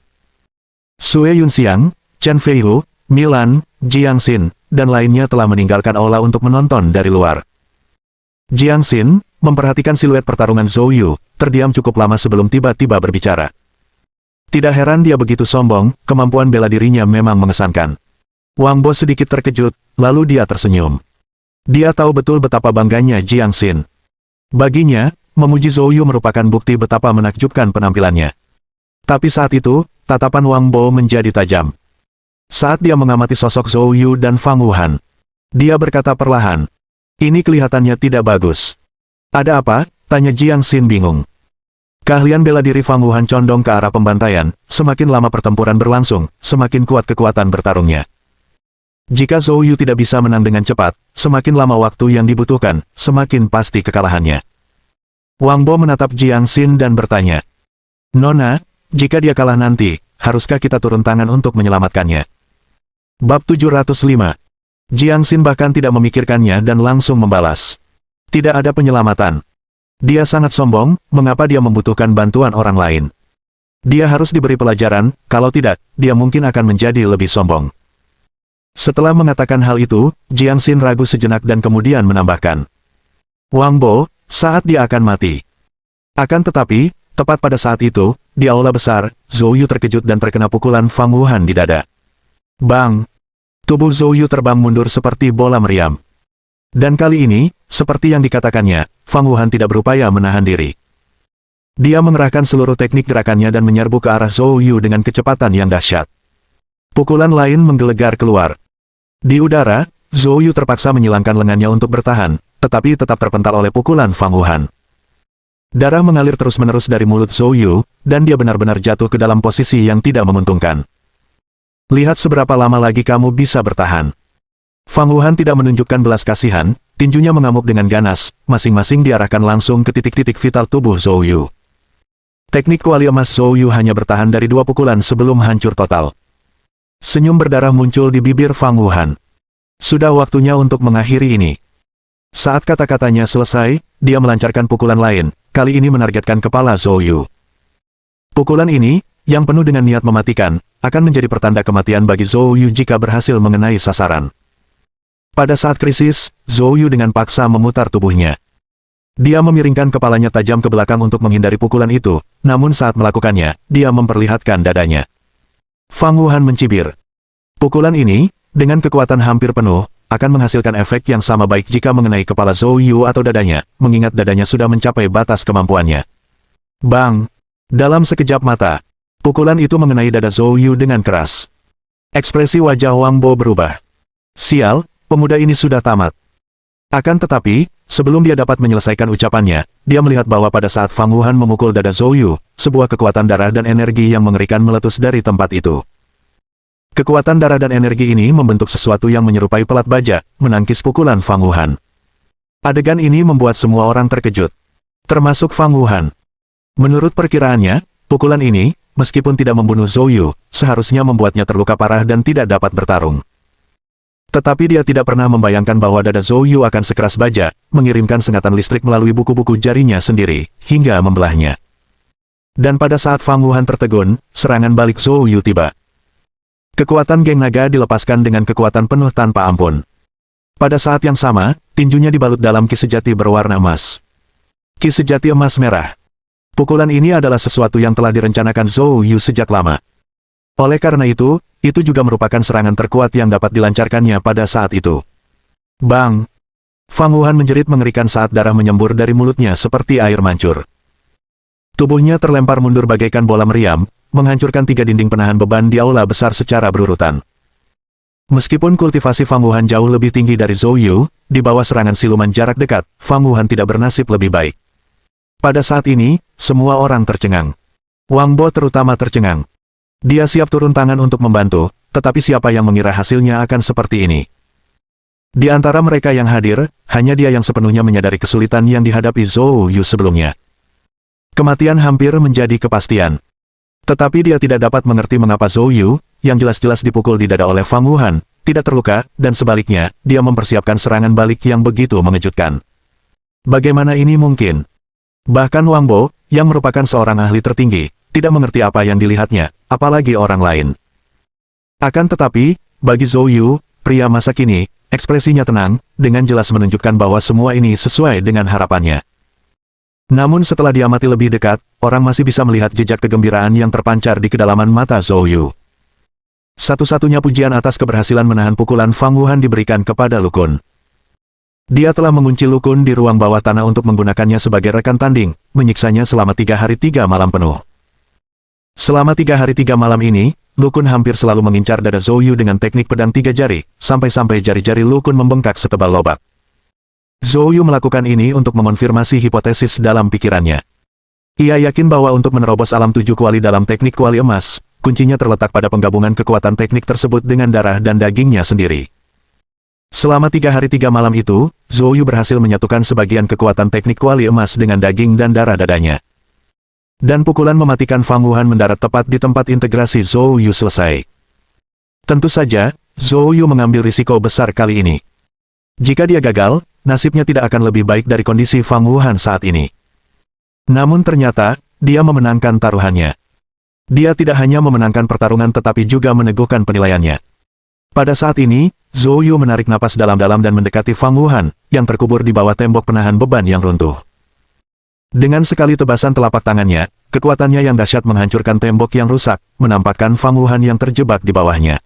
Sue Yunxiang, Chen Feihu, Milan, Jiang Xin, dan lainnya telah meninggalkan aula untuk menonton dari luar. Jiang Xin, memperhatikan siluet pertarungan Zhou Yu, terdiam cukup lama sebelum tiba-tiba berbicara. Tidak heran dia begitu sombong, kemampuan bela dirinya memang mengesankan. Wang Bo sedikit terkejut, lalu dia tersenyum. Dia tahu betul betapa bangganya Jiang Xin. Baginya, memuji Zhou Yu merupakan bukti betapa menakjubkan penampilannya. Tapi saat itu, tatapan Wang Bo menjadi tajam. Saat dia mengamati sosok Zhou Yu dan Fang Wuhan, dia berkata perlahan, "Ini kelihatannya tidak bagus." "Ada apa?" tanya Jiang Xin bingung. Keahlian bela diri Fang Wuhan condong ke arah pembantaian, semakin lama pertempuran berlangsung, semakin kuat kekuatan bertarungnya. Jika Zhou Yu tidak bisa menang dengan cepat, semakin lama waktu yang dibutuhkan, semakin pasti kekalahannya. Wang Bo menatap Jiang Xin dan bertanya, "Nona, jika dia kalah nanti, haruskah kita turun tangan untuk menyelamatkannya?" Bab 705. Jiang Xin bahkan tidak memikirkannya dan langsung membalas, "Tidak ada penyelamatan. Dia sangat sombong, mengapa dia membutuhkan bantuan orang lain? Dia harus diberi pelajaran, kalau tidak, dia mungkin akan menjadi lebih sombong." Setelah mengatakan hal itu, Jiang Xin ragu sejenak dan kemudian menambahkan, "Wang Bo, saat dia akan mati." Akan tetapi, tepat pada saat itu, di aula besar, Zhou Yu terkejut dan terkena pukulan Fang Wuhan di dada. Bang! Tubuh Zhou Yu terbang mundur seperti bola meriam. Dan kali ini, seperti yang dikatakannya, Fang Wuhan tidak berupaya menahan diri. Dia mengerahkan seluruh teknik gerakannya dan menyerbu ke arah Zhou Yu dengan kecepatan yang dahsyat. Pukulan lain menggelegar keluar. Di udara, Zhou Yu terpaksa menyilangkan lengannya untuk bertahan, tetapi tetap terpental oleh pukulan Fang Wuhan. Darah mengalir terus-menerus dari mulut Zhou Yu, dan dia benar-benar jatuh ke dalam posisi yang tidak menguntungkan. "Lihat seberapa lama lagi kamu bisa bertahan." Fang Wuhan tidak menunjukkan belas kasihan, tinjunya mengamuk dengan ganas, masing-masing diarahkan langsung ke titik-titik vital tubuh Zhou Yu. Teknik kuali emas Zhou Yu hanya bertahan dari 2 pukulan sebelum hancur total. Senyum berdarah muncul di bibir Fang Wuhan. Sudah waktunya untuk mengakhiri ini. Saat kata-katanya selesai, dia melancarkan pukulan lain, kali ini menargetkan kepala Zhou Yu. Pukulan ini, yang penuh dengan niat mematikan, akan menjadi pertanda kematian bagi Zhou Yu jika berhasil mengenai sasaran. Pada saat krisis, Zhou Yu dengan paksa memutar tubuhnya. Dia memiringkan kepalanya tajam ke belakang untuk menghindari pukulan itu, namun saat melakukannya, dia memperlihatkan dadanya. Fang Wuhan mencibir. Pukulan ini, dengan kekuatan hampir penuh, akan menghasilkan efek yang sama baik jika mengenai kepala Zhou Yu atau dadanya, mengingat dadanya sudah mencapai batas kemampuannya. Bang! Dalam sekejap mata, pukulan itu mengenai dada Zhou Yu dengan keras. Ekspresi wajah Wang Bo berubah. Sial, pemuda ini sudah tamat. Akan tetapi, sebelum dia dapat menyelesaikan ucapannya, dia melihat bahwa pada saat Fang Wuhan memukul dada Zhou Yu, sebuah kekuatan darah dan energi yang mengerikan meletus dari tempat itu. Kekuatan darah dan energi ini membentuk sesuatu yang menyerupai pelat baja, menangkis pukulan Fang Wuhan. Adegan ini membuat semua orang terkejut, termasuk Fang Wuhan. Menurut perkiraannya, pukulan ini, meskipun tidak membunuh Zhou Yu, seharusnya membuatnya terluka parah dan tidak dapat bertarung. Tetapi dia tidak pernah membayangkan bahwa dada Zhou Yu akan sekeras baja, mengirimkan sengatan listrik melalui buku-buku jarinya sendiri, hingga membelahnya. Dan pada saat Fang Wuhan tertegun, serangan balik Zhou Yu tiba. Kekuatan geng naga dilepaskan dengan kekuatan penuh tanpa ampun. Pada saat yang sama, tinjunya dibalut dalam ki sejati berwarna emas. Ki sejati emas merah. Pukulan ini adalah sesuatu yang telah direncanakan Zhou Yu sejak lama. Oleh karena itu juga merupakan serangan terkuat yang dapat dilancarkannya pada saat itu. Bang! Fang Wuhan menjerit mengerikan saat darah menyembur dari mulutnya seperti air mancur. Tubuhnya terlempar mundur bagaikan bola meriam, menghancurkan 3 dinding penahan beban di aula besar secara berurutan. Meskipun kultivasi Fang Wuhan jauh lebih tinggi dari Zhou Yu, di bawah serangan siluman jarak dekat, Fang Wuhan tidak bernasib lebih baik. Pada saat ini, semua orang tercengang. Wang Bo terutama tercengang. Dia siap turun tangan untuk membantu, tetapi siapa yang mengira hasilnya akan seperti ini? Di antara mereka yang hadir, hanya dia yang sepenuhnya menyadari kesulitan yang dihadapi Zhou Yu sebelumnya. Kematian hampir menjadi kepastian. Tetapi dia tidak dapat mengerti mengapa Zhou Yu, yang jelas-jelas dipukul di dada oleh Fang Wuhan, tidak terluka, dan sebaliknya, dia mempersiapkan serangan balik yang begitu mengejutkan. Bagaimana ini mungkin? Bahkan Wang Bo, yang merupakan seorang ahli tertinggi, tidak mengerti apa yang dilihatnya, apalagi orang lain. Akan tetapi, bagi Zhou Yu, pria masa kini, ekspresinya tenang, dengan jelas menunjukkan bahwa semua ini sesuai dengan harapannya. Namun setelah diamati lebih dekat, orang masih bisa melihat jejak kegembiraan yang terpancar di kedalaman mata Zhou Yu. Satu-satunya pujian atas keberhasilan menahan pukulan Fang Wuhan diberikan kepada Lu Kun. Dia telah mengunci Lu Kun di ruang bawah tanah untuk menggunakannya sebagai rekan tanding, menyiksanya selama 3 hari 3 malam penuh. Selama 3 hari 3 malam ini, Lu Kun hampir selalu mengincar dada Zhou Yu dengan teknik pedang 3 jari, sampai-sampai jari-jari Lu Kun membengkak setebal lobak. Zhou Yu melakukan ini untuk mengonfirmasi hipotesis dalam pikirannya. Ia yakin bahwa untuk menerobos alam 7 kuali dalam teknik kuali emas, kuncinya terletak pada penggabungan kekuatan teknik tersebut dengan darah dan dagingnya sendiri. Selama 3 hari 3 malam itu, Zhou Yu berhasil menyatukan sebagian kekuatan teknik kuali emas dengan daging dan darah dadanya. Dan pukulan mematikan Fang Wuhan mendarat tepat di tempat integrasi Zhou Yu selesai. Tentu saja, Zhou Yu mengambil risiko besar kali ini. Jika dia gagal, nasibnya tidak akan lebih baik dari kondisi Fang Wuhan saat ini. Namun ternyata, dia memenangkan taruhannya. Dia tidak hanya memenangkan pertarungan tetapi juga meneguhkan penilaiannya. Pada saat ini, Zhou Yu menarik napas dalam-dalam dan mendekati Fang Wuhan, yang terkubur di bawah tembok penahan beban yang runtuh. Dengan sekali tebasan telapak tangannya, kekuatannya yang dahsyat menghancurkan tembok yang rusak, menampakkan Fang Wuhan yang terjebak di bawahnya.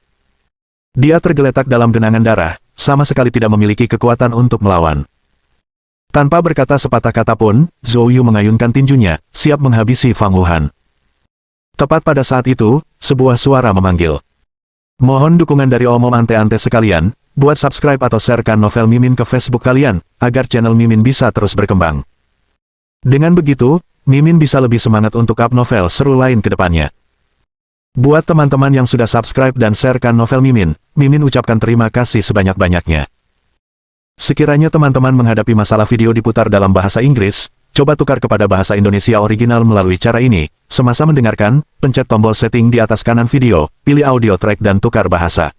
Dia tergeletak dalam genangan darah, sama sekali tidak memiliki kekuatan untuk melawan. Tanpa berkata sepatah kata pun, Zhou Yu mengayunkan tinjunya, siap menghabisi Fang Wuhan. Tepat pada saat itu, sebuah suara memanggil. Mohon dukungan dari omom ante-ante sekalian, buat subscribe atau sharekan novel Mimin ke Facebook kalian, agar channel Mimin bisa terus berkembang. Dengan begitu, Mimin bisa lebih semangat untuk up novel seru lain ke depannya. Buat teman-teman yang sudah subscribe dan sharekan novel Mimin, Mimin ucapkan terima kasih sebanyak-banyaknya. Sekiranya teman-teman menghadapi masalah video diputar dalam bahasa Inggris, coba tukar kepada bahasa Indonesia original melalui cara ini. Semasa mendengarkan, pencet tombol setting di atas kanan video, pilih audio track dan tukar bahasa.